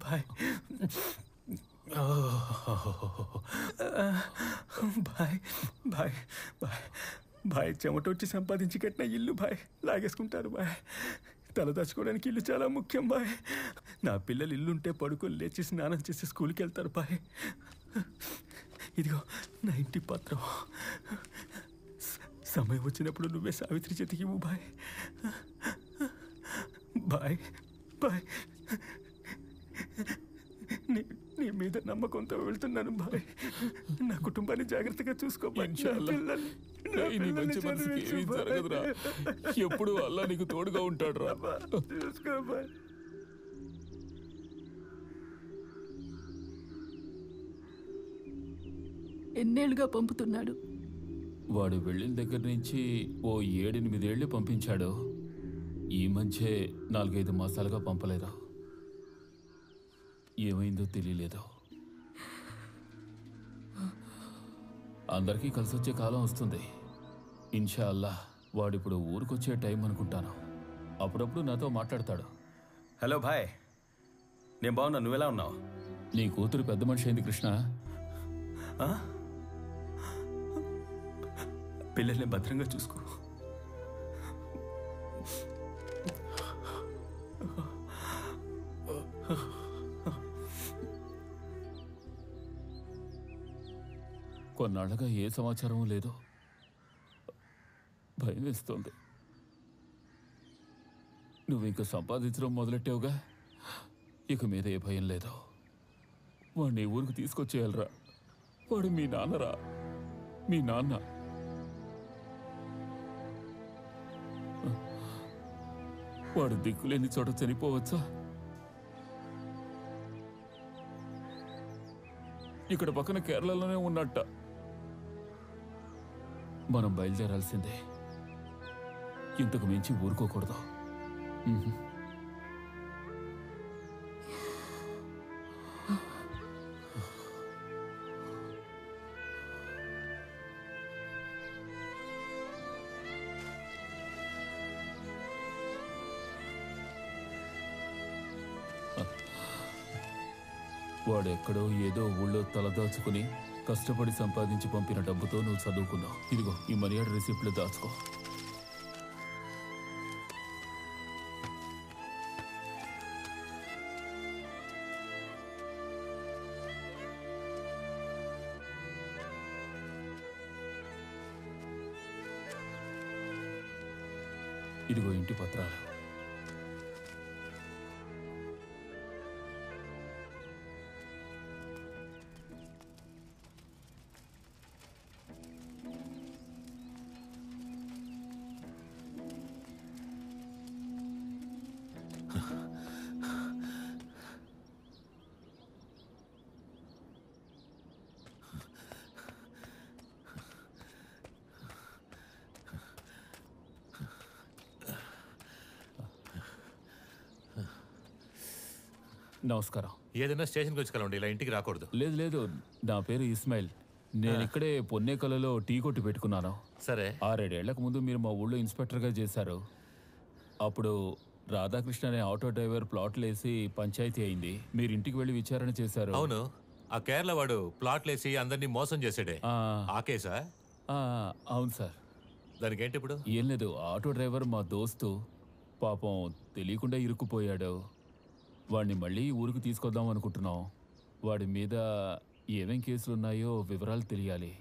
బాయ్ బాయ్ బాయ్ బాయ్ బాయ్, చెమటొచ్చి సంపాదించి కట్టిన ఇల్లు బాయ్ లాగేసుకుంటారు బాయ్. తల దాచుకోవడానికి ఇల్లు చాలా ముఖ్యం బాయ్. నా పిల్లలు ఇల్లుంటే పడుకొని లేచి స్నానం చేసి స్కూల్కి వెళ్తారు బాయ్. ఇదిగో నా ఇంటి పత్రం. సమయం వచ్చినప్పుడు నువ్వే సావిత్రి చేతికి ఇవ్వు బాయ్. బాయ్ బాయ్, నీ మీద నమ్మకంతో వెళ్తున్నాను బాయ్. నా కుటుంబాన్ని జాగ్రత్తగా చూసుకోబాయ్. ఎప్పుడు అల్లా నీకు తోడుగా ఉంటాడు రా. చూసుకోబాయ్. ఎన్నేళ్ళుగా పంపుతున్నాడు? వాడు వెళ్ళిన దగ్గర నుంచి ఓ 7-8 ఏళ్ళు పంపించాడు. ఈ మధ్య 4-5 మాసాలుగా పంపలేదు. ఏమైందో తెలియలేదు. అందరికీ కలిసి వచ్చే కాలం వస్తుంది ఇన్షా అల్లా. వాడిప్పుడు ఊరికొచ్చే టైం అనుకుంటాను. అప్పుడప్పుడు నాతో మాట్లాడతాడు. హలో భాయ్, నేను బాగున్నా, నువ్వెలా ఉన్నావు? నీ కూతురు పెద్ద మనిషి అయింది కృష్ణ. పిల్లల్ని భద్రంగా చూసుకో. కొన్నాళ్ళగా ఏ సమాచారం లేదు. భయం వేస్తుంది. నువ్వు ఇంక సంపాదించడం మొదలెట్టావుగా, ఇక మీద ఏ భయం లేదు. వాడిని ఊరికి తీసుకొచ్చేయాలరా. వాడు మీ నాన్నరా, మీ నాన్న. వాడు దిక్కులేని చోట చనిపోవచ్చా? ఇక్కడ పక్కన కేరళలోనే ఉన్నట్ట. మనం బయలుదేరాల్సిందే. ఇంతకు మించి ఊరుకోకూడదు. వాడెక్కడో ఏదో ఊళ్ళో తలదాచుకుని కష్టపడి సంపాదించి పంపిన డబ్బుతో నువ్వు చదువుకున్నావు. ఇదిగో ఈ మనీ ఆర్డర్ రిసిప్ట్లు దాచుకో. ఇదిగో ఇంటి పత్రాలు. నమస్కారం. ఏదైనా స్టేషన్కి వచ్చి కలవండి, ఇలా ఇంటికి రాకూడదు. లేదు లేదు, నా పేరు ఇస్మాయిల్. నేను ఇక్కడే పొన్నేకలలో టీ కొట్టు పెట్టుకున్నాను. సరే. 6-7 ఏళ్లకు ముందు మీరు మా ఊళ్ళో ఇన్స్పెక్టర్గా చేశారు. అప్పుడు రాధాకృష్ణ అనే ఆటో డ్రైవర్ ప్లాట్లు వేసి పంచాయతీ అయింది. మీరు ఇంటికి వెళ్ళి విచారణ చేశారు. అవును. ఆ కేరళ వాడు ప్లాట్లేసి అందరినీ మోసం చేసాడే ఆ కేసా? అవును సార్. దానికేంటి ఇప్పుడు? ఏం లేదు, ఆటో డ్రైవర్ మా దోస్తు పాపం తెలియకుండా ఇరుక్కుపోయాడు. వాడిని మళ్ళీ ఊరికి తీసుకొద్దాం అనుకుంటున్నాం. వాడి మీద ఏమేం కేసులున్నాయో వివరాలు తెలియాలి.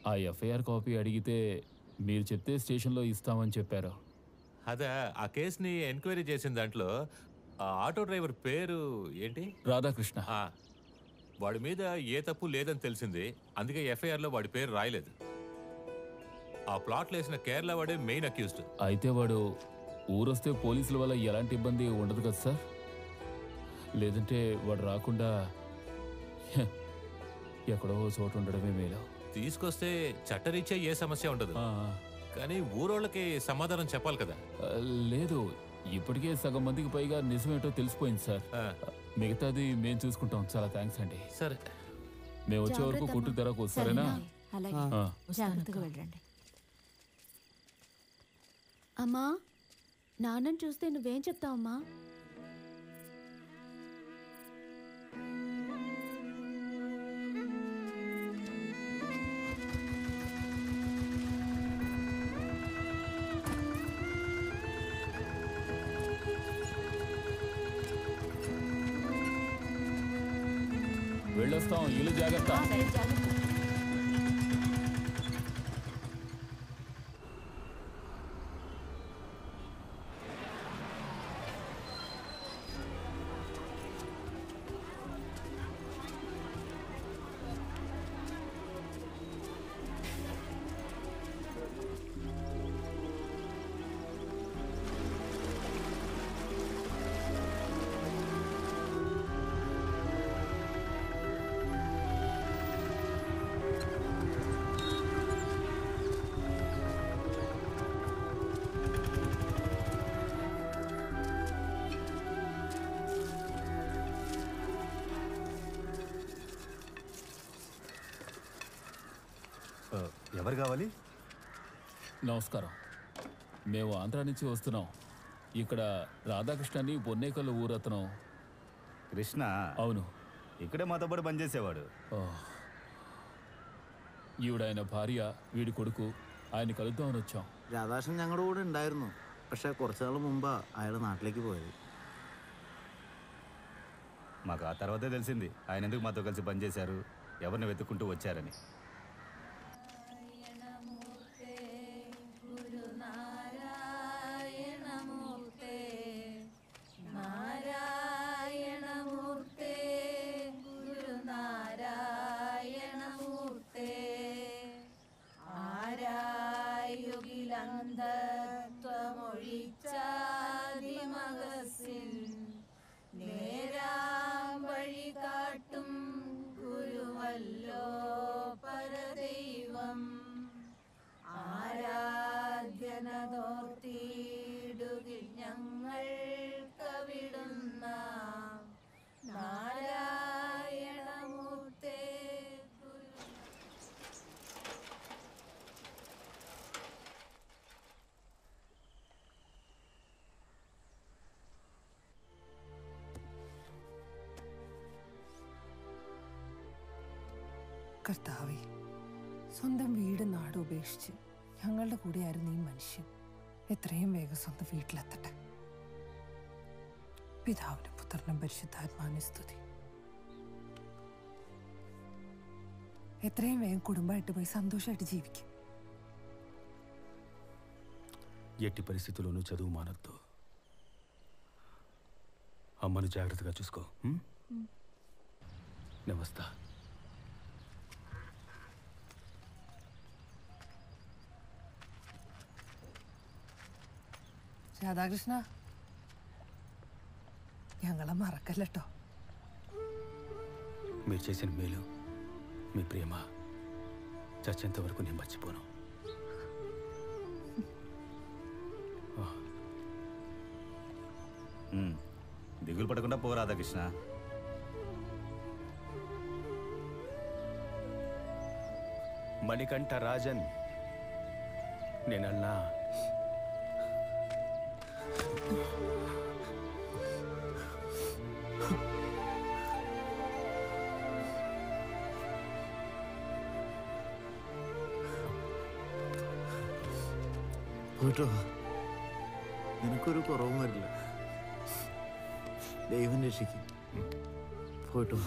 ఆ ఎఫ్ఐఆర్ కాపీ అడిగితే మీరు చెప్తే స్టేషన్లో ఇస్తామని చెప్పారు. అదే, ఆ కేసుని ఎంక్వైరీ చేసిన దాంట్లో ఆ ఆటో డ్రైవర్ పేరు ఏంటి? రాధాకృష్ణ. వాడి మీద ఏ తప్పు లేదని తెలిసింది, అందుకే ఎఫ్ఐఆర్లో వాడి పేరు రాయలేదు. ఆ ప్లాట్లు వేసిన కేరళ వాడే మెయిన్ అక్యూజ్డ్. అయితే వాడు ఊరొస్తే పోలీసుల వల్ల ఎలాంటి ఇబ్బంది ఉండదు కదా సార్? లేదంటే వాడు రాకుండా ఎక్కడో చోటు ఉండడమే మేలు. తీసుకొస్తే చట్టరీత్యా ఏ సమస్య ఉండదు, కానీ ఊరోళ్ళకి సమాధానం చెప్పాలి కదా. లేదు, ఇప్పటికే సగం మందికి పైగా నిజమేంటో తెలిసిపోయింది సార్. మిగతాది మేము చూసుకుంటాం. చాలా థ్యాంక్స్ అండి. సరే, మేము వచ్చే వరకు కొట్టు తెరకు సరేనా? జాగ్రత్తగా వెళ్ళండి. అమ్మా, నాన్నని చూస్తే నువ్వేం చెప్తావమ్మా? వెళ్ళొస్తాం, ఇల్లు జాగ్రత్త. ఎవరు కావాలి? నమస్కారం, మేము ఆంధ్ర నుంచి వస్తున్నాం. ఇక్కడ రాధాకృష్ణని బొన్నేకల్ ఊరతనం. కృష్ణ? అవును, ఇక్కడే మాతో పాటు పనిచేసేవాడు. ഈവിടെ ഭാര്യ വീട് കൊടുക്കൂ അതിന് കലുത്താൻ വെച്ചോ. രാധാകൃഷ്ണൻ ഞങ്ങളുടെ കൂടെ ഉണ്ടായിരുന്നു, പക്ഷെ കുറച്ചു നാൾ മുമ്പാ അയാൾ നാട്ടിലേക്ക് പോയത്. మాకు ఆ తర్వాతే తెలిసింది ఆయన ఎందుకు మాతో కలిసి పనిచేశారు, ఎవరిని వెతుక్కుంటూ వచ్చారని. കർത്താവേ, സ്വന്തം വീട് നാട് ഉപേക്ഷിച്ച് ഞങ്ങളുടെ കൂടെയായിരുന്നു ഈ മനുഷ്യൻ. എത്രയും വേഗം സ്വന്തം വീട്ടിലെത്തട്ടെ. പിതാവിനും പുത്രനും പരിശുദ്ധാത്മാവിനും സ്തുതി. എത്രയും വേഗം കുടുംബമായിട്ട് പോയി സന്തോഷമായിട്ട് ജീവിക്കും. ఎట్టి పరిస్థితుల్లోనూ చదువు మానొద్దు. అమ్మను జాగ్రత్తగా చూసుకో. నమస్తా. രാധാകൃഷ്ണ, ഞങ്ങളെ മറക്കല്ലോ. మీరు చేసిన మేలు, మీ ప్రేమ చచ్చేంత వరకు నేను మర్చిపోను. దిగులు పడకుండా పో రాధాకృష్ణ. మణికంఠ రాజన్, నేనన్నా പോയിട്ടോ നിനക്കൊരു കുറവും വരില്ല. ദൈവം രക്ഷിക്കും. പോയിട്ടോ.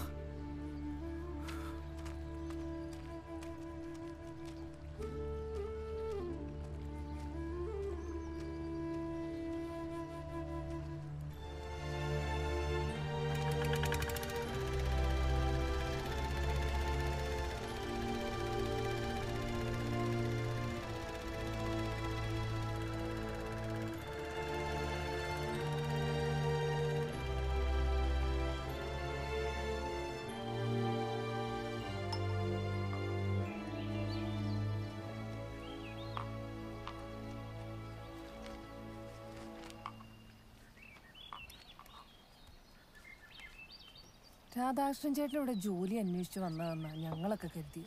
രാധാകൃഷ്ണൻ ചേട്ടൻ ഇവിടെ ജോലി അന്വേഷിച്ച് വന്നതെന്നാണ് ഞങ്ങളൊക്കെ കരുതി.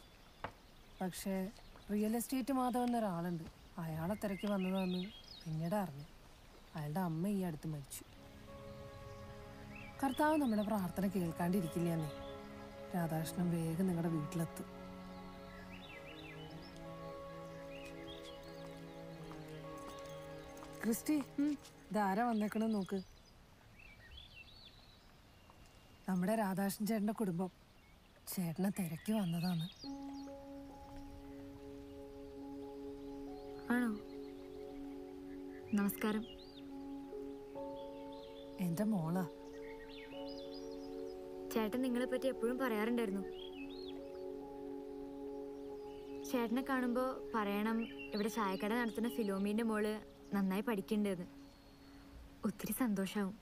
പക്ഷേ റിയൽ എസ്റ്റേറ്റ് മാധവൻ എന്നൊരാളുണ്ട്, അയാളെ തിരക്കി വന്നതാന്ന് പിന്നീട് അറിഞ്ഞു. അയാളുടെ അമ്മ ഈ അടുത്ത് മരിച്ചു. കർത്താവ് നമ്മുടെ പ്രാർത്ഥന കേൾക്കാണ്ടിരിക്കില്ലെന്നേ. രാധാകൃഷ്ണൻ വേഗം നിങ്ങളുടെ വീട്ടിലെത്തും. ക്രിസ്റ്റി, ധാര വന്നേക്കണം നോക്ക്. നമ്മുടെ രാധാകൃഷ്ണൻ ചേട്ടൻ്റെ കുടുംബം ചേട്ടനെ തിരക്കി വന്നതാണ്. ആണോ? നമസ്കാരം. എൻ്റെ മോളാ. ചേട്ടൻ നിങ്ങളെ പറ്റി എപ്പോഴും പറയാറുണ്ടായിരുന്നു. ചേട്ടനെ കാണുമ്പോൾ പറയണം, ഇവിടെ ചായക്കട നടത്തുന്ന ഫിലോമീൻ്റെ മോള് നന്നായി പഠിക്കണ്ടെന്ന്. ഒത്തിരി സന്തോഷാവും.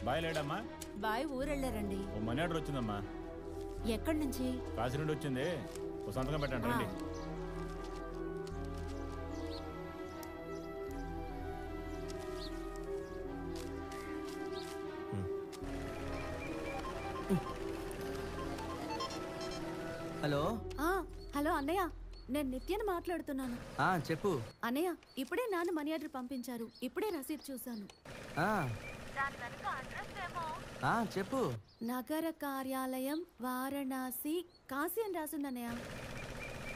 బాయ్ లేడమ్మా. బాయ్ ఊరెళ్ళారండి. ఓ మనీ ఆర్డర్ వచ్చిందమ్మా. ఎక్కడి నుంచి? కాశీ నుండి వచ్చింది. ఓ సంతకం పెట్టండి రండి. హలో. హలో అన్నయ్య, నేను నిత్యని మాట్లాడుతున్నాను. చెప్పు అన్నయ్య, ఇప్పుడే నాన్న మనీ ఆర్డర్ పంపించారు. ఇప్పుడే రసీదు చూశాను. చెప్పు. నగర కార్యాలయం వారణాసి కాశీ అని రాసింది అన్నయ్య.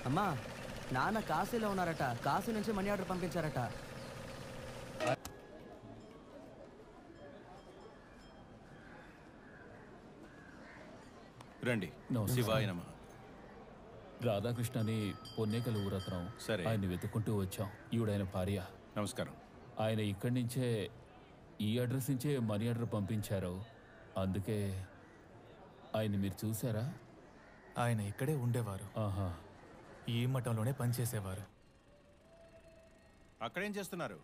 అమ్మా, నాన్న కాశీలో ఉన్నారట. కాశీ నుంచి మనీ ఆర్డర్ పంపించారట. రండి. శివాయ నమః. రాధాకృష్ణని పొన్నేకల ఊరత్నం. సరే. ఆయన్ని వెతుక్కుంటూ వచ్చాం. ఈవిడైన భార్య. నమస్కారం. ఆయన ఇక్కడి నుంచే ఈ అడ్రస్ నుంచే మనీ ఆర్డర్ పంపించారు. అందుకే ఆయన మీరు చూసారా? ఆయన ఇక్కడే ఉండేవారు. ఆహా. ఈ మఠంలోనే పనిచేసేవారు. అక్కడేం చేస్తున్నారు?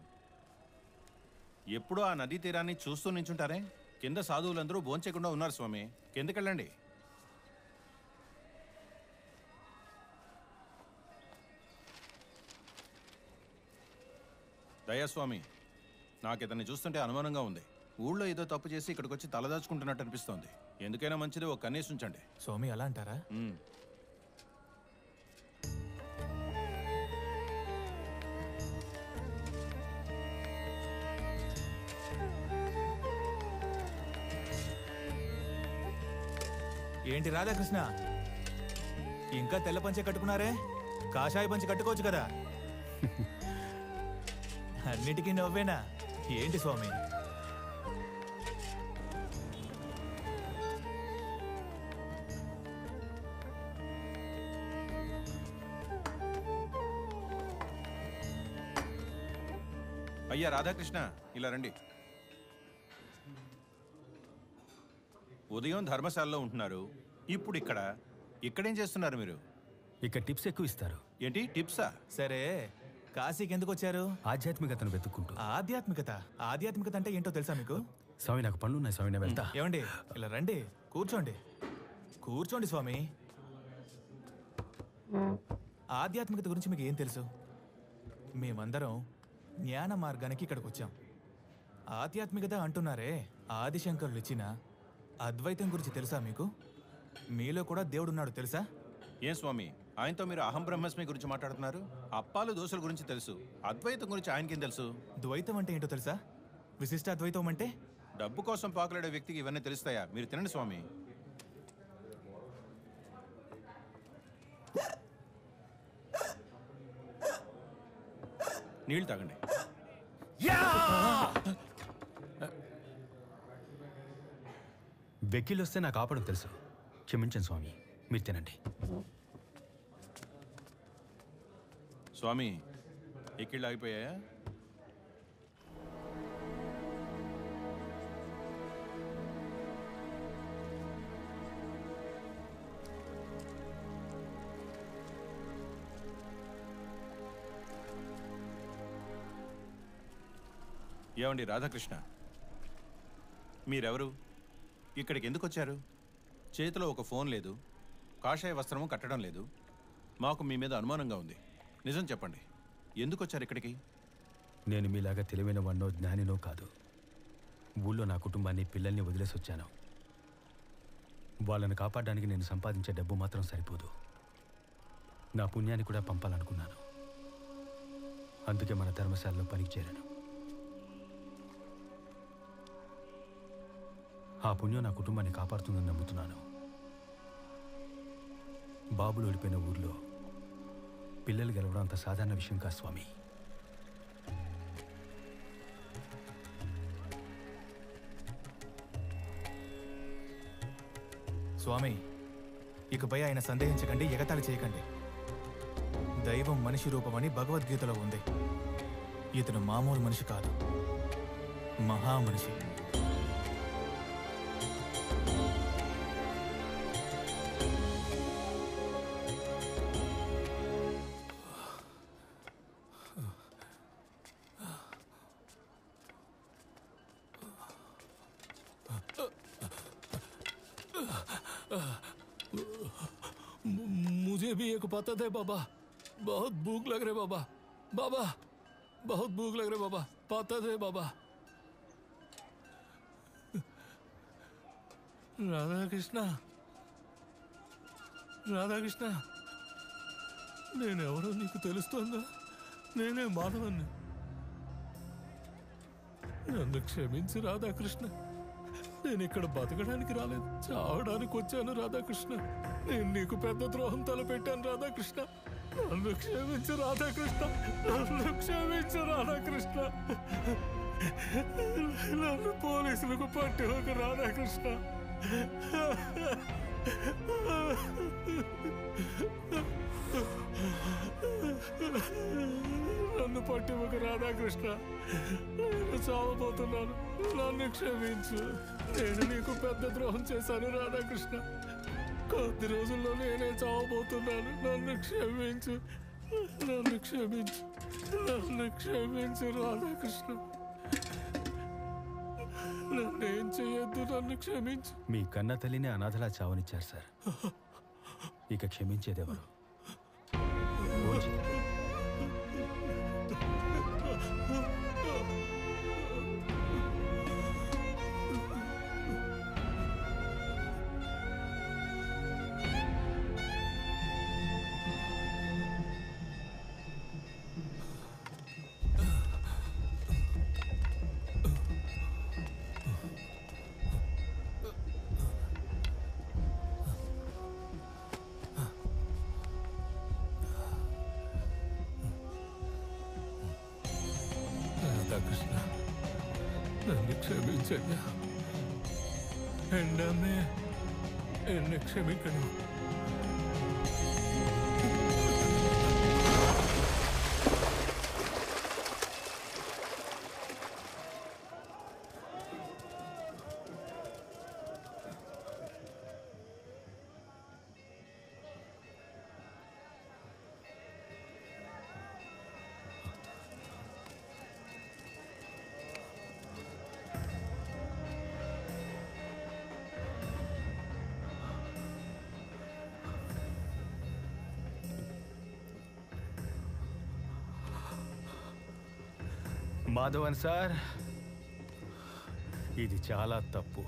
ఎప్పుడూ ఆ నదీ తీరాన్ని చూస్తూ నించుంటారే? కింద సాధువులందరూ భోంచేయకుండా ఉన్నారు స్వామి. కిందకెళ్ళండి. దయాస్వామి, నాకు ఇతన్ని చూస్తుంటే అనుమానంగా ఉంది. ఊళ్ళో ఏదో తప్పు చేసి ఇక్కడికి వచ్చి తలదాచుకుంటున్నట్టు అనిపిస్తోంది. ఎందుకైనా మంచిది ఒక కన్నేసి ఉంచండి. స్వామి అలా అంటారా? ఏంటి రాధాకృష్ణ, ఇంకా తెల్ల పంచె కట్టుకున్నారే? కాషాయ పంచె కట్టుకోవచ్చు కదా. అన్నిటికీ నవ్వేనా ఏంటి స్వామి? అయ్యా రాధాకృష్ణ, ఇలా రండి. ఉదయం ధర్మశాలలో ఉంటున్నారు, ఇప్పుడు ఇక్కడేం చేస్తున్నారు మీరు? ఇక్కడ టిప్స్ ఎక్కువ ఇస్తారు. ఏంటి టిప్సా? సరే, కాశీకి ఎందుకు వచ్చారు? ఆధ్యాత్మికతను వెతుక్కుంటూ. ఆధ్యాత్మికత అంటే ఏంటో తెలుసా మీకు? స్వామి, నాకు పనులున్నాయి స్వామి, నేను వెళ్తా. ఏమండి, ఇలా రండి, కూర్చోండి. కూర్చోండి స్వామి. ఆధ్యాత్మికత గురించి మీకు ఏం తెలుసు? మేమందరం జ్ఞాన మార్గానికి ఇక్కడికి వచ్చాం. ఆధ్యాత్మికత అంటున్నారే, ఆదిశంకరులు ఇచ్చిన అద్వైతం గురించి తెలుసా మీకు? మీలో కూడా దేవుడున్నాడు తెలుసా? ఏం స్వామి, ఆయనతో మీరు అహం బ్రహ్మస్మి గురించి మాట్లాడుతున్నారు. అప్పాలు దోశల గురించి తెలుసు, అద్వైతం గురించి ఆయనకేం తెలుసు? ద్వైతం అంటే ఏంటో తెలుసా? విశిష్ట అద్వైతం అంటే? డబ్బు కోసం పాకులాడే వ్యక్తికి ఇవన్నీ తెలుస్తాయా? మీరు తినండి స్వామి. నీళ్ళు తాగండి. వెక్కిలు వస్తే నాకు ఆపడం తెలుసు. క్షమించండి స్వామి, మీరు తినండి. స్వామి, ఎక్కిళ్ళు ఆగిపోయాయా? ఏమండి రాధాకృష్ణ, మీరెవరు? ఇక్కడికి ఎందుకు వచ్చారు? చేతిలో ఒక ఫోన్ లేదు, కాషాయ వస్త్రము కట్టడం లేదు. మాకు మీ మీద అనుమానంగా ఉంది. నిజం చెప్పండి, ఎందుకు వచ్చారు ఇక్కడికి? నేను మీలాగా తెలివైన వాడినో జ్ఞానినో కాదు. ఊళ్ళో నా కుటుంబాన్ని, పిల్లల్ని వదిలేసి వచ్చాను. వాళ్ళని కాపాడడానికి నేను సంపాదించే డబ్బు మాత్రం సరిపోదు. నా పుణ్యాన్ని కూడా పంపాలనుకున్నాను. అందుకే మన ధర్మశాలలో పనికి చేరాను. ఆ పుణ్యం నా కుటుంబాన్ని కాపాడుతుందని నమ్ముతున్నాను. బాబులు ఓడిపోయిన ఊర్లో పిల్లలు గెలవడం అంత సాధారణ విషయం కాదు స్వామి. స్వామి, ఇకపై ఆయన సందేహించకండి, ఎగతాళి చేయకండి. దైవం మనిషి రూపమని భగవద్గీతలో ఉంది. ఇతను మామూలు మనిషి కాదు, మహామనిషి. मुझे भी एक पता दे बाबा, बहुत भूख लग रहे बाबा. बाबा बहुत भूख लग रहे बाबा, पता दे बाबा. రాధాకృష్ణ, రాధాకృష్ణ, నేనెవరో నీకు తెలుస్తోందా? నేనే మాధవన్ని. నన్ను క్షమించు రాధాకృష్ణ. నేను ఇక్కడ బతకడానికి రాలేదు, చావడానికి వచ్చాను రాధాకృష్ణ. నేను నీకు పెద్ద ద్రోహం తలపెట్టాను రాధాకృష్ణ. నన్ను క్షమించు రాధాకృష్ణ, నన్ను క్షమించు రాధాకృష్ణ. నన్ను పోలీసులకు పట్టి ఒక రాధాకృష్ణ. నన్ను పట్టి ఒక రాధాకృష్ణ. నేను చావబోతున్నాను, నన్ను క్షమించు. నేను నీకు పెద్ద ద్రోహం చేశాను రాధాకృష్ణ. కొద్ది రోజుల్లో నేనే చావబోతున్నాను, నన్ను క్షమించు, నన్ను క్షమించు, నన్ను క్షమించు రాధాకృష్ణ. నన్నేం చేయొద్దు, నన్ను క్షమించు. మీ కన్న తల్లిని అనాథలా చావనిచ్చారు సార్. ఇక క్షమించేదెవరు? రాధాకృష్ణ, నన్ను క్షమించయ్యా. ఎండమ్మే, ఎన్ను క్షమించను. మాధవన్ సార్, ఇది చాలా తప్పు.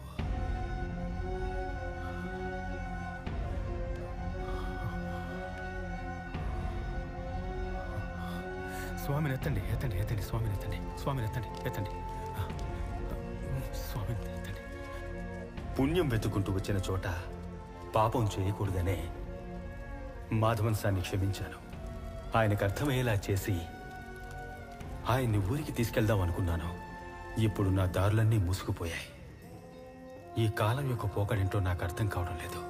స్వామిని ఎత్తండి ఎత్తండి ఎత్తండి స్వామిని ఎత్తండి స్వామిని ఎత్తండి ఎత్తండి స్వామిని ఎత్తండి. పుణ్యం వెతుకుంటూ వచ్చిన చోట పాపం చేయకూడదనే మాధవన్ సార్ని క్షమించాను. ఆయనకు అర్థమయ్యేలా చేసి ఆయన్ని ఊరికి తీసుకెళ్దాం అనుకున్నాను. ఇప్పుడు నా దారులన్నీ మూసుకుపోయాయి. ఈ కాలం యొక్క పోకడేంటో నాకు అర్థం కావడం లేదు.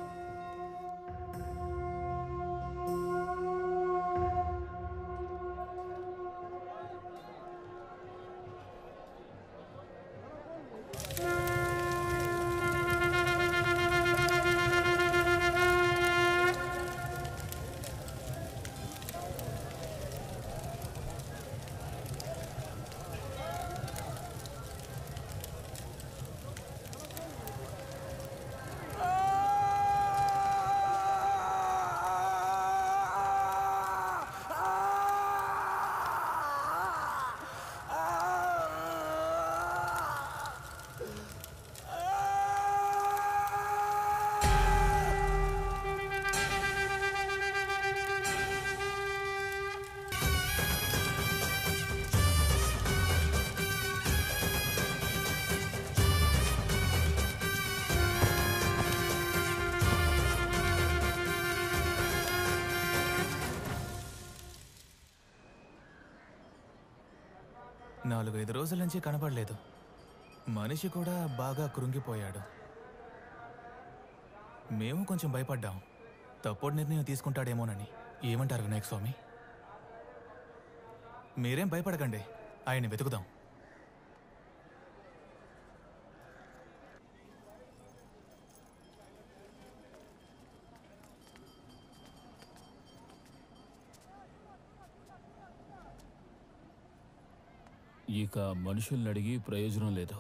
నాలుగైదు రోజుల నుంచి కనపడలేదు. మనిషి కూడా బాగా కృంగిపోయాడు. మేము కొంచెం భయపడ్డాం, తప్పుడు నిర్ణయం తీసుకుంటాడేమోనని. ఏమంటారు వినాయక స్వామి? మీరేం భయపడకండి, ఆయన్ని వెతుకుదాం. ఇక మనుషుల్ని అడిగి ప్రయోజనం లేదు.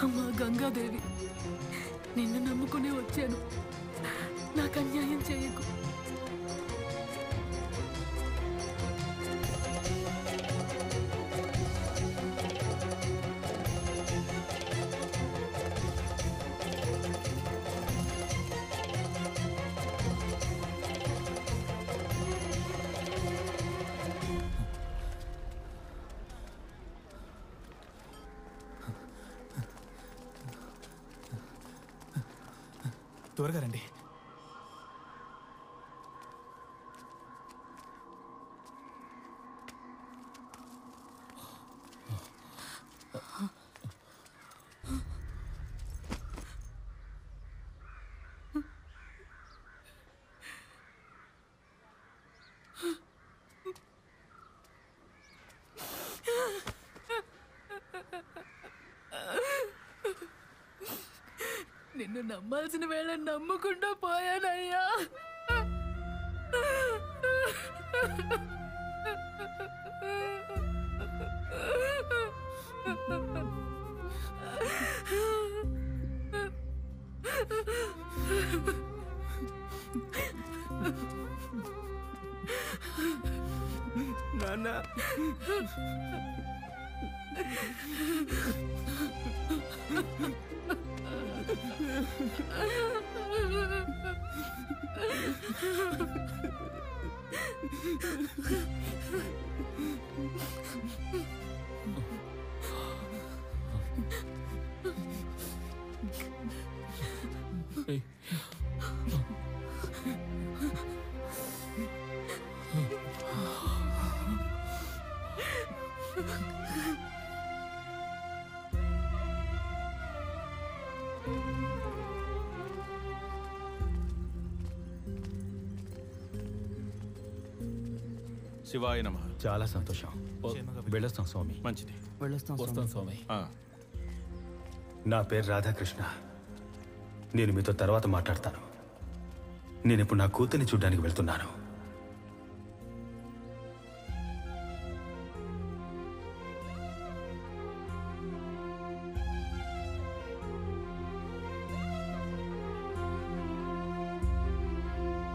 అమ్మా గంగాదేవి, నిన్ను నమ్ముకునే వచ్చాను. నాకు అన్యాయం చేయకు. త్వరగా రండి. నిన్ను నమ్మాల్సిన వేళ నమ్మకుండా పోయానయ్యా. నాన్న, శివాయ నమః. చాలా సంతోషం. వెళ్ళొస్తాం స్వామి. మంచిది. వస్తాం స్వామి. నా పేరు రాధాకృష్ణ. నేను మీతో తర్వాత మాట్లాడతాను. నేను ఇప్పుడు నా కూతుర్ని చూడ్డానికి వెళ్తున్నాను.